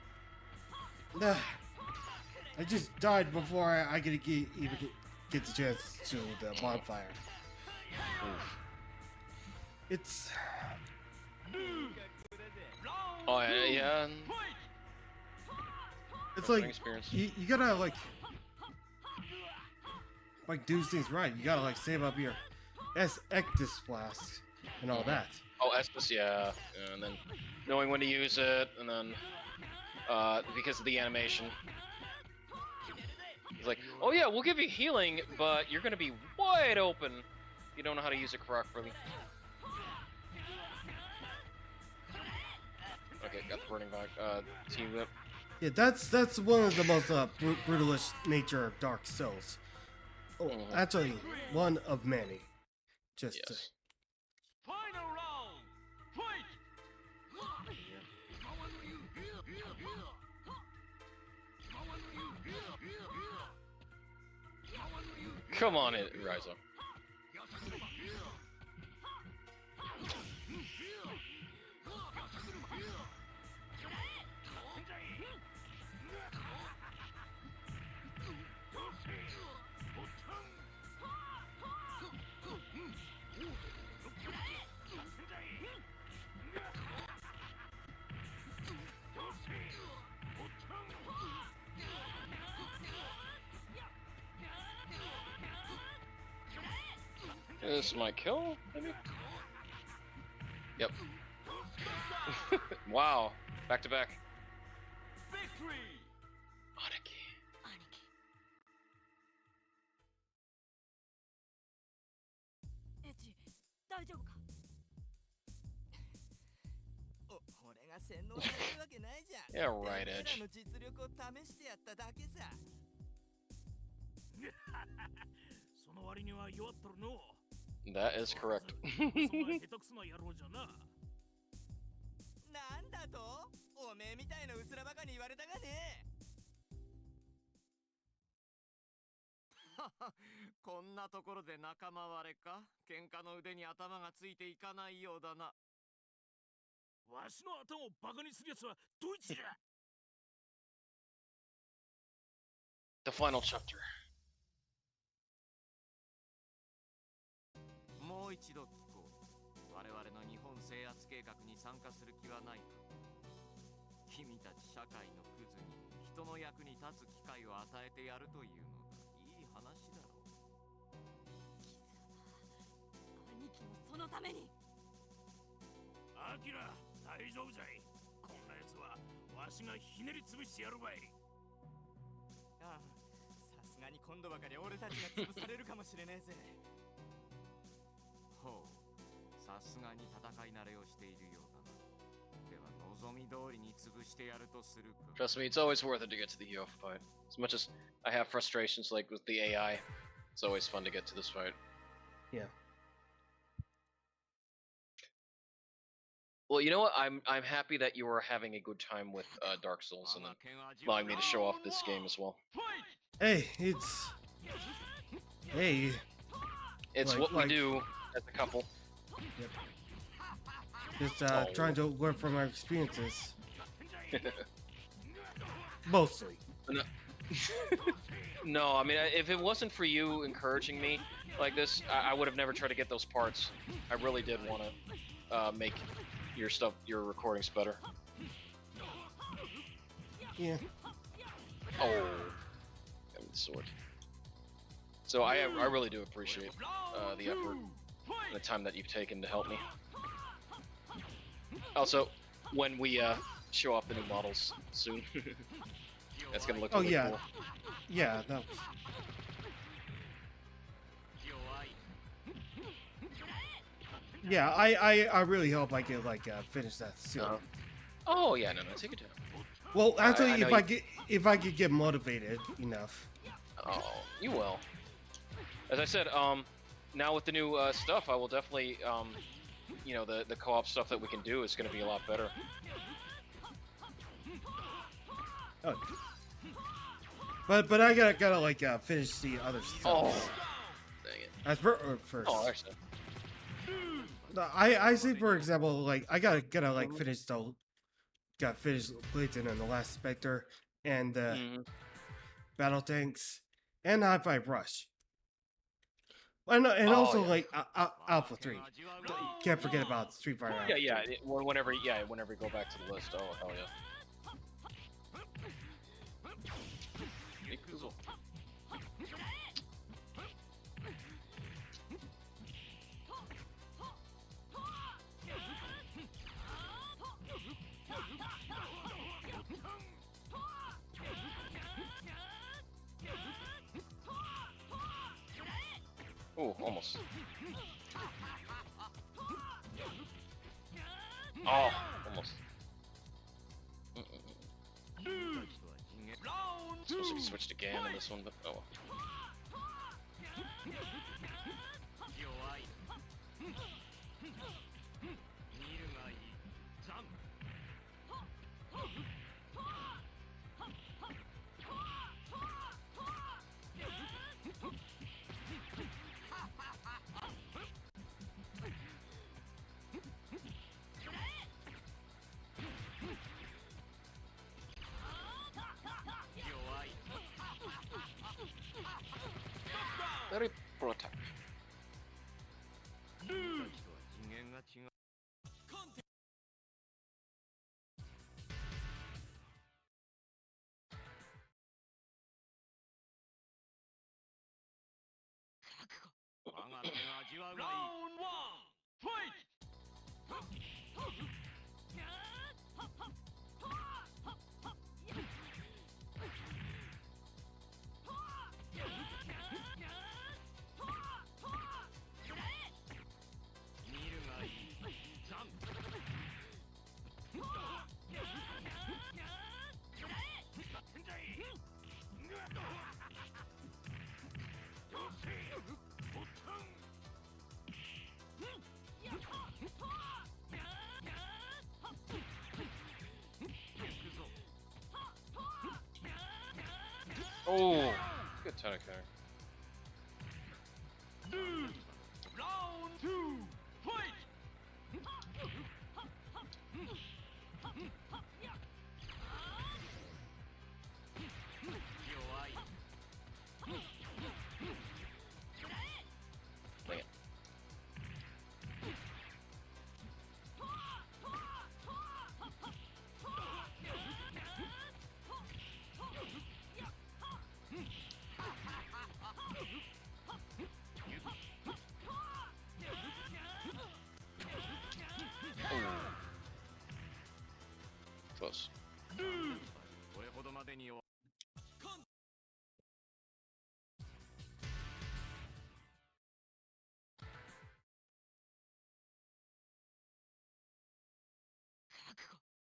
I just died before I could even get the chance to the bonfire. It's. Oh yeah. It's like you gotta like do things right. You gotta like save up your Ectus flask and all that. Oh, Estus, yeah, and then knowing when to use it, and then because of the animation, it's like, oh yeah, we'll give you healing, but you're gonna be wide open. You don't know how to use it properly. Okay, got the burning back. Team whip. Yeah, that's one of the most brutalist nature of Dark Souls. Oh, actually, one of many. Just. Yes. Final round, fight! Come on, it Ryzo. This might kill, maybe? Yep. Wow, back to back. Victory! エッチ、大丈夫か？俺が洗脳されるわけないじゃん。Yeah, right, てめえら Edge. の実力を試してやっただけさ。その割には弱っとるの。That is correct. そんな下手くそな野郎じゃな。なんだと？おめえみたいなうすらバカに言われたがね。こんなところで仲間割れか？喧嘩の腕に頭がついていかないようだな。わしの頭をバカにするやつはどいつじゃ。 The final chapter. もう一度聞こう。我々の日本制圧計画に参加する気はないか？君たち社会のクズに人の役に立つ機会を与えてやるというのがいい話だろう。貴様、兄貴もそのために。アキラ、大丈夫じゃい。こんなやつはわしがひねり潰してやるばい。ああ、さすがに今度ばかり俺たちが潰されるかもしれねえぜ。ほう、さすがに戦い慣れをしているようだな。では望み通りに潰してやるとするか。 Trust me, it's always worth it to get to the Hero fight. As much as I have frustrations like with the AI, it's always fun to get to this fight. Yeah. Well, you know what? I'm happy that you were having a good time with Dark Souls and then allowing me to show off this game as well. Hey, it's It's what we do as a couple. Yep. Just trying to learn from our experiences. Mostly. No, I mean, if it wasn't for you encouraging me like this, I would have never tried to get those parts. I really did want to make your recordings better. Yeah. Oh, got me the sword. So I really do appreciate the effort and the time that you've taken to help me. Also, when we show off the new models soon, that's gonna look really cool. Yeah, no. Yeah, I really hope I can finish that soon. Oh yeah, no, take your time. Well, actually, if I could get motivated enough. Oh, you will. As I said, now with the new stuff, I will definitely, you know, the co-op stuff that we can do is going to be a lot better. Oh. But I gotta finish the other stuff. Oh, dang it. As first. Oh, actually. No, I say for example, I gotta finish Clayton and the Last Spectre and Battle Tanks and High Five Rush. And also Alpha 3. Can't forget about Street Fighter. Yeah, whenever you go back to the list. Oh hell yeah. Oh, almost. Oh, almost. Supposed to be switched again in this one, but oh well. Very protect. Round 1, fight! Oh, good tennis counter. Round 2, fight! Bring it. Close. これほどまでに弱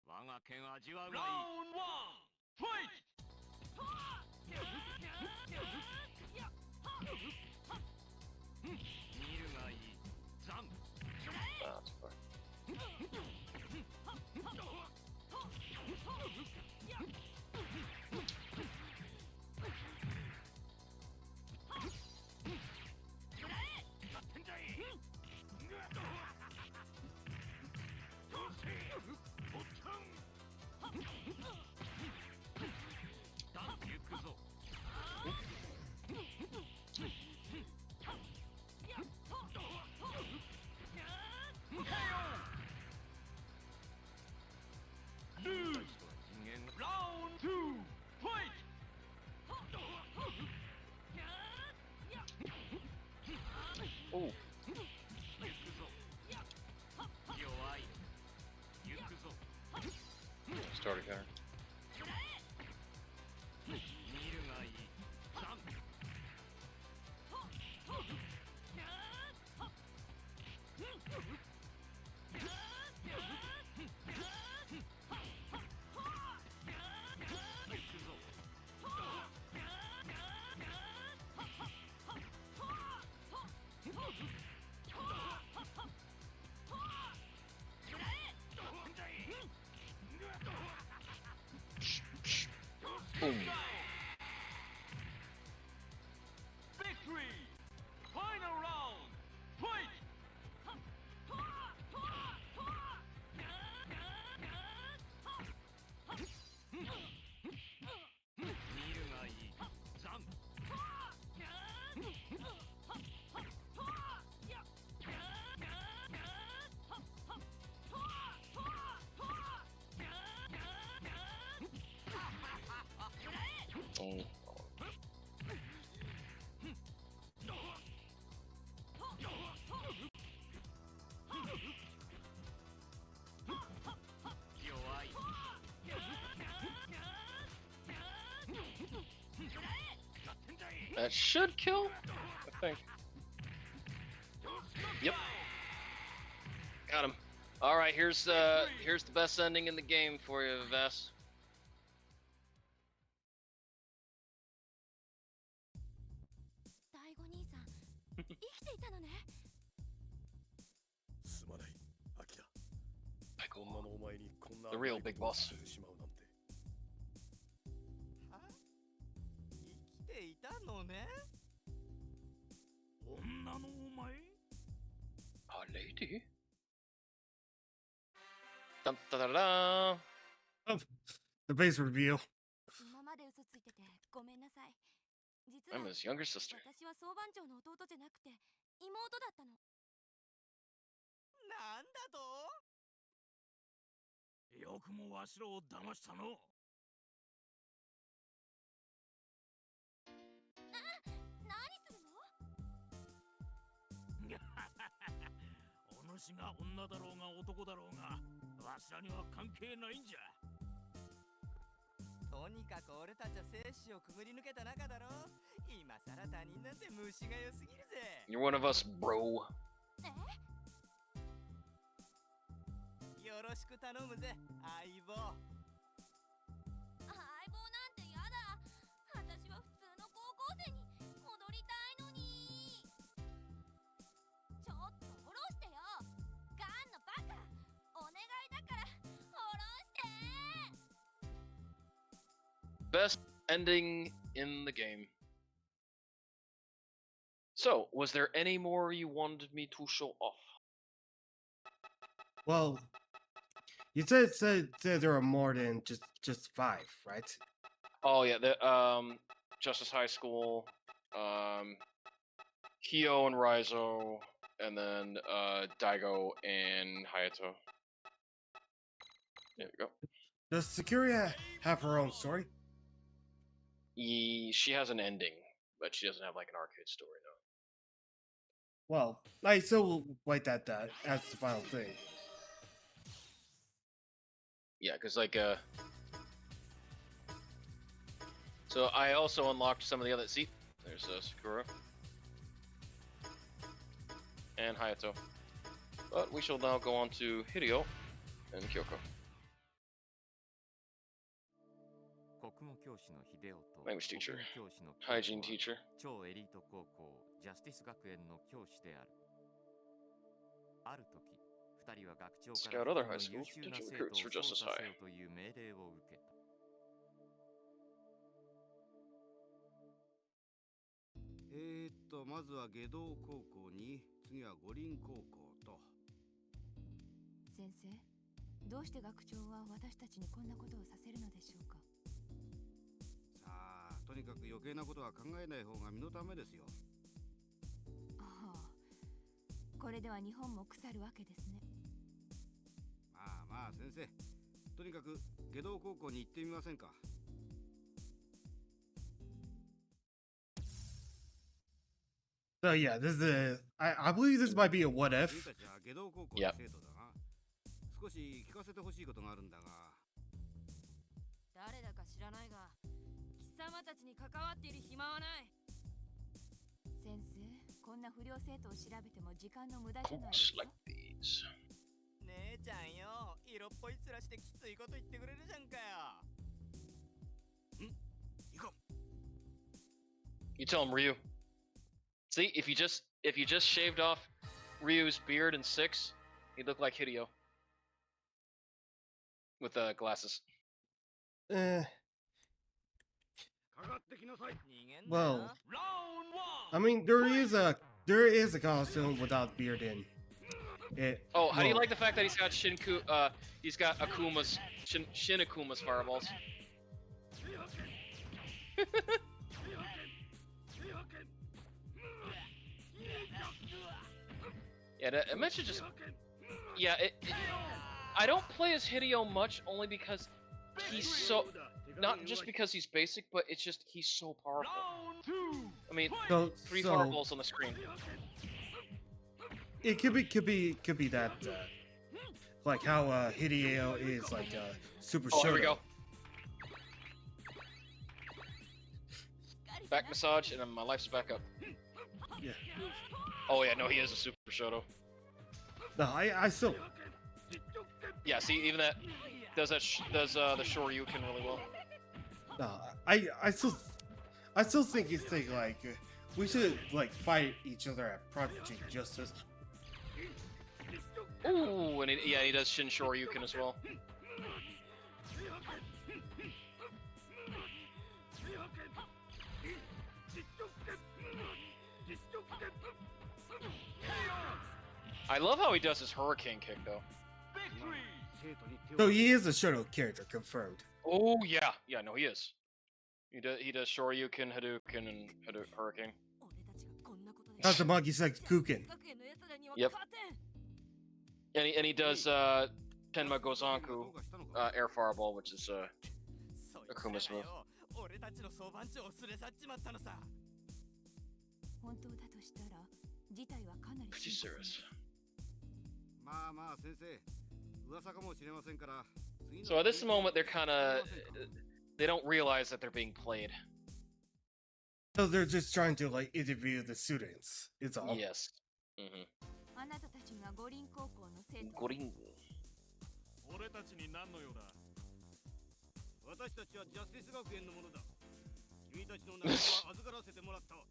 我が剣味わうがいい Round 1, fight! 見るがいいザン That's fine. Round 2, fight! Oh, 弱い行くぞ starter counter. 見るがいいザン Boom. Victory! Final round, fight! 見るがいいザン Oh. That should kill, I think. Yep. Got him. All right, here's the best ending in the game for you, Vess. 大悟兄さん生きていたのね。すまないアキラ Michael, 女のお前にこんな the real big boss. させてしまうなんては生きていたのね。女のお前 A lady? Dun, da, da, da. Oh, the base reveal. 今まで嘘ついててごめんなさい。実 I'm は his younger sister. 私は総番長の弟じゃなくて妹だったの。なんだと？よくもわしらを騙したの。何するの？お主が女だろうが男だろうが、わしらには関係ないんじゃ。とにかく俺たちは生死をくぐり抜けた仲だろ。今さら他人なんて虫が良すぎるぜ。 You're one of us, bro. よろしく頼むぜ、相棒。相棒なんてやだ。私は普通の高校生に戻りたいのに。ちょっと下ろしてよ。ガンのバカ。お願いだから下ろして。 Best ending in the game. So, was there any more you wanted me to show off? Well, you said there are more than just 5, right? Oh yeah, the Justice High School, Kyo and Raizo, and then Daigo and Hayato. There we go. Does Sakuria have her own story? She has an ending, but she doesn't have like an arcade story though. Well, I still will write that as the final thing. Yeah, because like so I also unlocked some of the other. See, there's Sakura and Hayato, but we shall now go on to Hideo and Kyoko. Language teacher, hygiene teacher. 超エリート高校ジャスティス学園の教師である。ある時、二人は学長から Scout other high 優 schools, 秀な potential 生徒 recruits を for 操 Justice 作せ High. よという命令を受けた。まずは下道高校に、次は五輪高校と。先生、どうして学長は私たちにこんなことをさせるのでしょうか。さあ、とにかく余計なことは考えない方が身のためですよ。ああ、これでは日本も腐るわけですね。まあまあ先生、とにかく下道高校に行ってみませんか。So yeah, this is I believe this might be a what if. Yep. 少し聞かせてほしいことがあるんだが。誰だか知らないが、貴様たちに関わっている暇はない。先生、こんな不良生徒を調べても時間の無駄じゃないですか。姉ちゃんよ、色っぽい面してきついこと言ってくれるじゃんかよ。いかん。You tell him, Ryu. See, if you just shaved off Ryu's beard in 6, he'd look like Hideo with glasses. Well, I mean there is a costume without beard in it. Oh, how do you like the fact that he's got he's got Akuma's Shin Akuma's fireballs? Yeah, I mentioned just. Yeah, I don't play as Hideo much only because he's so. Not just because he's basic, but it's just he's so powerful. I mean, 3 fireballs on the screen. It could be that like how Hideo is like super Oh, here we Shoto. go. Back massage, and then my life's back up. Yeah. Oh yeah, no, he is a super Shoto. No, I still. Yeah, see, even that does the Shoryuken really well. No, I still think like we should like fight each other at Project Justice. Ooh, and he does Shin Shoryuken as well. I love how he does his hurricane kick though. So he is a Shoto character, confirmed. Oh yeah, no, he is. He does Shoryuken, Hadouken, and Hurricane. Kazumaki says Kuken. Yep. And he does Tenma Gozanku, Air Fireball, which is Akuma's move. 本当だとしたら事態はかなり Pretty serious. まあまあ先生、噂かもしれませんから。 So at this moment, they're kind of they don't realize that they're being played. So they're just trying to like interview the students. It's all. Yes. Mm-hmm. あなたたちが五輪高校の生徒。五輪。俺たちに何の用だ。私たちはジャスティス学園のものだ。君たちの仲間は預からせてもらったわ。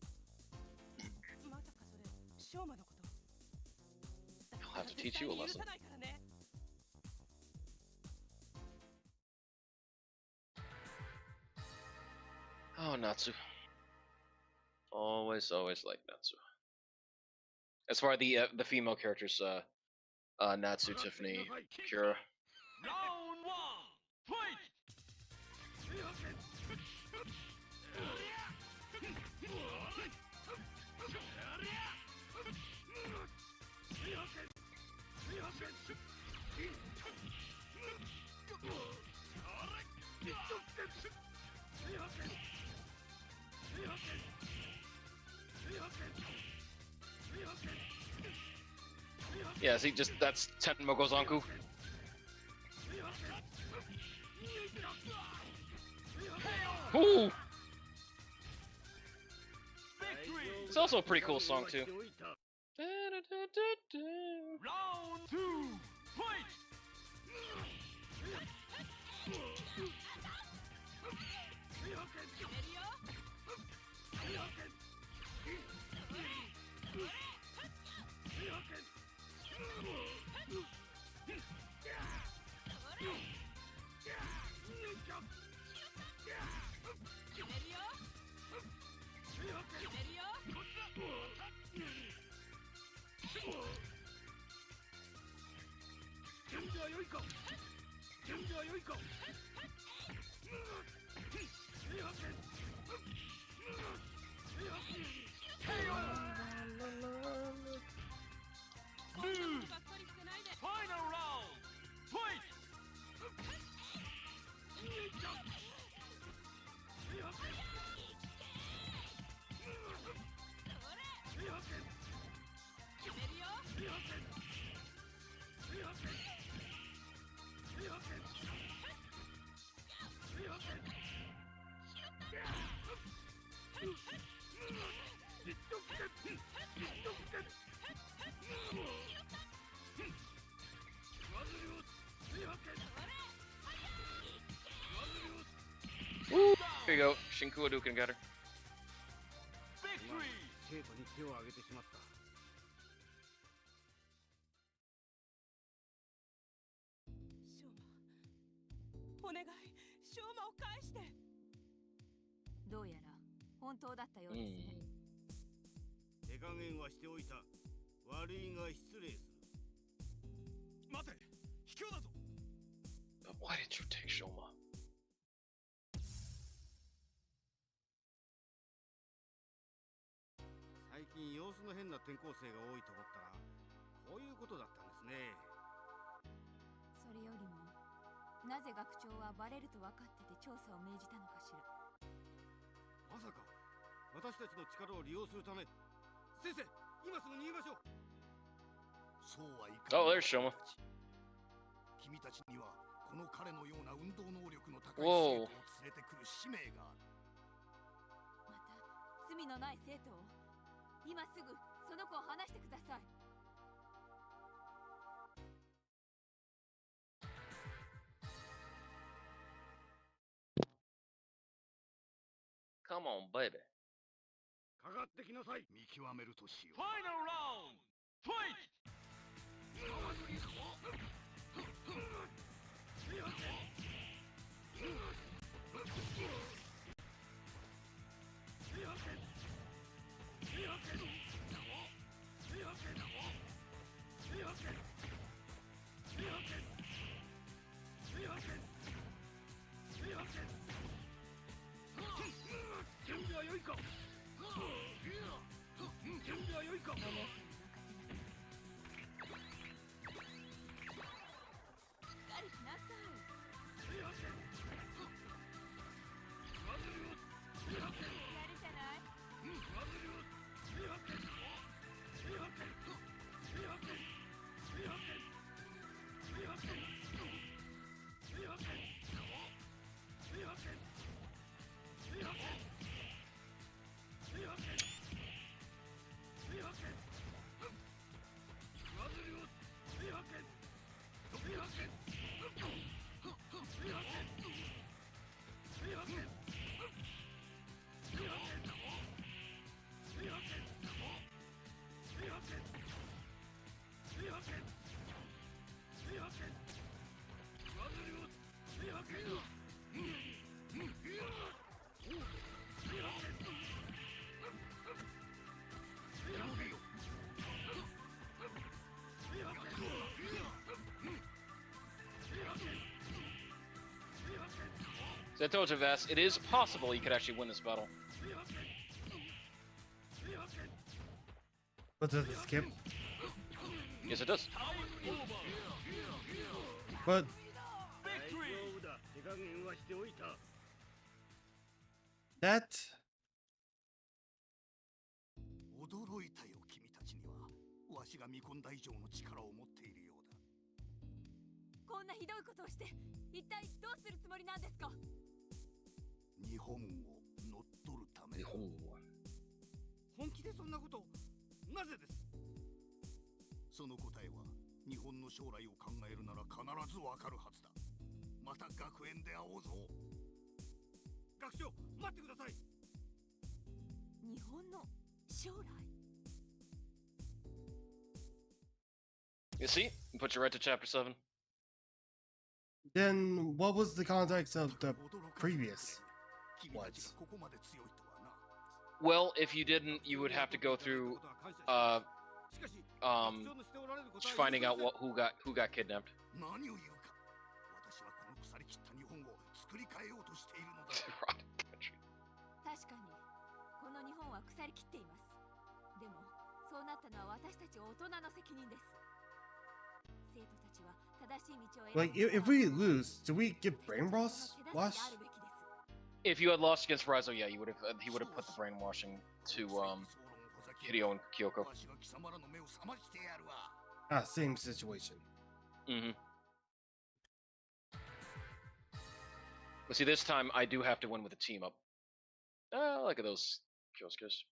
まさかそれ、ショーマのこと。 I'll have to teach you a lesson. Oh Natsu. Always like Natsu. As far as the female characters, Natsu, Tiffany, Kira. Round 1, fight! Yeah, see, just that's Tenmo Gozanku. Ooh! It's also a pretty cool song too. Round 2, fight! Final round, fight! Ooh, here you go. Shinku Hadouken got her. Victory! 生徒に手を挙げてしまった。ショーマ、お願い、ショーマを返して。どうやら本当だったようですね。手加減はしておいた。悪いが失礼する。待て、卑怯だぞ。 But why did you take Shoma? 最近様子の変な転校生が多いと思ったらこういうことだったんですね。それよりもなぜ学長はバレると分かってて調査を命じたのかしら。まさか私たちの力を利用するため。先生、今すぐ逃げましょう。そうはいかん。 Oh, there's Shoma. 君たちにはこの彼のような運動能力の高い生徒を連れてくる使命がある。また罪のない生徒を今すぐその子を離してください。Come on, baby. かかってきなさい。見極めるとしよう。ファイナルラウンド、ファイト。 お姉さんに任せなさい。I told you, Vass, it is possible you could actually win this battle. But does it skip? Yes, it does. But that 驚いたよ君たちにはわしが見込んだ以上の力を持っているようだ。こんなひどいことをして一体どうするつもりなんですか？日本を乗っ取るためだ。本気でそんなことをなぜです？その答えは日本の将来を考えるなら必ずわかるはずだ。また学園で会おうぞ。学長、待ってください。日本の将来？ You see? Put you right to chapter 7. then what was the context of the previous ones? Well, if you didn't, you would have to go through finding out who got kidnapped. 何を言うか。私はこの腐りきった日本を作り変えようとしているのだ。確かにこの日本は腐りきっています。でもそうなったのは私たち大人の責任です。生徒たちは正しい道を選ぶ。 Like if we lose, do we get brainwash? If you had lost against Raizo, yeah, he would have put the brainwashing to Hideo and Kyoko. Ah, same situation. Mm-hmm. But see, this time I do have to win with a team up. Look at those Kyosuke's.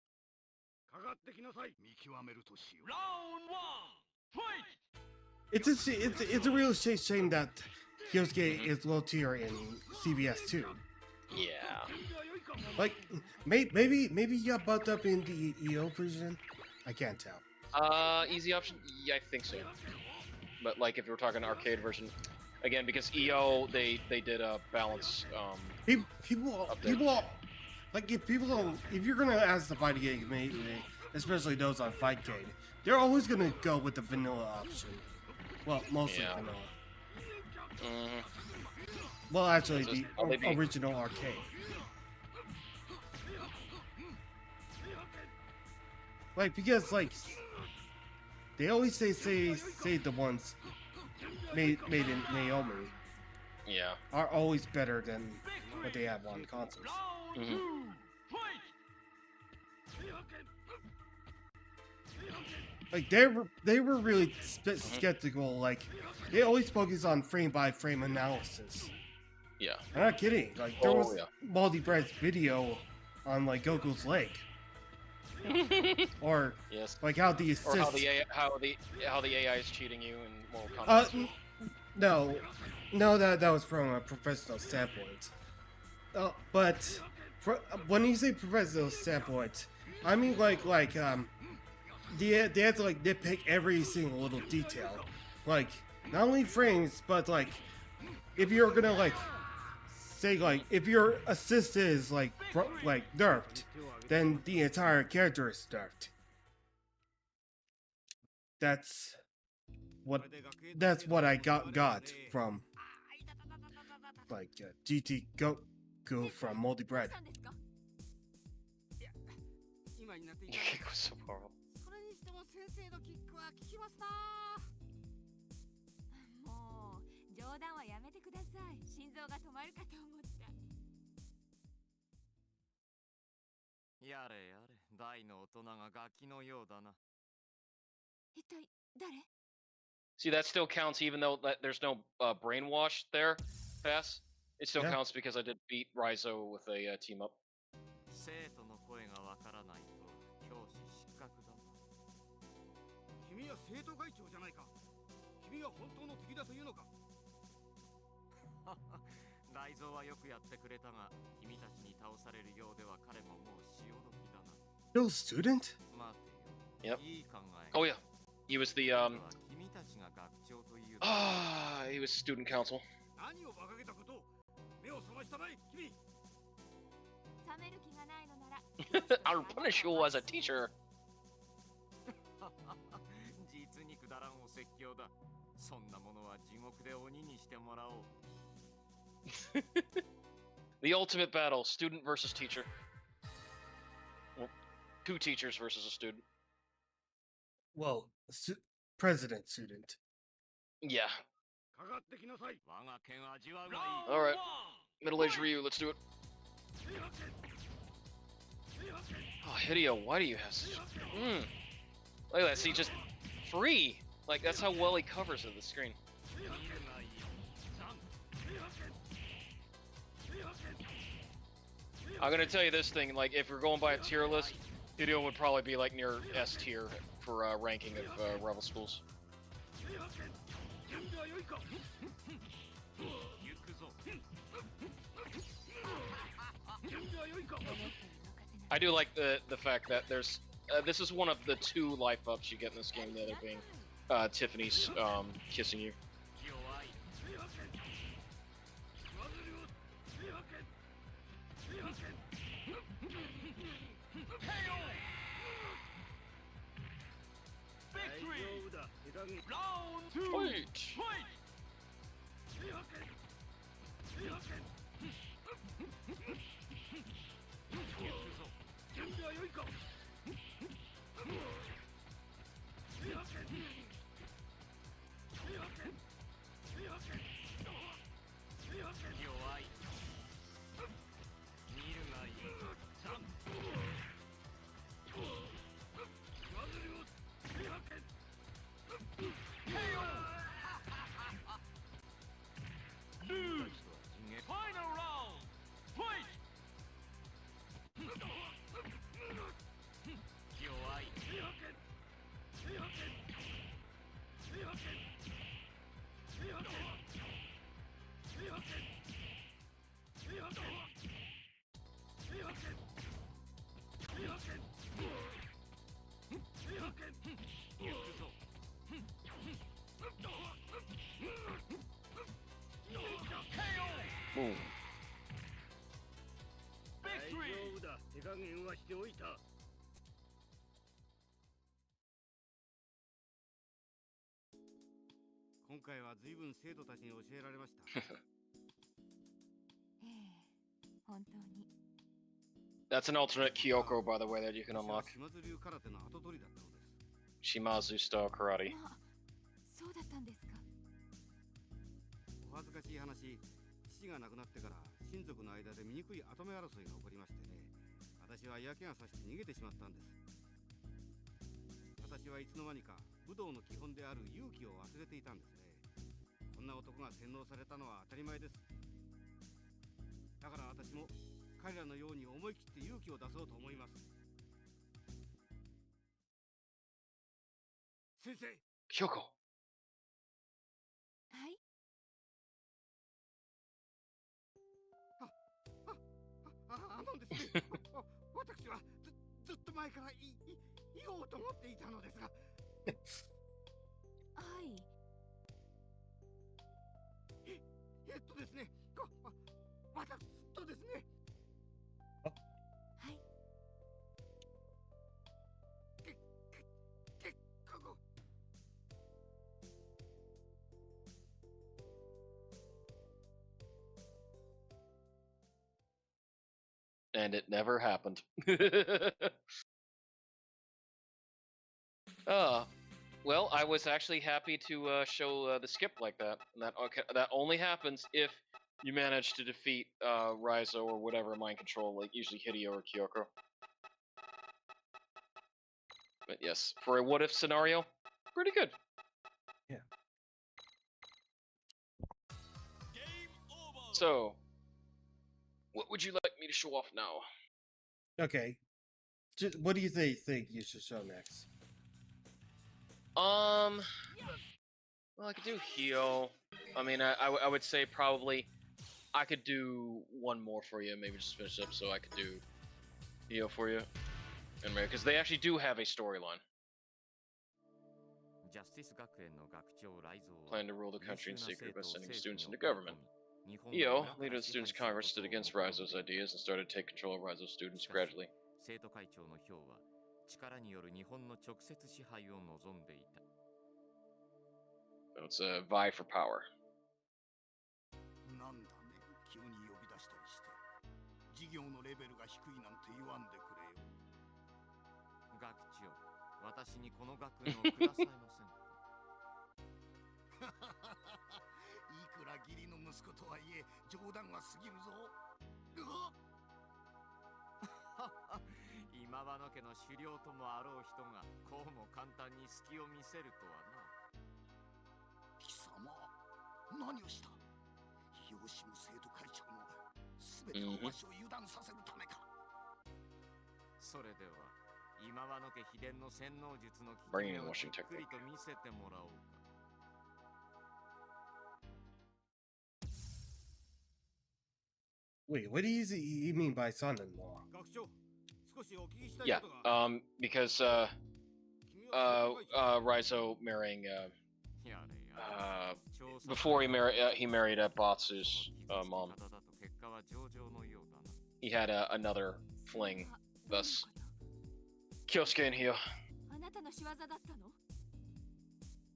It's a real shame that Kyosuke is low tier in CBS too. Yeah. Like maybe he got bumped up in the EO version. I can't tell. Easy option? Yeah, I think so. But like if we're talking arcade version, again because EO they did a balance. People like if you're gonna ask the fighting game, especially those on Fightcade, they're always gonna go with the vanilla option. Well, mostly vanilla. Well, actually, the original arcade. Like because like they always say the ones made in Naomi. Yeah. Are always better than what they have on consoles. Like they were really skeptical. Like they always focus on frame by frame analysis. Yeah. I'm not kidding. Like there was multi-bread's video on like Goku's leg. Or yes. Like how the assist, or how the AI is cheating you in Mortal Kombat. No, that was from a professional standpoint. But when you say professional standpoint, I mean like they had to like nitpick every single little detail, like not only frames, but like if you're gonna like say like if your assist is like nerfed, then the entire character is nerfed. That's what I got from like GT Goku from Multi-Bread. それにしても先生のキックは効きますな。もう冗談はやめてください。心臓が止まるかと思った。やれやれ、大の大人がガキのようだな。一体誰？ See, that still counts even though there's no brainwash there, Pass. It still counts because I did beat Raizo with a team up. 生徒の声がわからないと教師失格だな。君は生徒会長じゃないか。君は本当の敵だというのか。大蔵はよくやってくれたが、君たちに倒されるようでは彼ももう潮時だな。No student? 待てよ。 Yep. いい考え。 Oh yeah, he was the 君たちが学長という。he was student council. 何を馬鹿げたことを。目を覚ましたまえ、君。 I'll punish you as a teacher. 実にくだらんお説教だ。そんなものは地獄で鬼にしてもらおう。The ultimate battle: student versus teacher. Well, 2 teachers versus a student. Well, president student. Yeah. All right. Middle-aged Ryu, let's do it. Oh, Hideo, why do you have such... Look at that, see, just free. Like, that's how well he covers the screen. I'm gonna tell you this thing, like, if we're going by a tier list, Hideo would probably be, like, near S tier for ranking of rival schools. I do like the fact that there's this is one of the 2 life ups you get in this game, the other being Tiffany's kissing you. Fight! Final round! Fight! Boom. That's an alternate Kyoko, by the way, that you can unlock. Shimazu style karate. そうだったんですか。お恥ずかしい話、父が亡くなってから親族の間で醜い跡目争いが起こりましてね、私は嫌気がさして逃げてしまったんです。私はいつの間にか武道の基本である勇気を忘れていたんですね。こんな男が洗脳されたのは当たり前です。だから私も彼らのように思い切って勇気を出そうと思います。先生、Kyoko. はい。ですね。私はずっと前から言おうと思っていたのですが。はい。ですね。私とですね。はい。結構。And it never happened. Well, I was actually happy to show the skip like that. And that only happens if you manage to defeat Raizo or whatever mind control, like usually Hideo or Kyoko. But yes, for a what if scenario, pretty good. Yeah. So, what would you like me to show off now? Okay. What do you think you should show next? Well, I could do Hio. I mean, I would say probably I could do one more for you, maybe just finish up so I could do Hio for you. And because they actually do have a storyline. Plan to rule the country in secret by sending students into government. Hio, leader of the Students' Congress, stood against Raizo's ideas and started to take control of Raizo's students gradually. So it's a vie for power. 事業のレベルが低いなんて言わんでくれよ。学長、私にこの学園をくださいませんか。いくら義理の息子とはいえ冗談が過ぎるぞ。今和野家の狩猟ともあろう人がこうも簡単に隙を見せるとはな。貴様、何をした？養子の生徒会長の全ての場所を油断させるためか。それでは今和野家秘伝の洗脳術の効き Brain 目をじ washing っくりと見せてもらおうか。Wait, what does he mean by son-in-law? 学長、少しお聞きしたい Yeah, ことが。because 君は生徒会長 Raizo marrying やれやれ。 before he married Batsu's mom. 方だと結果は上々のようだな。He had another fling, thus Kyosuke and Hyo. あなたの仕業だったの？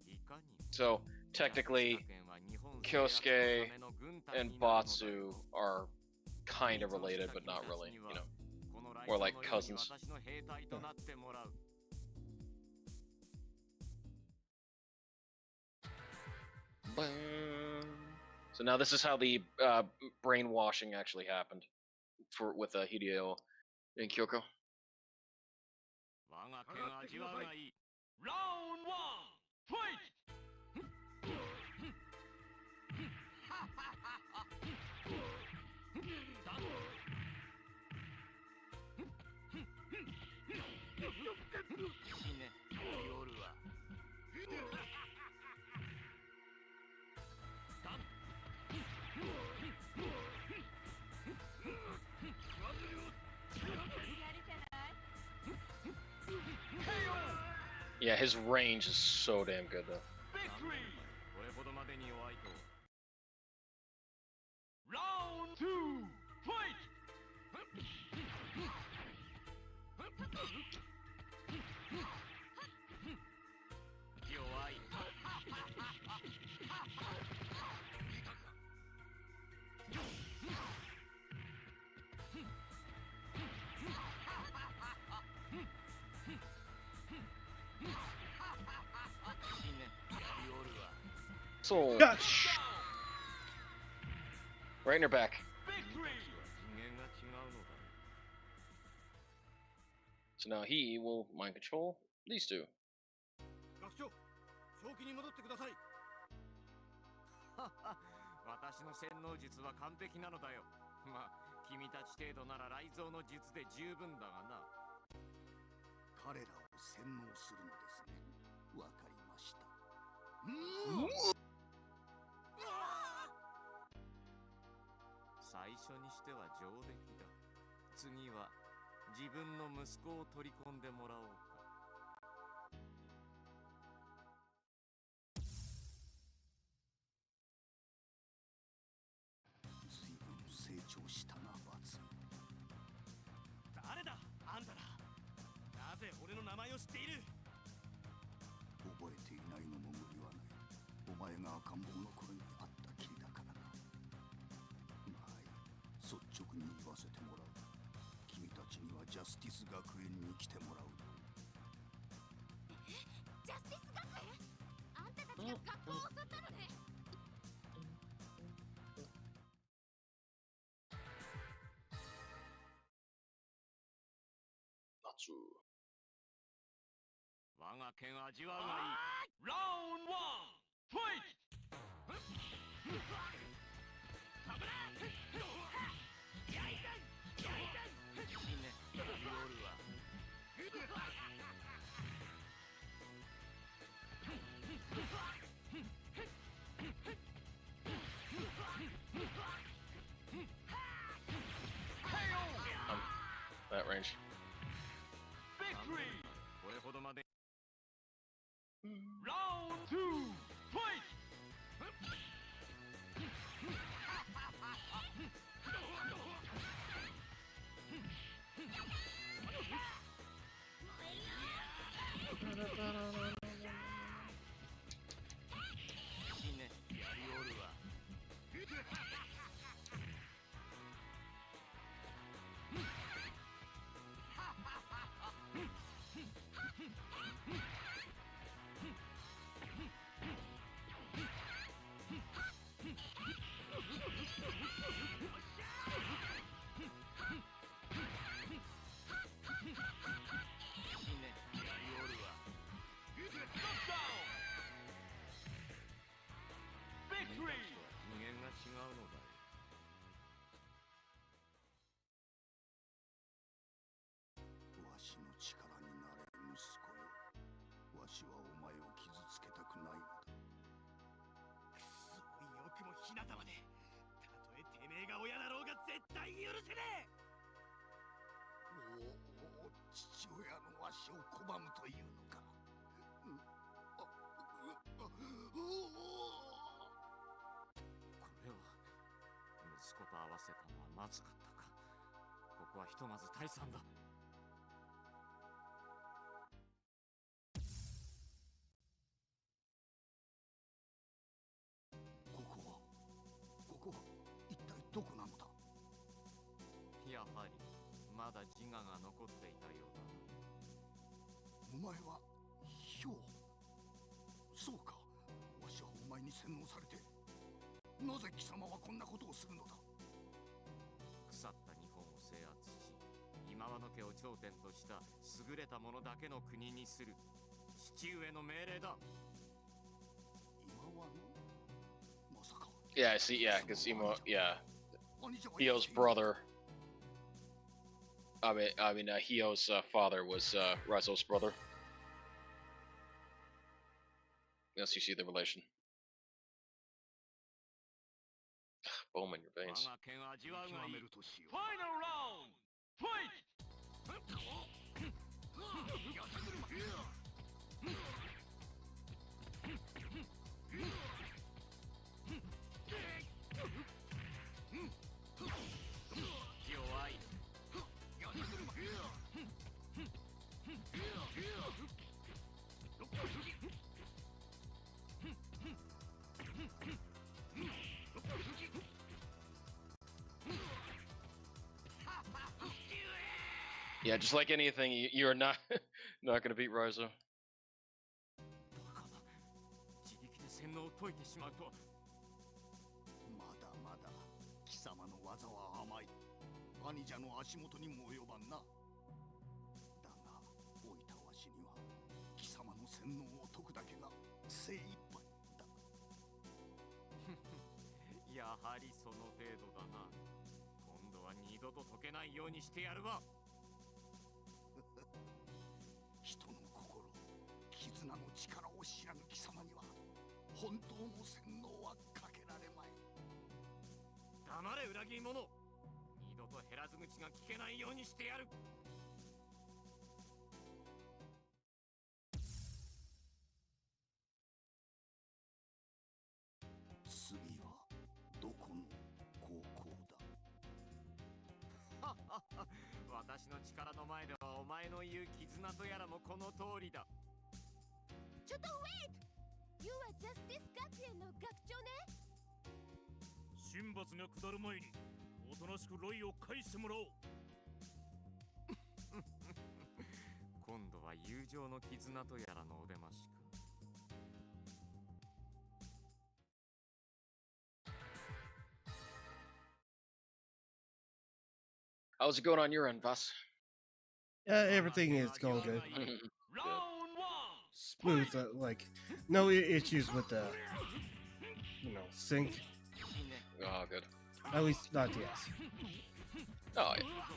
いかに So technically, Kyosuke and Batsu are kind of related, but not really. You know, more like cousins. So now this is how the brainwashing actually happened with Hideo and Kyoko. Round one, fight! Yeah, his range is so damn good though. Round two, fight! そう。Right in her back. So now he will mind control these two. 学長、正気に戻ってください。私の洗脳術は完璧なのだよ。まあ、君たち程度なら雷蔵の術で十分だがな。彼らを洗脳するのですね。わかりました。最初にしては上出来だ。次は自分の息子を取り込んでもらおうか。随分成長したな、バツ。誰だあんたら。なぜ俺の名前を知っている？覚えていないのも無理はない。お前が赤ん坊の頃に会ったきりだからな。まあいい、率直に言わせてもらう。君たちにはジャスティス学園に来てもらうよ。ジャスティス学園？あんたたちが学校を襲ったのね。我が剣味わうがいい。Round one, fight! That range. Victory! これほどまで。Round two, fight! いいね。やりおるわ。わしはお前を傷つけたくないのだ。くそ、よくも日向まで。たとえてめえが親だろうが絶対許せねえ。おお、父親のわしを拒むというのか。これは息子と合わせたのはまずかったか。ここはひとまず退散だ。ここは一体どこなのだ。やはりまだ自我が残っていたようだ。お前はヒョウ。そうか、わしはお前に洗脳されて。なぜ貴様はこんなことをするのだ。腐った日本を制圧し、今和の家を頂点とした優れた者だけの国にする父上の命令だ。今和のまさか。Yeah, I see. Yeah, because yeah, Hio's brother. Hio's father was Razo's brother. Yes, you see the relation. Boom in your veins. Final round. Fight. 弱い。Yeah, just like anything, you're not not gonna beat Rizo. 自力で洗脳を解いてしまうとは。まだまだ貴様の技は甘い。兄者の足元にも及ばんな。だが老いたわしには貴様の洗脳を解くだけが精一杯だ。やはりその程度だな。今度は二度と解けないようにしてやるわ。人の心、絆の力を知らぬ貴様には本当の洗脳はかけられまい。黙れ裏切り者。二度と減らず口が聞けないようにしてやる。次はどこの高校だ。私の力の前ではお前の言う絆とやらもこの通りだ。ちょっと wait! You are Justice 学園の学長ね。神罰が下る前におとなしくロイを返してもらおう。今度は友情の絆とやらのお出ましか。How's it going on your end, Vas? Everything is going good. Smooth, like no issues with the, sync. Oh, good. At least not yet. Oh,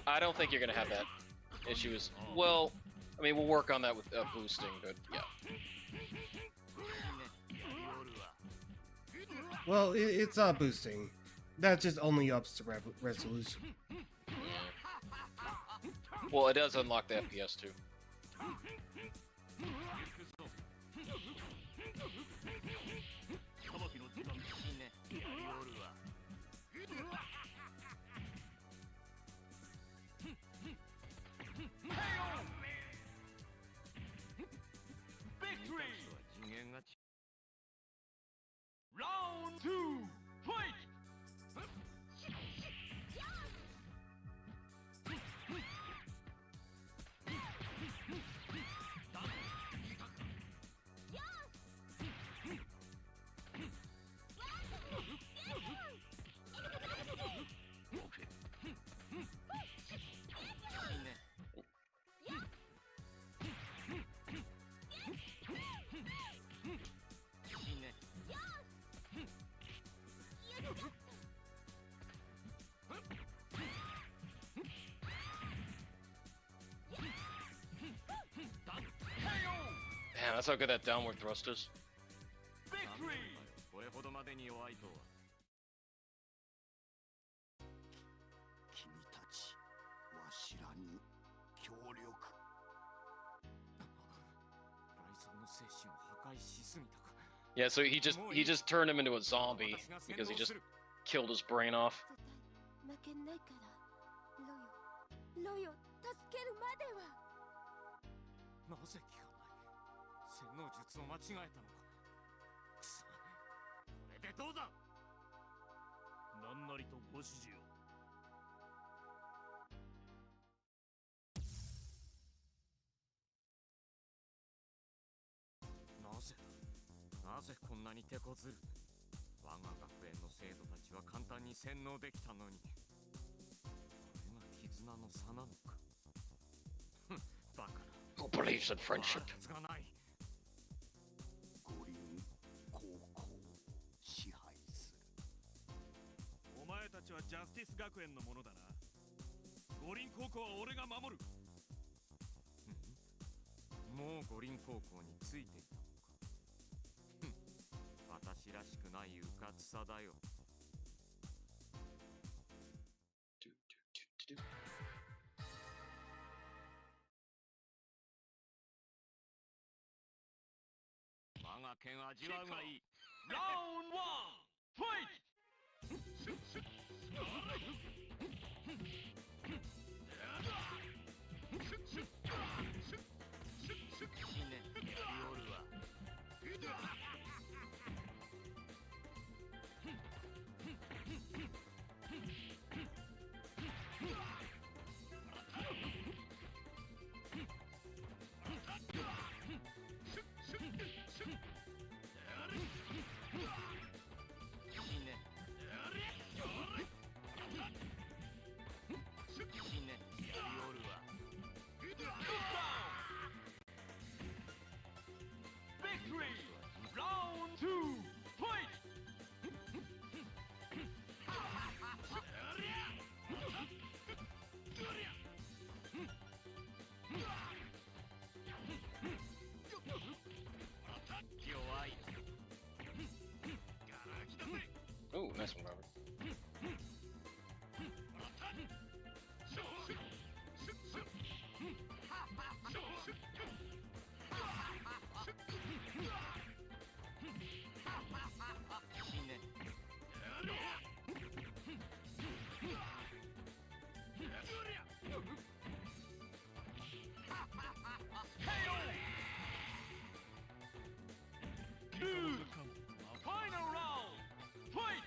I don't think you're gonna have that issue. Well, I mean, we'll work on that with boosting, but yeah. Well, it's not boosting. That just only ups the resolution. Well, it does unlock the FPS too. Victory! Round 2, fight! こ that's how good that downward thrust is. これほどまでに弱いとは。君たちわしらに協力。ライソンの精神を破壊しすぎたか。 Yeah, so he just turned him into a zombie because he just killed his brain off. 負けないからロヨ助けるまでは。なぜ聞かない。洗脳術を間違えたのか。くそ、これでどうだ。何なりとご指示を。なぜこんなに手こずる。我が学園の生徒たちは簡単に洗脳できたのに、これが絆の差なのか。バカな。 Who believes in friendship? はずがない。五輪高校を支配する。お前たちはジャスティス学園のものだな。五輪高校は俺が守る。もう五輪高校についていたのか。私らしくないうかつさだよ。我が剣味わうがいい。ラウンド1ファイト。Oh, nice one, Robert. Final round fight.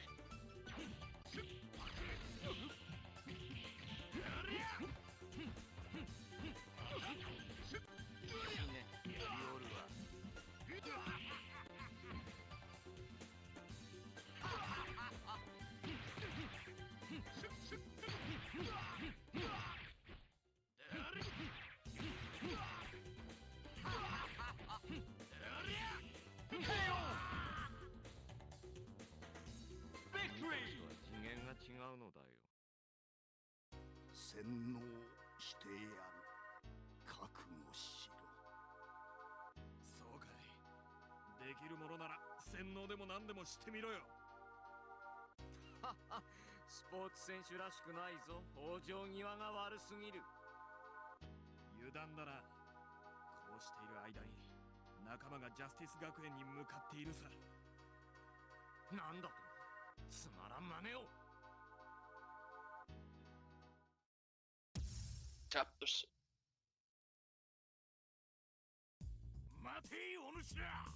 次元が違うのだよ。洗脳してやる。覚悟しろ。そうかい。できるものなら洗脳でも何でもしてみろよ。スポーツ選手らしくないぞ。往生際が悪すぎる。油断だな。こうしている間に仲間がジャスティス学園に向かっているさ。なんだと。つまらん真似を。Tap this. 待ていお主ら。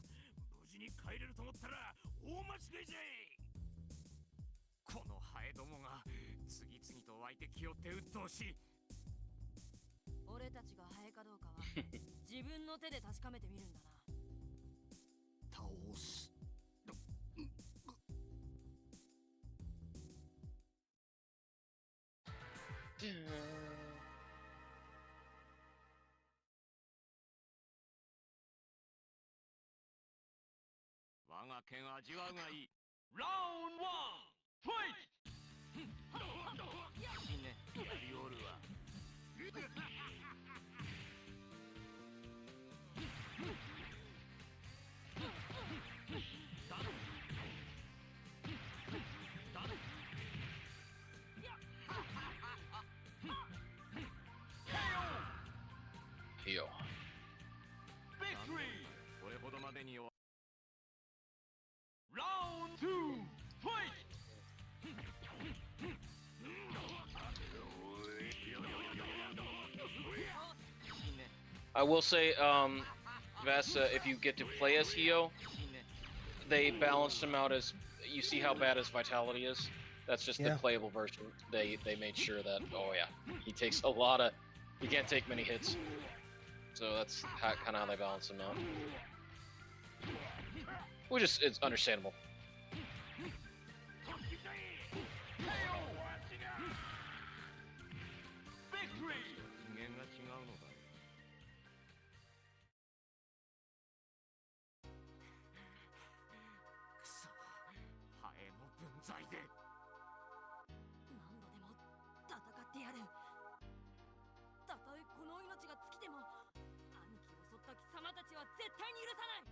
無事に帰れると思ったら大間違いじゃい。このハエどもが次々と湧いてきよって鬱陶しい。俺たちがハエかどうかは自分の手で確かめてみるんだな。倒す。我が剣味わうがいい。ラウンド1ファイト。死ね、やりおるわ。Hio. これほどまでに Round 2 fight! I will say, Vasa, if you get to play as Hio, they balanced him out as you see how bad his vitality is. That's just the playable version. They made sure that he takes a lot of, he can't take many hits. So that's kind of how they balance him out. Which is it's understandable. Victory! 次元が違うのだよ。くそ、ハエの分際で。何度でも戦ってやる。たとえこの命が尽きても、兄貴を襲った貴様たちは絶対に許さない。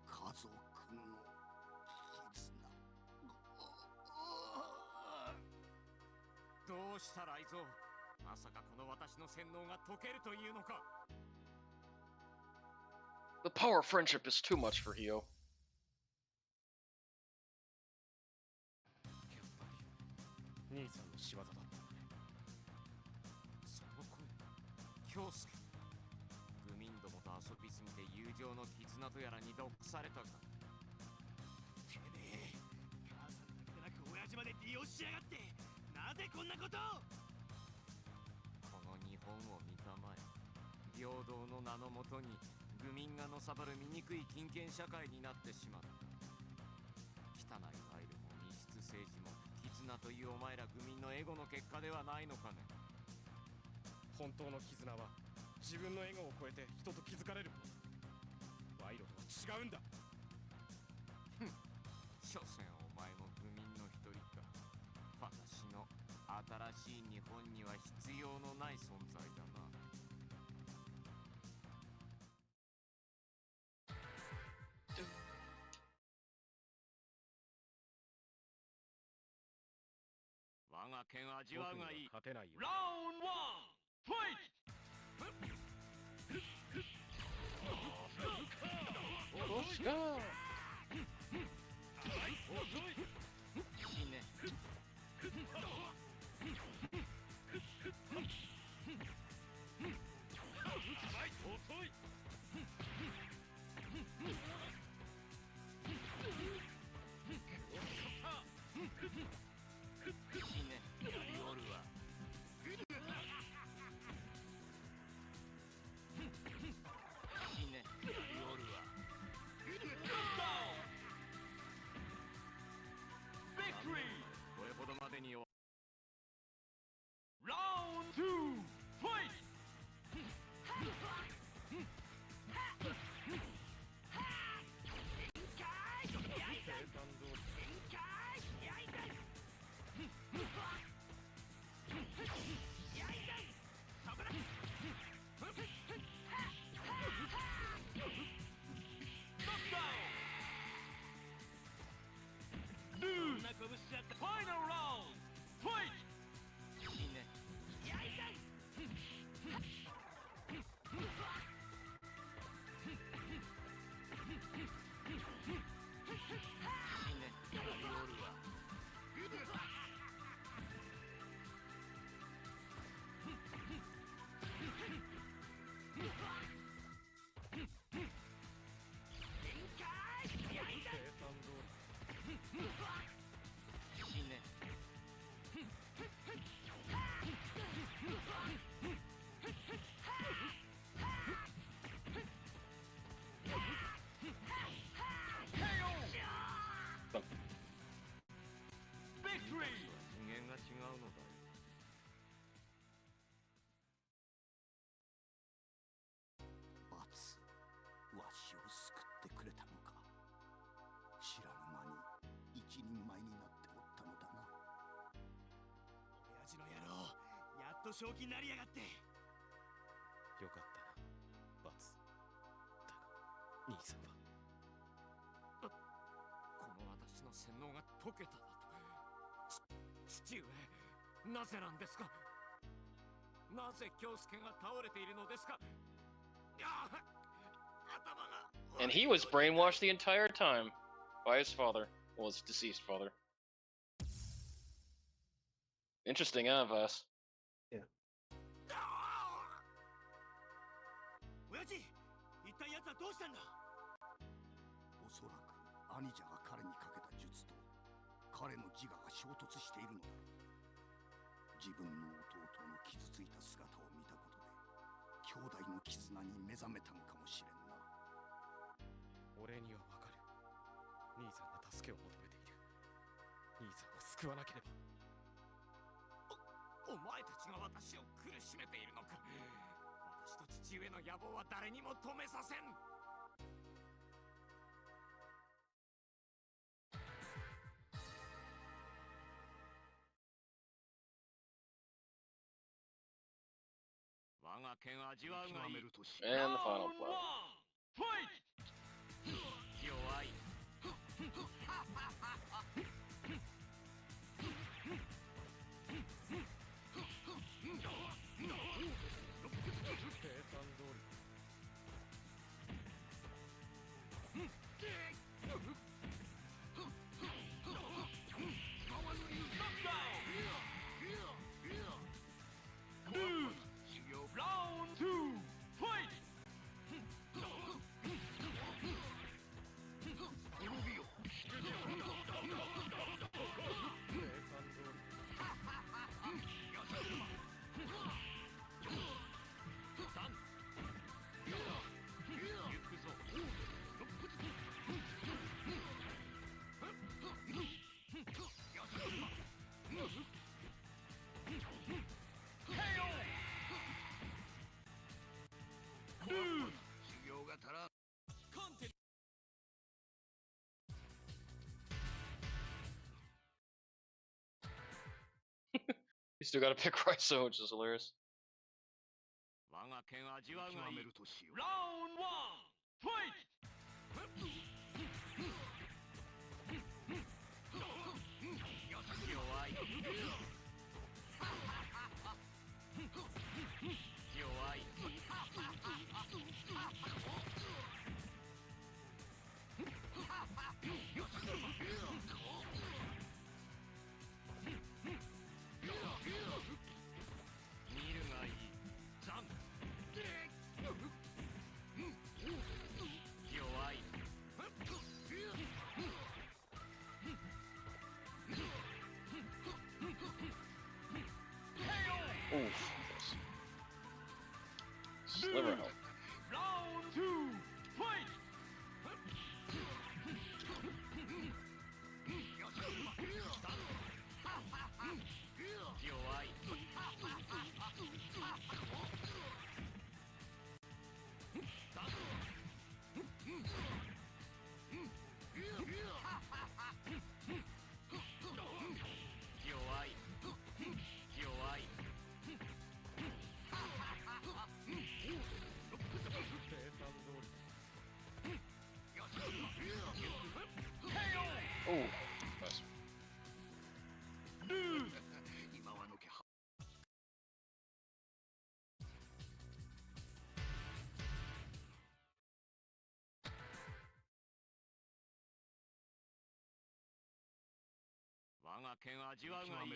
家族の絆。どうした雷蔵、まさかこの私の洗脳が解けるというのか。 The power of friendship is too much for Hio. 兄さんの仕業だったのね。その声、京介。愚民どもと遊びすぎて友情の絆とやらに毒されたか。てめえ、母さんだけでなく親父まで利用しやがって、なぜこんなことを。この日本を見たまえ。平等の名のもとに愚民がのさばる醜い金権社会になってしまった。汚い賄賂も密室政治も絆というお前ら愚民のエゴの結果ではないのかね。本当の絆は自分のエゴを超えて人と気づかれるものだ。賄賂とは違うんだ。所詮お前も愚民の一人か。私の新しい日本には必要のない存在だな。我が剣味わうがいい。勝てないよ。 Round 1 fight! いいね。Victory! これほどまでに Round 2 fight! な拳し合った Final round! Fight! いいね。いいね。Victory! 次元が違うのだよ。罰、わしを救ってくれたのか。知らぬ間に一人前になっておったのだな。親父の野郎、やっと正気になりやがって。よかったな、バツ。だが、兄さんは。この私の洗脳が解けただと。父上、なぜなんですか。なぜ京介が倒れているのですか。And he was brainwashed the entire time by his father, well, his deceased father. Interesting, huh, Vas? Yeah. 親父、一体奴はどうしたんだ。おそらく兄者が彼にかけた術と彼の自我が衝突しているのだろう。自分の弟の傷ついた姿を見たことで兄弟の絆に目覚めたのかもしれんな。俺にはわかる。兄さんが助けを求めている。兄さんを救わなければ。お前たちが私を苦しめているのか。私と父上の野望は誰にも止めさせん。我が剣味わうがいい。 And the final blow. 弱い。計算通り。Round 2 fight! 修行が足らん。 You still gotta pick Raizo, which is hilarious. 我が剣味わうがいい。 めるとしよう。 Round 1 fight! 弱い。弱い。見るがいい。ザン。弱い。 Oof. Sliver help. Round 2 fight! 弱い。弱い。弱い。 Oh, nice. 今はのけは。 我が剣味わうがいい。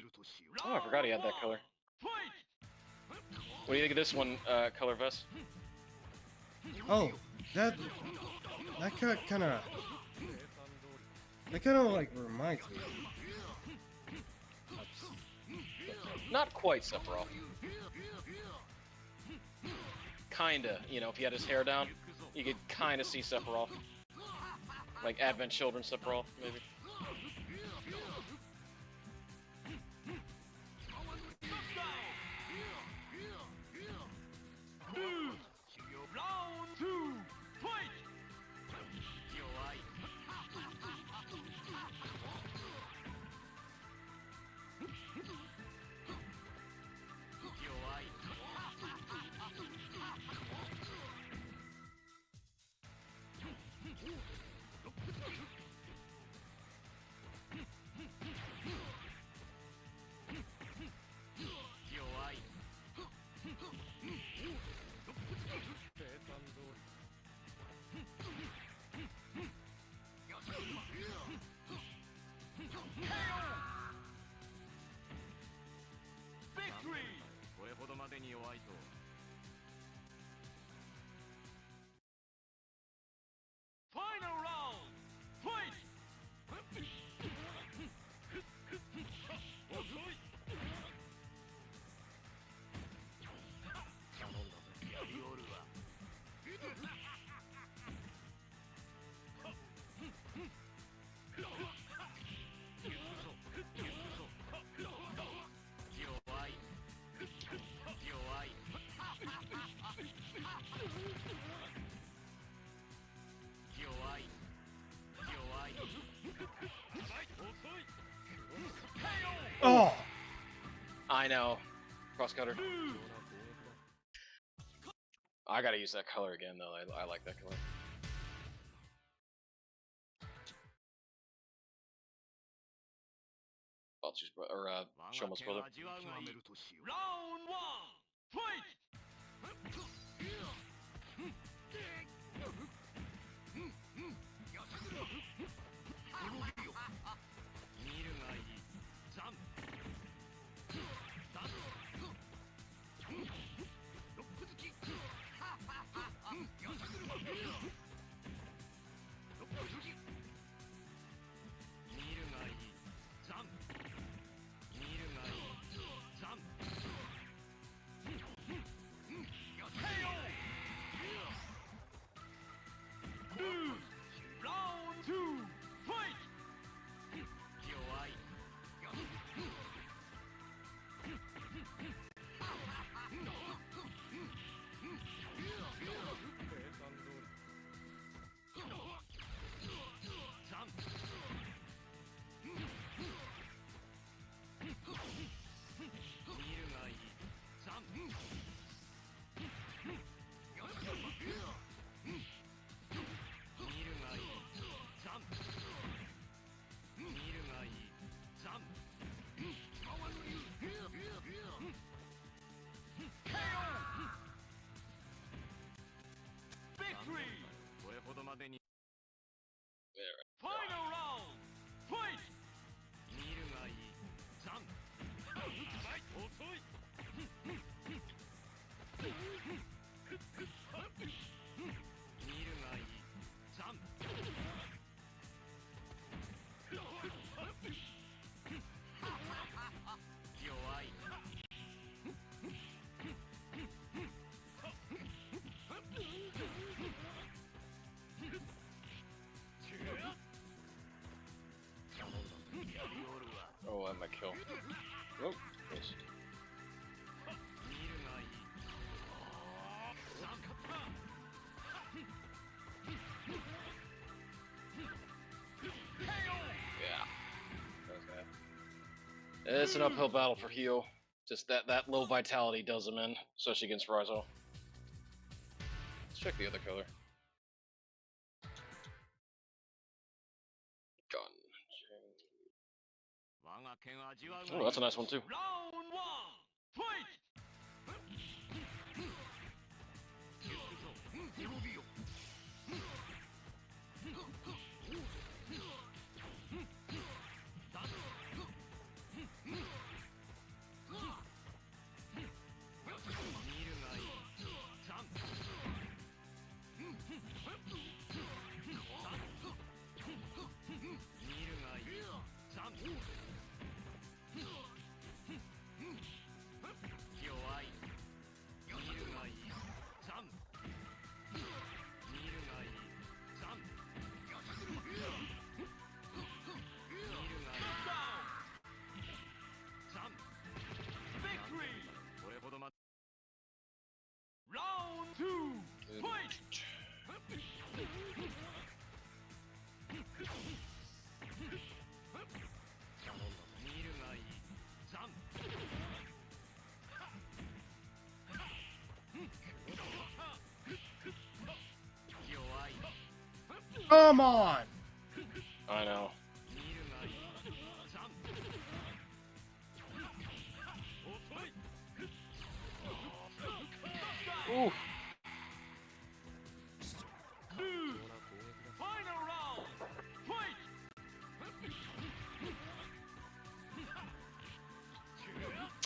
Oh, I forgot he had that color. What do you think of this one, color vest? Oh, that kind of like reminds me. Not quite Sephiroth. Kinda, you know, if he had his hair down, you could kinda see Sephiroth. Like Advent Children Sephiroth, maybe. Round 2 fight! 弱い。 弱い。 弱い。I know. Cross cutter. I gotta use that color again though. I like that color. Balchu's brother, or Shoma's brother. Round 1, fight! Round 2, fight! Victory! Final round! Fight! Oh, I might kill. Oh, nice. Yeah. That was bad. It's an uphill battle for Hio. Just that low vitality does him in, especially against Raizo. Let's check the other color. Gun. Oh, that's a nice one too. Round 1, fight! Round 2, fight! Come on! I know. Ooh. Final round, fight!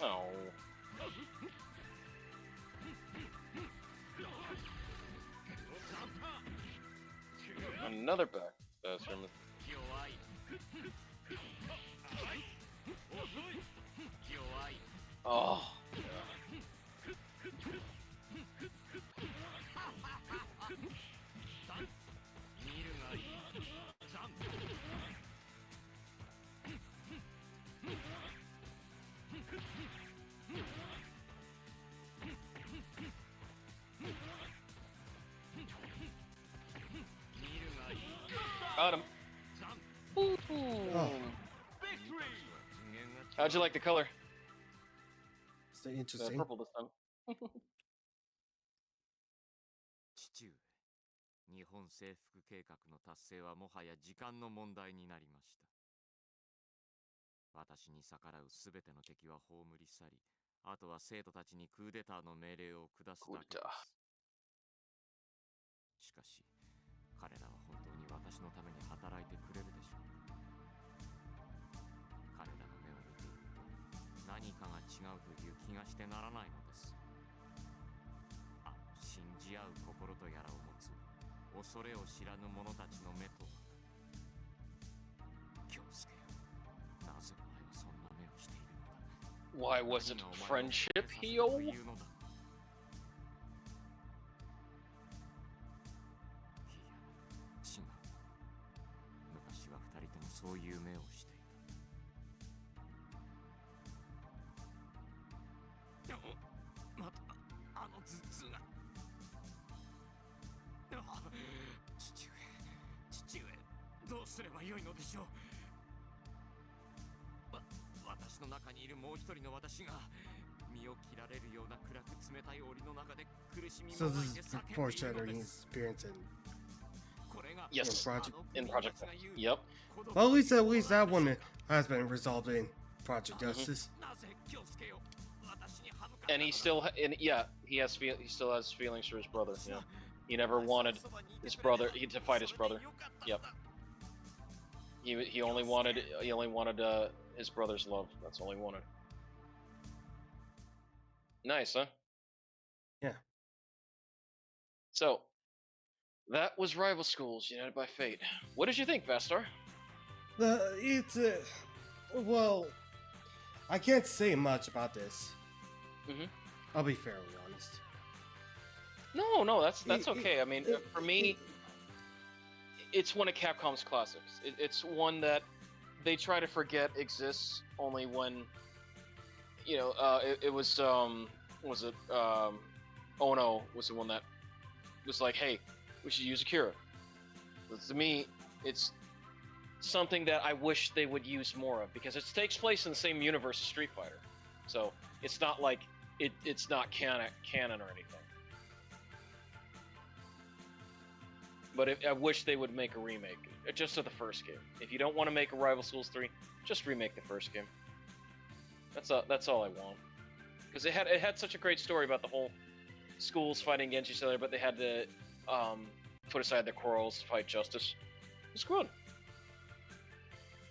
Oh. Another back. That's him. Oh. Got him. Oh. How'd you like the color? interesting. purple this time. 父上、日本征服計画の達成はもはや時間の問題になりました。私に逆らうすべての敵は葬り去り、あとは生徒たちにクーデターの命令を下すだけです。しかし、彼らは本当に私のために働いてくれるでしょうか。彼らの目を見ていると、何かが違うという気がしてならないのです。信じ合う心とやらを持つ恐れを知らぬ者たちの目とは。京介よ、なぜお前はそんな目をしているのだ。Why was it friendship, Hio? 昔は二人ともそういう目をしていた。またあの頭痛が。父上、どうすればよいのでしょう。私の中にいるもう一人の私が身を切られるような暗く冷たい檻の中で苦しみも So がい this て is 叫んでい foreshadowing るので his す。 experience in Yes, Project. in Project. Yep. Well, at least that one has been resolved in Project Justice. And he still, he still has feelings for his brother. Yeah, he never wanted his brother to fight his brother. Yep. He only wanted his brother's love. That's all he wanted. Nice, huh? Yeah. So, that was Rival Schools United by Fate. What did you think, VaStar? It's well, I can't say much about this. I'll be fairly honest. No, that's okay. I mean, for me, it's one of Capcom's classics. It's one that they try to forget exists only when, it was was it Ono was the one that was like, hey, we should use Akira. To me, it's something that I wish they would use more of, because it takes place in the same universe as Street Fighter, so it's not like it's not canon or anything. But I wish they would make a remake, just of the first game. If you don't want to make a Rival Schools 3, just remake the first game. That's all I want. Because it had such a great story about the whole schools fighting against each other, but they had to put aside their quarrels to fight justice. It's good.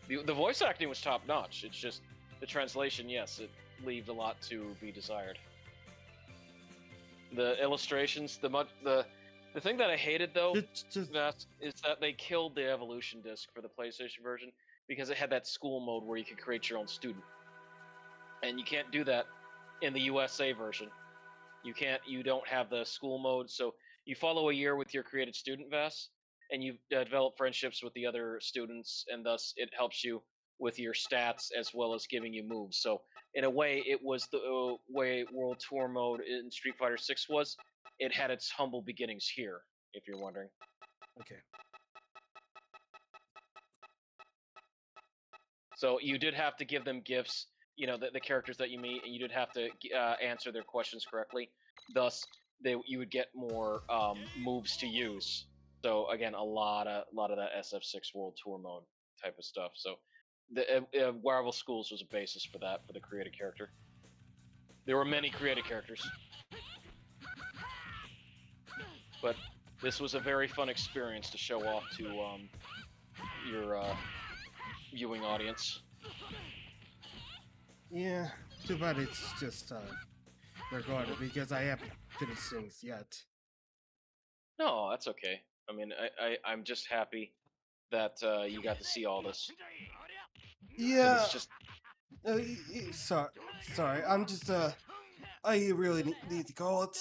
The voice acting was top notch. It's just the translation, yes, it leaves a lot to be desired. The illustrations, the thing that I hated, though, is that they killed the Evolution disc for the PlayStation version, because it had that school mode where you could create your own student. And you can't do that in the USA version. You don't have the school mode, so you follow a year with your created student, Vass, and you develop friendships with the other students, and thus it helps you with your stats as well as giving you moves. So in a way, it was the way World Tour mode in Street Fighter 6 was. It had its humble beginnings here, if you're wondering. Okay. So you did have to give them gifts, the characters that you meet, and you did have to answer their questions correctly. Thus, you would get more moves to use. So again, a lot of that SF6 World Tour mode type of stuff. So the Rival Schools was a basis for that, for the created character. There were many created characters. But this was a very fun experience to show off to your viewing audience. Yeah, too bad it's just recorded, because I haven't finished things yet. No, that's okay. I mean, I'm just happy that you got to see all this. Yeah. It's just... sorry. I'm just I really need to call it.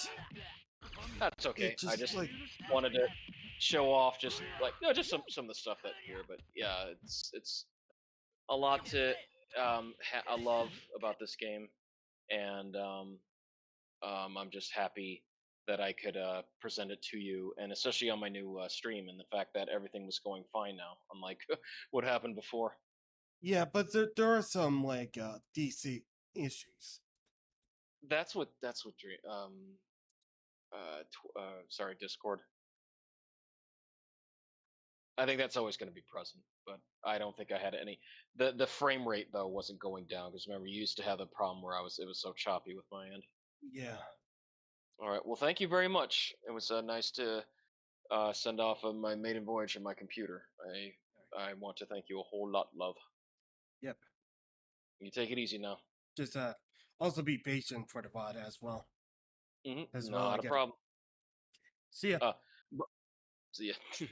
That's okay. Just, I just wanted to show off just some of the stuff that here, but yeah, it's a lot to I love about this game, and I'm just happy that I could present it to you, and especially on my new stream, and the fact that everything was going fine now, unlike what happened before. Yeah, but there are some DC issues. That's what dream. Sorry, Discord. I think that's always going to be present, but I don't think I had any. The frame rate though wasn't going down because remember you used to have the problem where it was so choppy with my end. Yeah. All right. Well, thank you very much. It was nice to send off my maiden voyage of my computer. I want to thank you a whole lot, love. Yep. You take it easy now. Just also be patient for the VOD as well. Mm-hmm. As well, Not a problem. See ya. See ya.